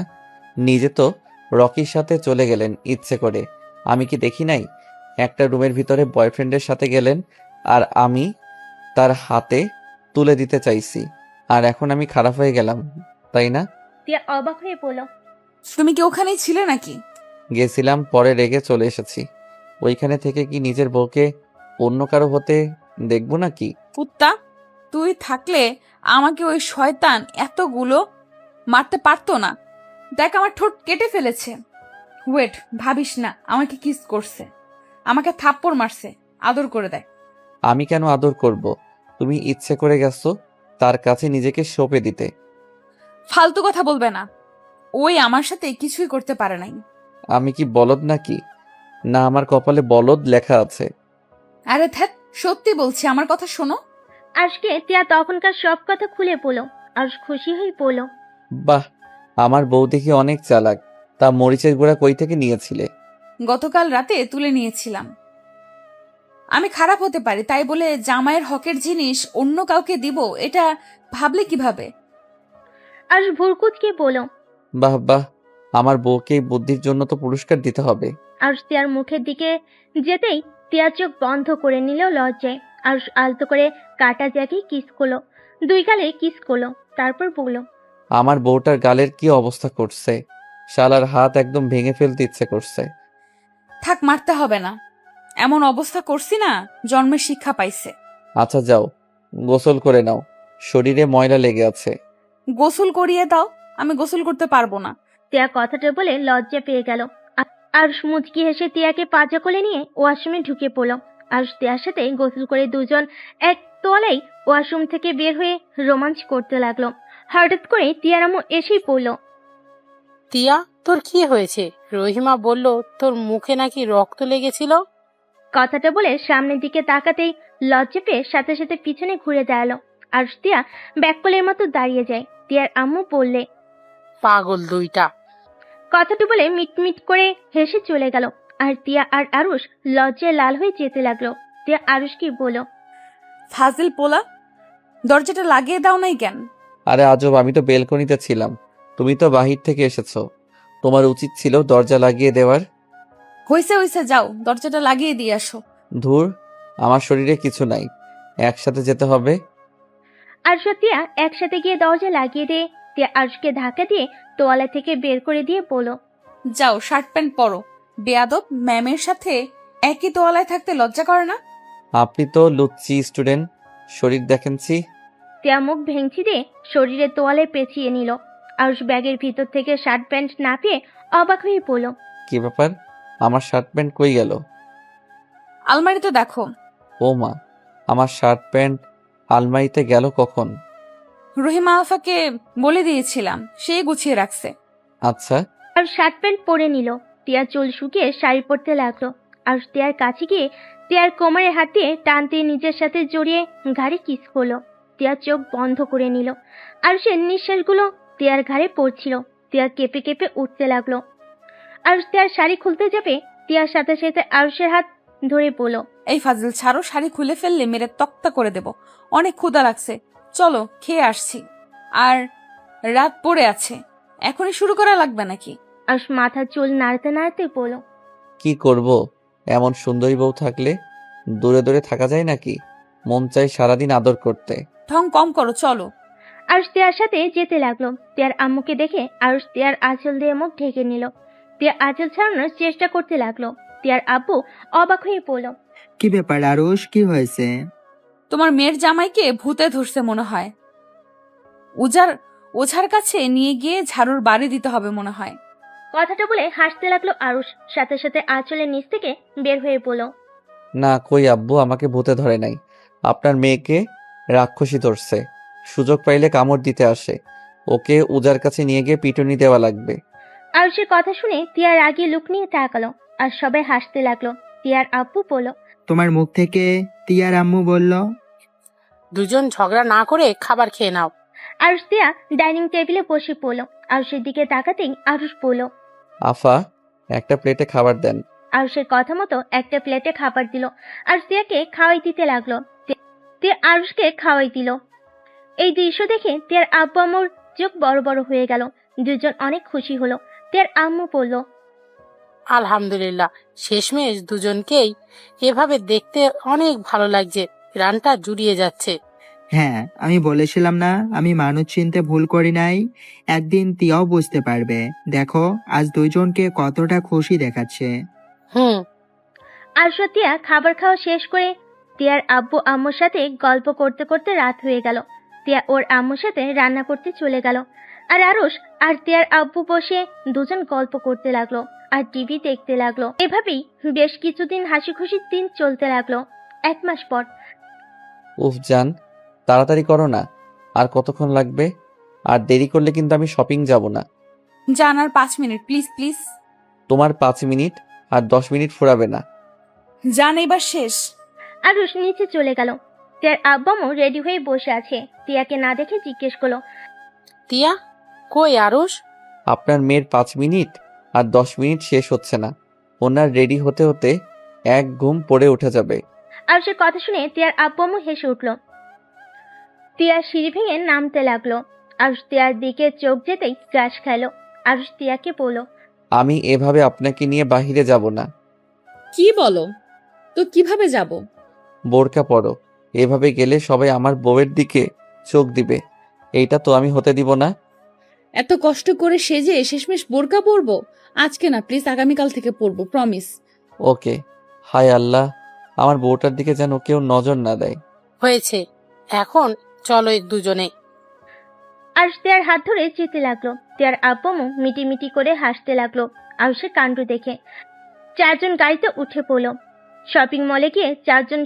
নিজে তো রকির সাথে চলে গেলেন ইচ্ছে করে, আমি কি দেখি নাই? একটা রুমের ভিতরে বয়ফ্রেন্ডের সাথে গেলেন, আর আমি তার হাতে তুলে দিতে চাইছি, আর এখন আমি খারাপ হয়ে গেলাম, তাই না? টিয়া অবাক হয়ে পড়ল। তুমি কি ওখানেই ছিলে নাকি? গেছিলাম, পরে রেগে চলে এসেছি। ওইখানে থেকে কি নিজের বউকে অন্য কারো হতে দেখবো নাকি? কুত্তা, তুই থাকলে আমাকে ওই শয়তান এতগুলো মারতে পারতো না। দেখ, আমার ঠোঁট কেটে ফেলেছে। ওয়েট, ভাবিস না আমাকে কিস করছে, আমাকে থাপ্পড় মারছে, আদর করে দেয়। আমি কেন আদর করব? তুমি ইচ্ছে করে গেছো তার কাছে নিজেকে সঁপে দিতে। ফালতু কথা বলবে না। ওই আমার সাথে কিছুই করতে পারে নাই। আমি কি বলদ নাকি? না আমার কপালে বলদ লেখা আছে। আরে ধ্যাত, সত্যি বলছি, আমার কথা শোনো। আজকে টিয়া তখনকার সব কথা খুলে বলল। আজ খুশি হয়ে বলল, বাহ, আমার বউ দেখি অনেক চালাক। তা মরিচের গুঁড়া কই থেকে নিয়েছিলে? গতকাল রাতে তুলে নিয়েছিলাম। আমি খারাপ হতে পারি, তাই বলে জামাইয়ের হকের জিনিস অন্য কাউকে দিব, এটা ভাবলে কিভাবে? আজ ভুরকুচকে বলল। বাহ বাহ, আমার বউকে এই বুদ্ধির জন্য তো পুরস্কার দিতে হবে। আজ টিয়ার মুখের দিকে যেতেই টিয়া চোখ বন্ধ করে নিল লজ্জায়। আর আলতো করে কাটা জায়গায় কিস করলো, দুই গালে কিস করলো, তারপর বলল, আমার বউটার গালের কি অবস্থা করছে! শালার হাত একদম ভেঙে ফেলতে ইচ্ছে করছে। থাক, মারতে হবে না। এমন অবস্থা করছি না, জন্মের শিক্ষা পাইছে। আচ্ছা যাও, গোসল করে নাও, শরীরে ময়লা লেগে আছে। গোসল করিয়ে দাও। আমি গোসল করতে পারবো না। টিয়া কথাটা বলে লজ্জা পেয়ে গেল। আর মুচকি হেসে টিয়াকে পাজা কোলে নিয়ে ওয়াশরুমে ঢুকে পড়ল। আর টিয়ার সাথে গোসল করে দুজন এক তোয়ালেই ওয়াশরুম থেকে বের হয়ে রোমাঞ্চ করতে লাগলো। হঠাৎ করে টিয়ার আম্মু এসেই পড়ল। টিয়া, তোর কি হয়েছে? রহিমা বলল তোর মুখে নাকি রক্ত লেগেছিল। কথাটা বলে সামনের দিকে তাকাতেই লজ্জা পেয়ে সাথে সাথে পিছনে ঘুরে দাঁড়ালো। আর টিয়া ব্যাককলের মতো দাঁড়িয়ে যায়। টিয়ার আম্মু বললে, পাগল দুইটা। কথাটা বলে মিটমিট করে হেসে চলে গেল। আর টিয়া আর আরুষ লজ্জায় লাল হয়ে যেতে লাগলো। টিয়া আরুষকে বলল, ফাজিল পোলা, দরজাটা লাগিয়ে দাও নাই কেন? আরে আজব, আমি তো বেলকনিতে ছিলাম, তুমি তো বাহির থেকে এসেছো। তোমার উচিত ছিল দরজা লাগিয়ে দেওয়ার। হইছে হইছে, যাও দরজাটা লাগিয়ে দিয়ে আসো। ধুর, আমার শরীরে কিছু নাই, একসাথে যেতে হবে। আরুষ আর টিয়া একসাথে গিয়ে দরজা লাগিয়ে দিয়ে টিয়া আরুষকে ধাক্কা দিয়ে তোয়ালা থেকে বের করে দিয়ে বলল, যাও শার্ট প্যান্ট পরো। বেয়াদব, ম্যামের সাথে একই তোয়ালায় থাকতে লজ্জা করে না? আপনি তো লুচ্চি স্টুডেন্ট, শরীর দেখেনছি। টিয়া মুখ ভেঙচি দিয়ে শরীরে তোয়ালে পেঁচিয়ে নিল। আরুষ ব্যাগের ভিতর থেকে শার্ট প্যান্ট না পেয়ে অবাক হয়ে পড়ল। কি ব্যাপার, আমার শার্ট প্যান্ট কই গেল? আলমারিতে দেখো। ও মা, আমার শার্ট প্যান্ট আলমারিতে গেল কখন? রহিমা আফাকে বলে দিয়েছিলাম, সেই গুছিয়ে রাখছে। আচ্ছা, আর শার্ট প্যান্ট পরে নিল। টিয়া চুল শুকিয়ে শাড়ি পরতে লাগলো। আর টিয়ার কাছে গিয়ে টিয়ার কোমরে হাত দিয়ে টান দিয়ে নিজের সাথে জড়িয়ে ঘাড়ে কিস করলো। টিয়া চোখ বন্ধ করে নিল। আর সে নিঃশ্বাসগুলো টিয়ার ঘাড়ে পড়ছিল। টিয়া কেঁপে কেঁপে উঠতে লাগলো। আর টিয়ার শাড়ি খুলতে যাবে, টিয়ার সাথে সাথে আরুষের হাত ধরে পড়লো। এই ফাজিল, ছাড়ো, শাড়ি খুলে ফেললে মেরে তক্তা করে দেব। অনেক ক্ষুধা লাগছে, চলো খেয়ে আসছি। আর রাত পড়ে আছে, এখনই শুরু করা লাগবে নাকি? আরুষ মাথার চুল নাড়তে নাড়তে বলল, কি করব, এমন সুন্দরী বউ থাকলে দূরে দূরে থাকা যায় নাকি? মন চাই সারাদিন আদর করতে। ঢং কম করো, চলো। আরুষ টিয়ার সাথে যেতে লাগলো। টিয়ার আম্মুকে দেখে আরুষ টিয়ার আঁচল দিয়ে মুখ ঢেকে নিল। টিয়া আঁচল ছাড়ানোর চেষ্টা করতে লাগলো। টিয়ার আব্বু অবাক হয়ে পড়ল। কি ব্যাপার আরুষ, কি হয়েছে? তোমার মেয়ের জামাইকে ভূতে ধরছে মনে হয়। ওঝার কাছে নিয়ে গিয়ে ঝাড়ুর বাড়ি দিতে হবে মনে হয়। কথাটা বলে হাসতে লাগলো আরুষ। সাথে সাথে আঁচলের নিচ থেকে বের হয়ে পড়ল, না কই আব্বু, আমাকে ভূতে ধরে নাই, আপনার মেয়েকে রাক্ষসী ধরছে। সুযোগ পাইলে কামড় দিতে আসে, ওকে উজার কাছে নিয়ে গিয়ে পিটুনি দেওয়া লাগবে। আরুষের কথা শুনে টিয়ার আগে লুক নিয়ে তাকালো। আর সবাই হাসতে লাগলো। টিয়ার আব্বু বলল, তোমার মুখ থেকে টিয়ার আম্মু বলল। দুজন ঝগড়া না করে খাবার খেয়ে নাও। আরুষ টিয়া ডাইনিং টেবিলে বসে পড়ল। আরুষের দিকে তাকাতেই আরুষ বলল, আফা, একটা প্লেটে খাবার দেন। আরুষের কথা মতো একটা প্লেটে খাবার দিল। আর টিয়াকে খাওয়াই দিতে লাগলো। টিয়া আরুষকে খাওয়াই দিল। এই দৃশ্য দেখে টিয়ার আব্বু আম্মুর চোখ বড় বড় হয়ে গেল। দুজন অনেক খুশি হলো। টিয়ার আম্মু বলল, আলহামদুলিল্লাহ, শেষমেশ দুজনকেই এভাবে দেখতে অনেক ভালো লাগছে, রানটা জুড়িয়ে যাচ্ছে। হ্যাঁ, আমি বলেছিলাম না আমি মানুষ চিনতে ভুল করি নাই। একদিন টিয়াও বুঝতে পারবে। দেখো আজ দুইজনকে কতটা খুশি দেখাচ্ছে। হুম। আরুষ আর টিয়া খাবার খাওয়া শেষ করে টিয়ার আব্বু আম্মুর সাথে গল্প করতে করতে রাত হয়ে গেল। টিয়া ওর আম্মুর সাথে রান্না করতে চলে গেল। আর আরুষ আর টিয়ার আব্বু বসে দুজন গল্প করতে লাগলো আর টিভি দেখতে লাগলো। এভাবেই বেশ কিছুদিন হাসি খুশির দিন চলতে লাগলো। 1 মাস পর উফ জান, তাড়াতাড়ি করো না, আর কতক্ষণ লাগবে? আর দেরি করলে কিন্তু আমি শপিং যাব না। যান, আর 5 মিনিট প্লিজ প্লিজ। তোমার 5 মিনিট আর 10 মিনিট ফুরাবে না। যান, এবার শেষ। আরুষ নিচে চলে গেল। তিয়ার আব্বামও রেডি হয়ে বসে আছে। তিয়াকে না দেখে জিজ্ঞেস করলো, তিয়া, কই আরুষ? আপনার মেয়ের 5 মিনিট আর 10 মিনিট শেষ হচ্ছে না। ওনার রেডি হতে হতে এক ঘুম পড়ে উঠে যাবে। আরুষের কথা শুনে তিয়ার আব্বামও হেসে উঠল। তিয়া সিঁড়ি ভেঙে নামতে লাগলো। আরুষ তিয়ার দিকে চোখ যেতেই গাছ খাইলো। আরুষ তিয়াকে বলল, আমি এভাবে আপনাকে নিয়ে বাহিরে যাব না। কি বলো? তো কিভাবে যাব? বোরকা পরো। এভাবে গেলে সবাই আমার বউয়ের দিকে চোখ দিবে। এইটা তো আমি হতে দিব না। এত কষ্ট করে সেজে শেষমেশ বোরকা পরবো? আজকে না প্লিজ, আগামীকাল থেকে পরবো, প্রমিস। ওকে। হায় আল্লাহ, আমার বউটার দিকে যেন কেউ নজর না দেয়। হয়েছে, এখন চলো দুজনে। আরুষ তিয়ার হাত ধরে যেতে লাগলো। তিয়ার আব্বামও মিটি করে হাসতে লাগলো আরুষের কাণ্ড দেখে। 4জন গাড়িতে উঠে পড়লো। শপিং মলে গিয়ে 4জন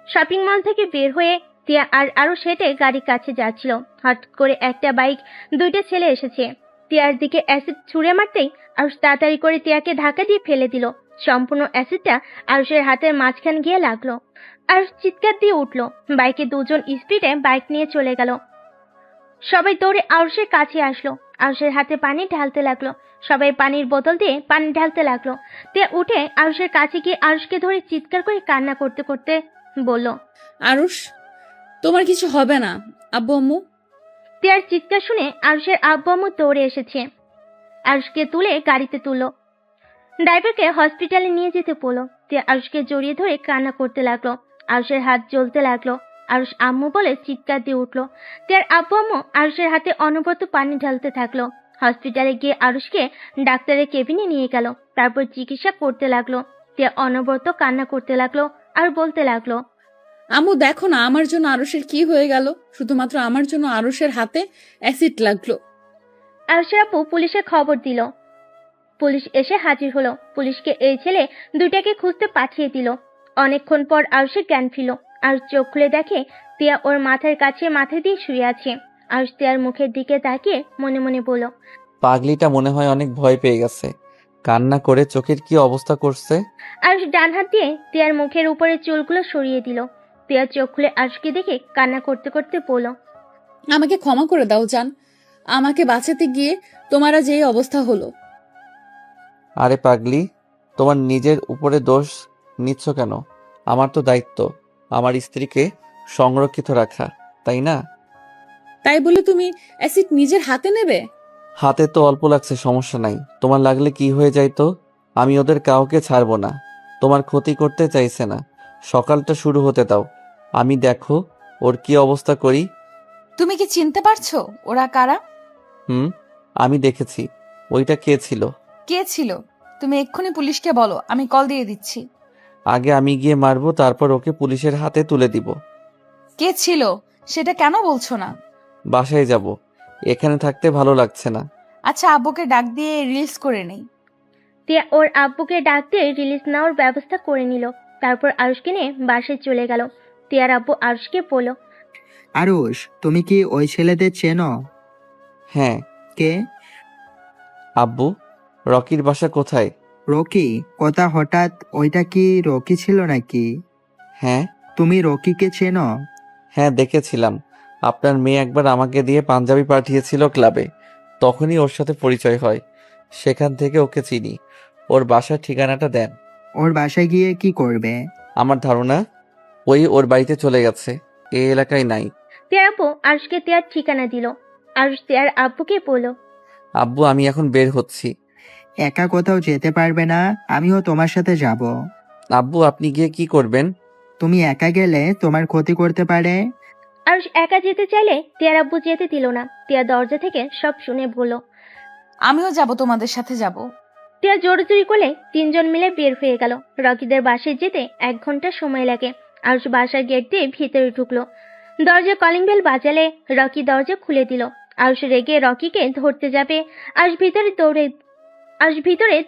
শপিং মল থেকে বের হয়ে তিয়া আর আরুষ হেঁটে গাড়ির কাছে যাচ্ছিল। হঠাৎ করে একটা বাইক, 2টা ছেলে এসেছে। তিয়ার দিকে অ্যাসিড ছুঁড়ে মারতেই আরুষ তাড়াতাড়ি করে তিয়াকে ধাক্কা দিয়ে ফেলে দিল। সম্পূর্ণ অ্যাসিডটা আরুষের হাতের মাঝখান গিয়ে লাগলো। আরুষ চিৎকার দিয়ে উঠলো। বাইকে 2জন স্পিডে বাইক নিয়ে চলে গেল। সবাই দৌড়ে আরুষের কাছে আসলো। আরুষের হাতে পানি ঢালতে লাগলো। সবাই পানির বোতল দিয়ে পানি ঢালতে লাগলো। তে উঠে আরুষের কাছে গিয়ে আরুষকে ধরে চিৎকার করে কান্না করতে করতে বলল, আরুষ, তোমার কিছু হবে না। আব্বু আম্মু? তিয়ার চিৎকার শুনে আরুষের আব্বু আম্মু দৌড়ে এসেছে। আরুষকে তুলে গাড়িতে তুললো। ড্রাইভারকে হসপিটালে নিয়ে যেতে বললো। তিয়া আরুষকে জড়িয়ে ধরে কান্না করতে লাগলো। আরুষের হাত জ্বলতে লাগলো। আরুষ আম্মু বলে চিৎকার দিয়ে উঠলো। তিয়ার আব্বু আম্মু আরুষের হাতে অনবরত পানি ঢালতে থাকলো। হসপিটালে গিয়ে আরুষকে ডাক্তারের কেবিনে নিয়ে গেল। তারপর চিকিৎসা করতে লাগলো। তিয়া অনবরত কান্না করতে লাগলো আর বলতে লাগলো, আম্মু দেখো না আমার জন্য আরুষের কি হয়ে গেল। শুধুমাত্র আমার জন্য আরুষের হাতে অ্যাসিড লাগলো। আরুষের আপু পুলিশে খবর দিল। পুলিশ এসে হাজির হলো। পুলিশকে এই ছেলে 2টাকে খুঁজতে পাঠিয়ে দিল। অনেকক্ষণ পর আরুষের জ্ঞান ফিরল। আরুষ চোখ খুলে দেখে তিয়া ওর মাথার কাছে মাথা দিয়ে শুয়ে আছে। আরুষ তিয়ার মুখের দিকে তাকিয়ে মনে মনে বলল, পাগলিটা মনে হয় অনেক ভয় পেয়ে গেছে। কান্না করে চোখের কি অবস্থা করছে। আরুষ ডান হাত দিয়ে তিয়ার মুখের উপরে চুলগুলো সরিয়ে দিল। তিয়ার চোখ খুলে আরুষকে দেখে কান্না করতে করতে বলল, আমাকে ক্ষমা করে দাও জান। আমাকে বাঁচাতে গিয়ে তোমার যে অবস্থা হলো। আরে পাগলি, তোমার নিজের উপরে দোষ নিচ্ছ কেন? আমার তো দায়িত্ব আমার স্ত্রীকে সংরক্ষিত রাখা, তাই না? তাই বলে তুমি অ্যাসিড নিজের হাতে নেবে? হাতে তো অল্প লাগছে, সমস্যা নাই। তোমার লাগলে কি হয়ে যাইতো? আমি ওদের কাউকে ছাড়বো না। তোমার ক্ষতি করতে চাইছে না। সকালটা শুরু হতে দাও, আমি দেখো ওর কি অবস্থা করি। তুমি কি চিনতে পারছো ওরা কারা? আমি দেখেছি। ওইটা কে ছিল? কে ছিল? তুমি এক্ষুনি পুলিশকে বলো, আমি কল দিয়ে দিচ্ছি। আগে আমি গিয়ে মারবো, তারপর ওকে পুলিশের হাতে তুলে দিব। কে ছিল সেটা কেন বলছো না? বাসায় যাব, এখানে থাকতে ভালো লাগছে না। আচ্ছা, আব্বুকে ডাক দিয়ে রিলস করে নেই। তিয়া ওর আব্বুকে ডাক দিয়ে রিলিজ নেওয়ার ব্যবস্থা করে নিল। তারপর আরুষকে নিয়ে বাসায় চলে গেল। তিয়ার আব্বু আরুষকে বলল, আরুষ, তুমি কি ওই ছেলেদের চেনো? হ্যাঁ। কে? আব্বু, রকির বাসা কোথায়? রকি? কথা হঠাৎ, ওইটা কি রকি ছিল নাকি? হ্যাঁ। তুমি রকিকে চেনো? হ্যাঁ, দেখেছিলাম। আপনার মেয়ে একবার আমাকে দিয়ে পাঞ্জাবি পাঠিয়েছিল ক্লাবে, তখনই ওর সাথে পরিচয় হয়। সেখান থেকে ওকে চিনি। ওর বাসার ঠিকানাটা দেন। ওর বাসায় গিয়ে কি করবে? আমার ধারণা ওই ওর বাড়িতে চলে গেছে, এই এলাকায় নাই। তিয়ার আব্বু আরুষকে তিয়ার ঠিকানা দিল। আরুষ তিয়ার আব্বুকে বলল, আব্বু, আমি এখন বের হচ্ছি। একা কোথাও যেতে পারবে না, আমিও তোমার সাথে যাব। আব্বু, আপনি গিয়ে কি করবেন? তুমি একা গেলে তোমার ক্ষতি করতে পারে। আরুষ একা যেতে চাইলে তিয়ার আব্বু যেতে দিল না। তিয়া দরজা থেকে সব শুনে বলল, আমিও যাব, তোমাদের সাথে যাব। তিয়া জোরাজুরি করলে 3জন মিলে বের হয়ে গেল। রকিদের বাসায় যেতে 1 ঘন্টা সময় লাগে। আরুষ বাসার গেট দিয়ে ভিতরে ঢুকলো। দরজা কলিং বেল বাজালে রকি দরজা খুলে দিল। আরুষ রেগে রকিকে ধরতে যাবে। আরুষ ভিতরে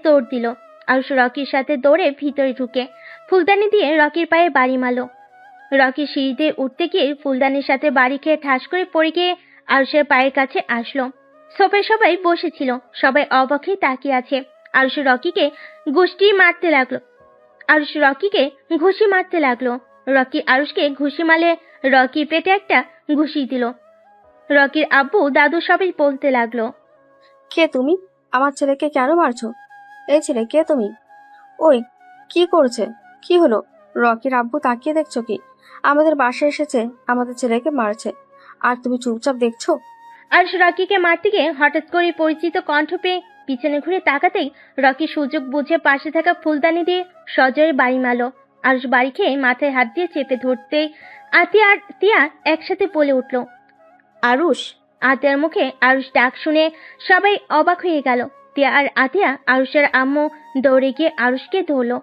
দৌড় দিল। আরুষ রকির সাথে দৌড়ে ভিতরে ঢুকে ফুলদানি দিয়ে রকির পায়ে বাড়ি মারল। রকি সিঁড়ি দিয়ে উঠতে গিয়ে ফুলদানির সাথে বাড়ি খেয়ে ঠাস করে পড়ে গিয়ে আরুষের পায়ের কাছে আসলো। সোফায় সবাই বসেছিল, সবাই অবাক হয়ে তাকিয়ে আছে। আরুষ রকিকে ঘুষি মারতে লাগলো। রকি আরুষকে ঘুষি মারলে রকির পেটে একটা ঘুষি দিল। রকির আব্বু দাদু সবাই বলতে লাগলো, কে তুমি? আমার ছেলেকে কেন মারছো? এই ছেলে, কে তুমি? ওই, কি করছে? কি হলো? রকির আব্বু তাকিয়ে দেখছো কি? আমাদের বাসায় এসেছে, আমাদের ছেলেকে মারছে, আর তুমি চুপচাপ দেখছো? আরুষ রকিকে মারতে গিয়ে হঠাৎ করে পরিচিত কণ্ঠ পেয়ে পিছনে ঘুরে তাকাতেই রকি সুযোগ বুঝে পাশে থাকা ফুলদানি দিয়ে সজোরে বাড়ি মারল। আরুষ বাড়ি খেয়ে মাথায় হাত দিয়ে চেপে ধরতেই আতিয়া আর তিয়া একসাথে বলে উঠল, আরুষ। আতিয়ার মুখে আরুষ ডাক শুনে সবাই অবাক হয়ে গেল। তিয়া আর আতিয়া আরুষের আম্মু দৌড়ে গিয়ে আরুষকে ধরলো।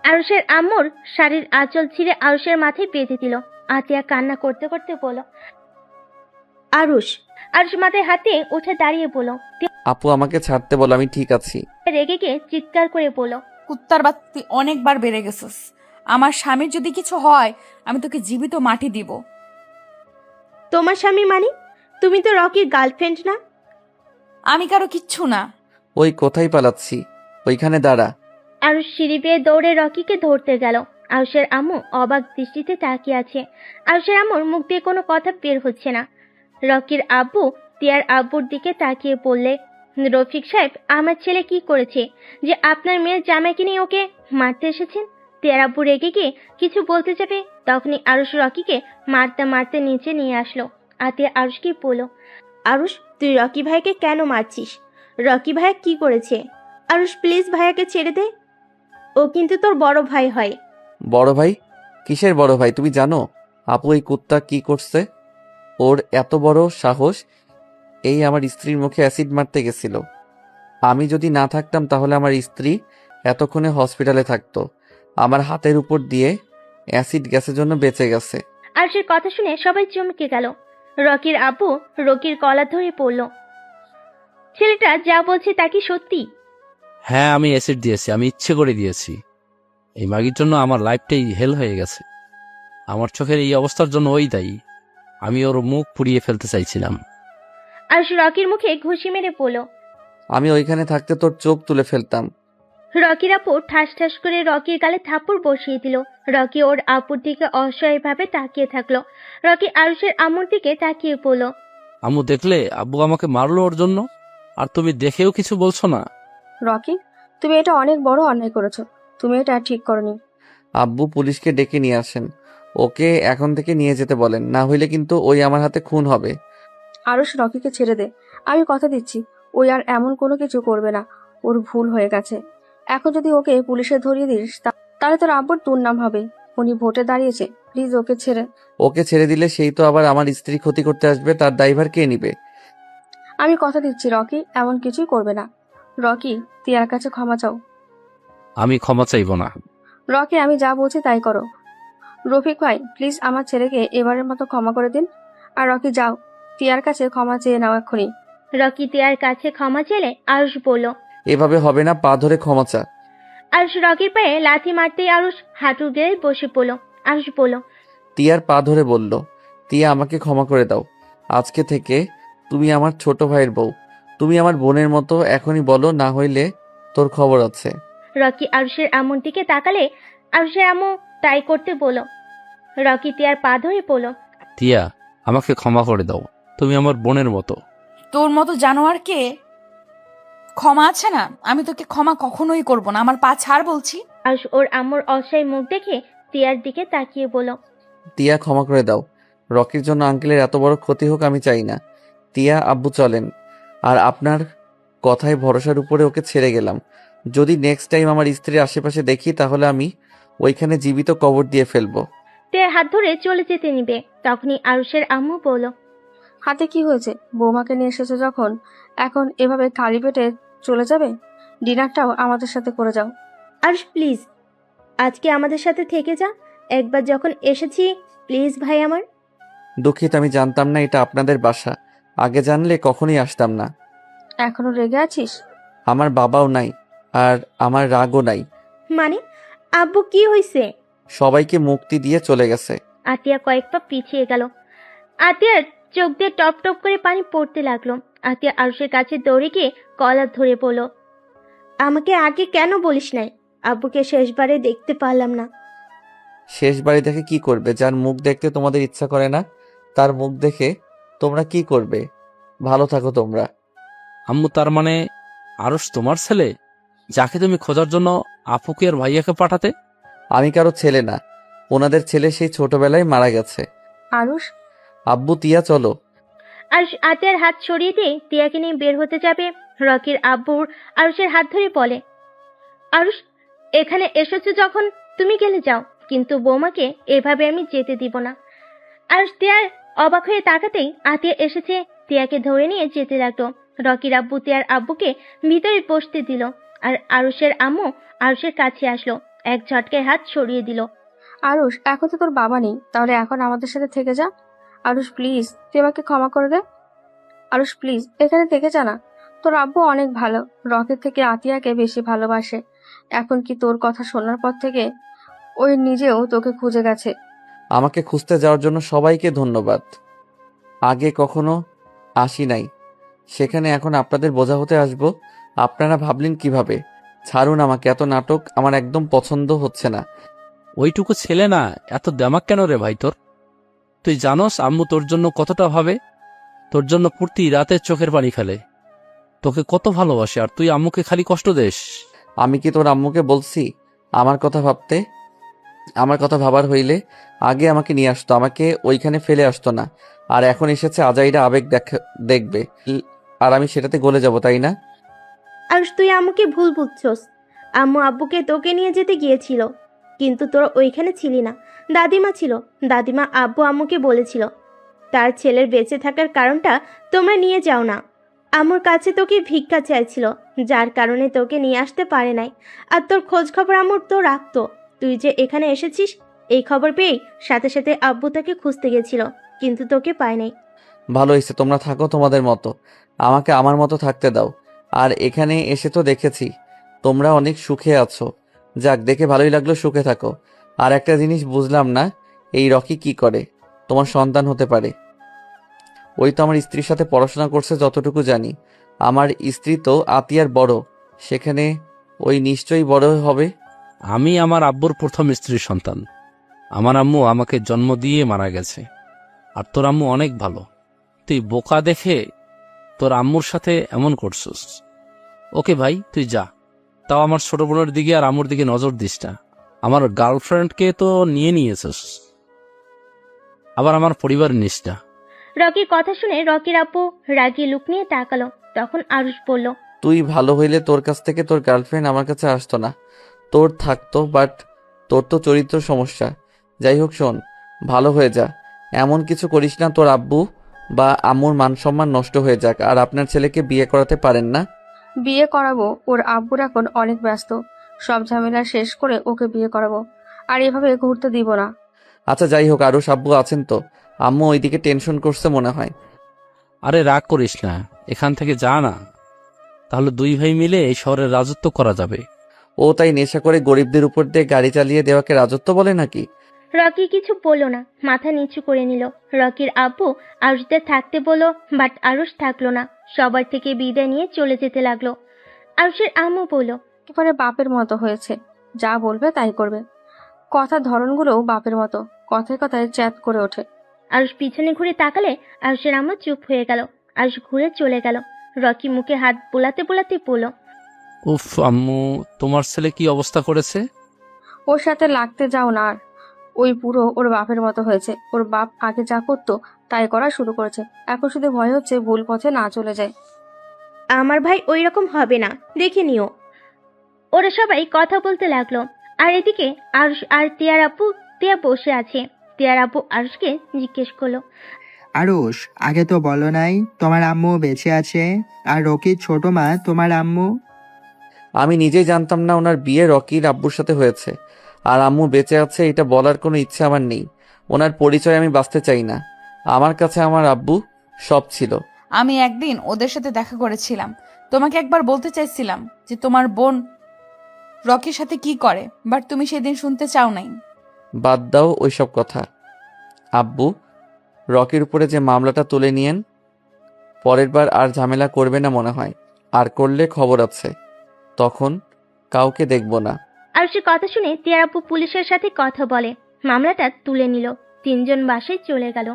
আরুষের আম্মুর শাড়ির আঁচল ছিঁড়ে আরুষের মাথায় বেঁধে দিল। আতিয়া কান্না করতে করতে বলল, আরুষ। আরুষ মাথায় হাতে উঠে দাঁড়িয়ে বলল। আপু আমাকে ছাড়তে বলো, আমি ঠিক আছি। রেগে গিয়ে চিৎকার করে বলল, কুত্তার বাত্তি অনেকবার বেড়ে গেছিস। আমার স্বামীর যদি কিছু হয় আমি তোকে জীবিত মাটি দিব। তোমার স্বামী মানে? তুমি তো রকির গার্লফ্রেন্ড না? আমি কারো কিচ্ছু না। ওই কোথায় পালাচ্ছি, ওইখানে দাঁড়া। আরুষ সিঁড়ি বেয়ে দৌড়ে রকিকে ধরতে গেল। আরুষের আম্মু অবাক দৃষ্টিতে তাকিয়ে আছে। আরুষের আম্মুর মুখ দিয়ে কোনো কথা বের হচ্ছে না। রকির আব্বু তিয়ার আব্বুর দিকে তাকিয়ে বললে, রফিক সাহেব, আমার ছেলে কি করেছে যে আপনার মেয়ের জামাইকে নিয়ে ওকে মারতে এসেছেন? তিয়ার আব্বু রেগে গিয়ে কিছু বলতে যাবে, তখনই আরুষ রকিকে মারতে মারতে নিচে নিয়ে আসলো। আতিয়া আরুষকে বলল, আরুষ, তুই রকি ভাইকে কেন মারছিস? রকি ভাইয়া কি করেছে? আরুষ, প্লিজ ভাইয়াকে ছেড়ে দে, ও কিন্তু তোর বড় ভাই হয়। বড় ভাই? কিসের বড় ভাই? তুমি জানো আপু এই কুত্তা কি করছে? ওর এত বড় সাহস, এই আমার স্ত্রীর মুখে অ্যাসিড মারতে গেছিল। আমি যদি না থাকতাম তাহলে আমার স্ত্রী এতক্ষণে হসপিটালে থাকতো। আমার হাতের উপর দিয়ে অ্যাসিড গ্যাসের জন্য বেঁচে গেছে। আরুষের কথা শুনে সবাই চমকে গেল। রকির আব্বু রকির কলার ধরে পড়ল। ছেলেটা যা বলছে তা কি সত্যি? হ্যাঁ, আমি অ্যাসিড দিয়েছি, আমি ইচ্ছে করে দিয়েছি। এই মাগির জন্য আমার লাইফটাই হেল হয়ে গেছে। আমার চোখের এই অবস্থার জন্য ওই দায়ী। আমি ওর মুখ পুড়িয়ে ফেলতে চাইছিলাম। আরুষ রকির মুখে ঘুষি মেরে পড়ল। আমি ওইখানে থাকতে তোর চোখ তুলে ফেলতাম। রকির আপু ঠাস ঠাস করে রকির গালে থাপ্পড় বসিয়ে দিল। রকি ওর আপুর দিকে অসহায়ভাবে তাকিয়ে থাকলো। রকি আরুষের আম্মুর দিকে তাকিয়ে পড়ল। আম্মু, দেখলে আব্বু আমাকে মারলো ওর জন্য, আর তুমি দেখেও কিছু বলছো না? রকি, তুমি এটা অনেক বড় অন্যায় করেছো। তুমি এটা ঠিক করনি। আব্বু পুলিশকে ডেকে নিয়ে আসেন, ওকে এখন থেকে নিয়ে যেতে বলেন, না হইলে কিন্তু ওই আমার হাতে খুন হবে। আরুষ, রকিকে ছেড়ে দে। আমি কথা দিচ্ছি ওই আর এমন কোনো কিছু করবে না। ওর ভুল হয়ে গেছে। এখন যদি ওকে পুলিশে ধরিয়ে দিস তাহলে তোর আব্বুর দুর্নাম হবে। উনি ভোটে দাঁড়িয়েছে, প্লিজ ওকে ছেড়ে। ওকে ছেড়ে দিলে সেই তো আবার আমার স্ত্রী ক্ষতি করতে আসবে, তার দায়ভার কে নিবে? আমি কথা দিচ্ছি রকি এমন কিছুই করবে না। রকি, তিয়ার কাছে ক্ষমা চাও। আমি ক্ষমা চাইব না। রকি, আমি যা বলছি তাই করো। রফিক ভাই, প্লিজ আমার ছেলেকে এবারের মতো ক্ষমা করে দিন। আর রকি, যাও, তিয়ার কাছে ক্ষমা চেয়ে নাও এক্ষুনি। রকি তিয়ার কাছে ক্ষমা চেলে আরুষ বলল। এভাবে হবে না, পা ধরে ক্ষমা চা। আরুষ রকির পায়ে লাথি মারতেই আরুষ হাঁটু গেড়ে বসে পড়ল। আরুষ বলল, তিয়ার পা ধরে বলল, তিয়া আমাকে ক্ষমা করে দাও। আজকে থেকে তুমি আমার ছোট ভাইয়ের বউ, তুমি আমার বোনের মতো। এখনই বলো, না হইলে তোর খবর আছে। রকি আরুষের আম্মুর দিকে তাকালে আরুষের আম্মু তাই করতে বলল। রকি তিয়ার পা ধরে পড়ল। তিয়া, আমাকে ক্ষমা করে দাও, তুমি আমার বোনের মতো। তোর মতো জানোয়ারকে ক্ষমা আছে না? আমি তোকে ক্ষমা কখনোই করব না। আমার পা ছাড় বলছি। আরুষ ওর আম্মুর অসহায় মুখ দেখে তিয়ার দিকে তাকিয়ে বলল, তিয়া ক্ষমা করে দাও। রকির জন্য আঙ্কেলের এত বড় ক্ষতি হোক আমি চাই না। তিয়া, আব্বু চলেন। আর আপনার কথায় ভরসার উপরে ওকে ছেড়ে গেলাম। যদি নেক্সট টাইম আমার স্ত্রীর আশেপাশে দেখি তাহলে আমি ওইখানে জীবিত কবর দিয়ে ফেলবো। তিয়ার হাত ধরে চলে যেতে নিবে, তখনই আরুষের আম্মু বলল, হাতে কি হয়েছে? বৌমাকে নিয়ে এসেছো যখন, এখন এভাবে খালি পেটে চলে যাবে? ডিনারটাও আমাদের সাথে করে যাও। আরুষ প্লিজ, আজকে আমাদের সাথে থেকে যা। একবার যখন এসেছি, প্লিজ ভাই আমার। দুঃখিত, আমি জানতাম না এটা আপনাদের বাসা। আগে জানলে কখনোই আসতাম না। এখনো রেগে আছিস? আমার বাবাও নাই, আর আমার রাগও নাই। মানে? আব্বু কি হয়েছে? সবাইকে মুক্তি দিয়ে চলে গেছে। আতিয়া কয়েক পা পিছিয়ে গেল। আতিয়ার চোখ দিয়ে টপ টপ করে পানি পড়তে লাগলো। আতিয়া আরুষের কাছে দৌড়ে গিয়ে কলার ধরে বলল, আমাকে আগে কেন বলিস নাই? আব্বুকে শেষবারে দেখতে পারলাম না। শেষ বাড়ি দেখে কি করবে? যার মুখ দেখতে তোমাদের ইচ্ছা করে না তার মুখ দেখে তোমরা কি করবে? ভালো থাকো তোমরা। আম্মু, তার মানে আরস তোমার ছেলে, যাকে তুমি খোঁজার জন্য আপুকে আর ভাইয়াকে পাঠাতে? আমি কারো ছেলে না, ওনাদের ছেলে সেই ছোটবেলায় মারা গেছে। আরুষ, আব্বু, তিয়া চলো। আরুষ আতিয়ার হাত সরিয়ে দিয়ে তিয়াকে নিয়ে বের হতে যাবে। রকির আব্বুর আরুষের হাত ধরে বলে, আরুষ, এখানে এসেছো যখন তুমি গেলে যাও, কিন্তু বৌমাকে এভাবে আমি যেতে দিব না। আরুষ তিয়ার অবাক হয়ে তাকাতেই আতিয়া এসেছে, তিয়াকে ধরে নিয়ে যেতে লাগলো। রকির আব্বু তিয়ার আব্বুকে ভিতরে বসতে দিল, আর আরুষের আম্মু আরুষের কাছে আসলো, এক ঝটকায় হাত সরিয়ে দিল। আরুষ, এখন তো তোর বাবা নেই, তাহলে এখন আমাদের সাথে থেকে যা। আরুষ প্লিজ, তুই আমাকে ক্ষমা করে দে। আরুষ প্লিজ, এখানে থেকে যা না। তোর আব্বু অনেক ভালো, রকের থেকে আতিয়াকে বেশি ভালোবাসে। এখন কি তোর কথা শোনার পর থেকে ওই নিজেও তোকে খুঁজে গেছে। আমাকে খুঁজতে যাওয়ার জন্য সবাইকে ধন্যবাদ। আগে কখনো আসি নাই সেখানে, এখন আপনাদের বোঝা হতে আসবো? আপনারা ভাবলেন কিভাবে? ছাড়ুন আমাকে, এত নাটক আমার একদম পছন্দ হচ্ছে না। ওইটুকু ছেলে না, এত দেমাক কেন রে ভাই তোর? তুই জানোস আম্মু তোর জন্য কতটা ভাবে? তোর জন্য প্রতি রাতে চোখের পানি ফেলে, তোকে কত ভালোবাসে, আর তুই আম্মুকে খালি কষ্ট দেস। আমি কি তোর আম্মুকে বলছি আমার কথা ভাবতে? আমার কথা ভাবার হইলে আগে আমাকে নিয়ে আসতো, আমাকে ওইখানে ফেলে আসতো না। আর এখন এসেছে আজাইরা আবেগ দেখবে, আর আমি সেটাতে গলে যাব, তাই না? আরুষ, তুই আম্মুকে ভুল বুঝছস। আম্মু আব্বুকে তোকে নিয়ে যেতে গিয়েছিল, কিন্তু তোরা ওইখানে ছিলি না। দাদিমা ছিল, দাদিমা আব্বু আম্মুকে বলেছিল তার ছেলের বেঁচে থাকার কারণটা তোমরা নিয়ে যাও না। আম্মুর কাছে তোকে ভিক্ষা চাইছিল, যার কারণে তোকে নিয়ে আসতে পারে নাই। আর তোর খোঁজ খবর আম্মুর তো রাখতো। তুই যে এখানে এসেছিস এই খবর পেয়েই সাথে সাথে আব্বু তাকে খুঁজতে গেছিল, কিন্তু তোকে পায় নাই। ভালো হয়েছে, তোমরা থাকো তোমাদের মতো, আমাকে আমার মতো থাকতে দাও। আর এখানে এসে তো দেখেছি তোমরা অনেক সুখে আছো। যাক, দেখে ভালোই লাগলো, সুখে থাকো। আর একটা জিনিস বুঝলাম না, এই রকি কি করে? তোমার সন্তান হতে পারে? ওই তো আমার স্ত্রীর সাথে পড়াশোনা করছে যতটুকু জানি। আমার স্ত্রী তো আতিয়ার বড়, সেখানে ওই নিশ্চয়ই বড় হবে। আমি আমার আব্বুর প্রথম স্ত্রীর সন্তান। আমার আম্মু আমাকে জন্ম দিয়ে মারা গেছে, আর তোর আম্মু অনেক ভালো। তুই বোকা দেখে তোর আম্মুর সাথে এমন করছিস। ওকে ভাই, তুই যা। তাও আমার ছোট বোনের দিকে আর আম্মুর দিকে নজর দিস না। আমার গার্লফ্রেন্ডকে তো নিয়ে নিয়েছিস, আবার আমার পরিবার নিস না। রকির কথা শুনে রকির আব্বু রাগী লুক নিয়ে তাকালো। তখন আরুষ বলল, তুই ভালো হইলে তোর কাছ থেকে তোর গার্লফ্রেন্ড আমার কাছে আসতো না, তোর থাকতো। বাট তোর তো চরিত্র সমস্যা। যাই হোক, শোন, ভালো হয়ে যা, এমন কিছু করিস না তোর আব্বু বা আম্মুর মান সম্মান নষ্ট হয়ে যাক। আর আপনার ছেলেকে বিয়ে করাতে পারেন না? বিয়ে করাবো, ওর আব্বুর এখন অনেক ব্যস্ত। সব ঝামেলা শেষ করে ওকে বিয়ে করাবো, আর এভাবে ঘুরতে দিব না। আচ্ছা যাই হোক, আরো আব্বু আছেন তো? আম্মু ওইদিকে টেনশন করছে মনে হয়। আরে রাগ করিস না, এখান থেকে যা না, তাহলে দুই ভাই মিলে এই শহরের রাজত্ব করা যাবে। ও তাই নেশা করে গরিবদের উপর দিয়ে গাড়ি চালিয়ে দেওয়াকে রাজত্ব বলে নাকি? রকি কিছু বলল না, মাথা নিচু করে নিল। রকির আব্বু আরুষদের থাকতে বলল, বাট আরুষ থাকলো না, সবার থেকে বিদায় নিয়ে চলে যেতে লাগলো। আরুষের আম্মু বলল, একেবারে বাপের মতো হয়েছে, যা বলবে তাই করবে। কথার ধরনগুলোও বাপের মতো, কথায় কথায় চ্যাট করে ওঠে। আরুষ পিছনে ঘুরে তাকালে আরুষের আম্মু চুপ হয়ে গেল। আরুষ ঘুরে চলে গেল। রকি মুখে হাত বোলাতে বোলাতে বলল, উফ আম্মু, তোমার ছেলে কি অবস্থা করেছে? ওর সাথে লাগতে যাও না আর। ওই পুরো ওর বাপের মতো হয়েছে। ওর বাপ আগে যা করতো তাই করা শুরু করেছে। এখন শুধু ভয় হচ্ছে ভুল পথে না চলে যায়। আমার ভাই ওই রকম হবে না, দেখে নিও। ওরা সবাই কথা বলতে লাগলো। আর এদিকে আরুষ আর টিয়ার আপু, টিয়া বসে আছে। টিয়ার আপু আরুষকে জিজ্ঞেস করলো, আরুষ, আগে তো বলো নাই তোমার আম্মু বেঁচে আছে, আর রকির ছোট মা তোমার আম্মু। আমি নিজেই জানতাম না ওনার বিয়ে রকির আব্বুর সাথে হয়েছে, আর আম্মু বেঁচে আছে এটা বলার কোনো ইচ্ছে আমার নেই। ওনার পরিচয় আমি বাঁচতে চাই না। আমার কাছে আমার আব্বু সব ছিল। আমি একদিন ওদের সাথে দেখা করেছিলাম। তোমাকে একবার বলতে চাইছিলাম যে তোমার বোন রকির সাথে কি করে, বাট তুমি সেদিন শুনতে চাও নাই। বাদ দাও ওইসব কথা। আব্বু, রকির উপরে যে মামলাটা তুলে নিয়েন, পরের বার আর ঝামেলা করবে না মনে হয়। আর করলে খবর আছে, তখন কাউকে দেখব না। আরুষের কথা শুনে তিয়ার আপু পুলিশের সাথে কথা বলে মামলাটা তুলে নিল। তিনজন বাসায় চলে গেল।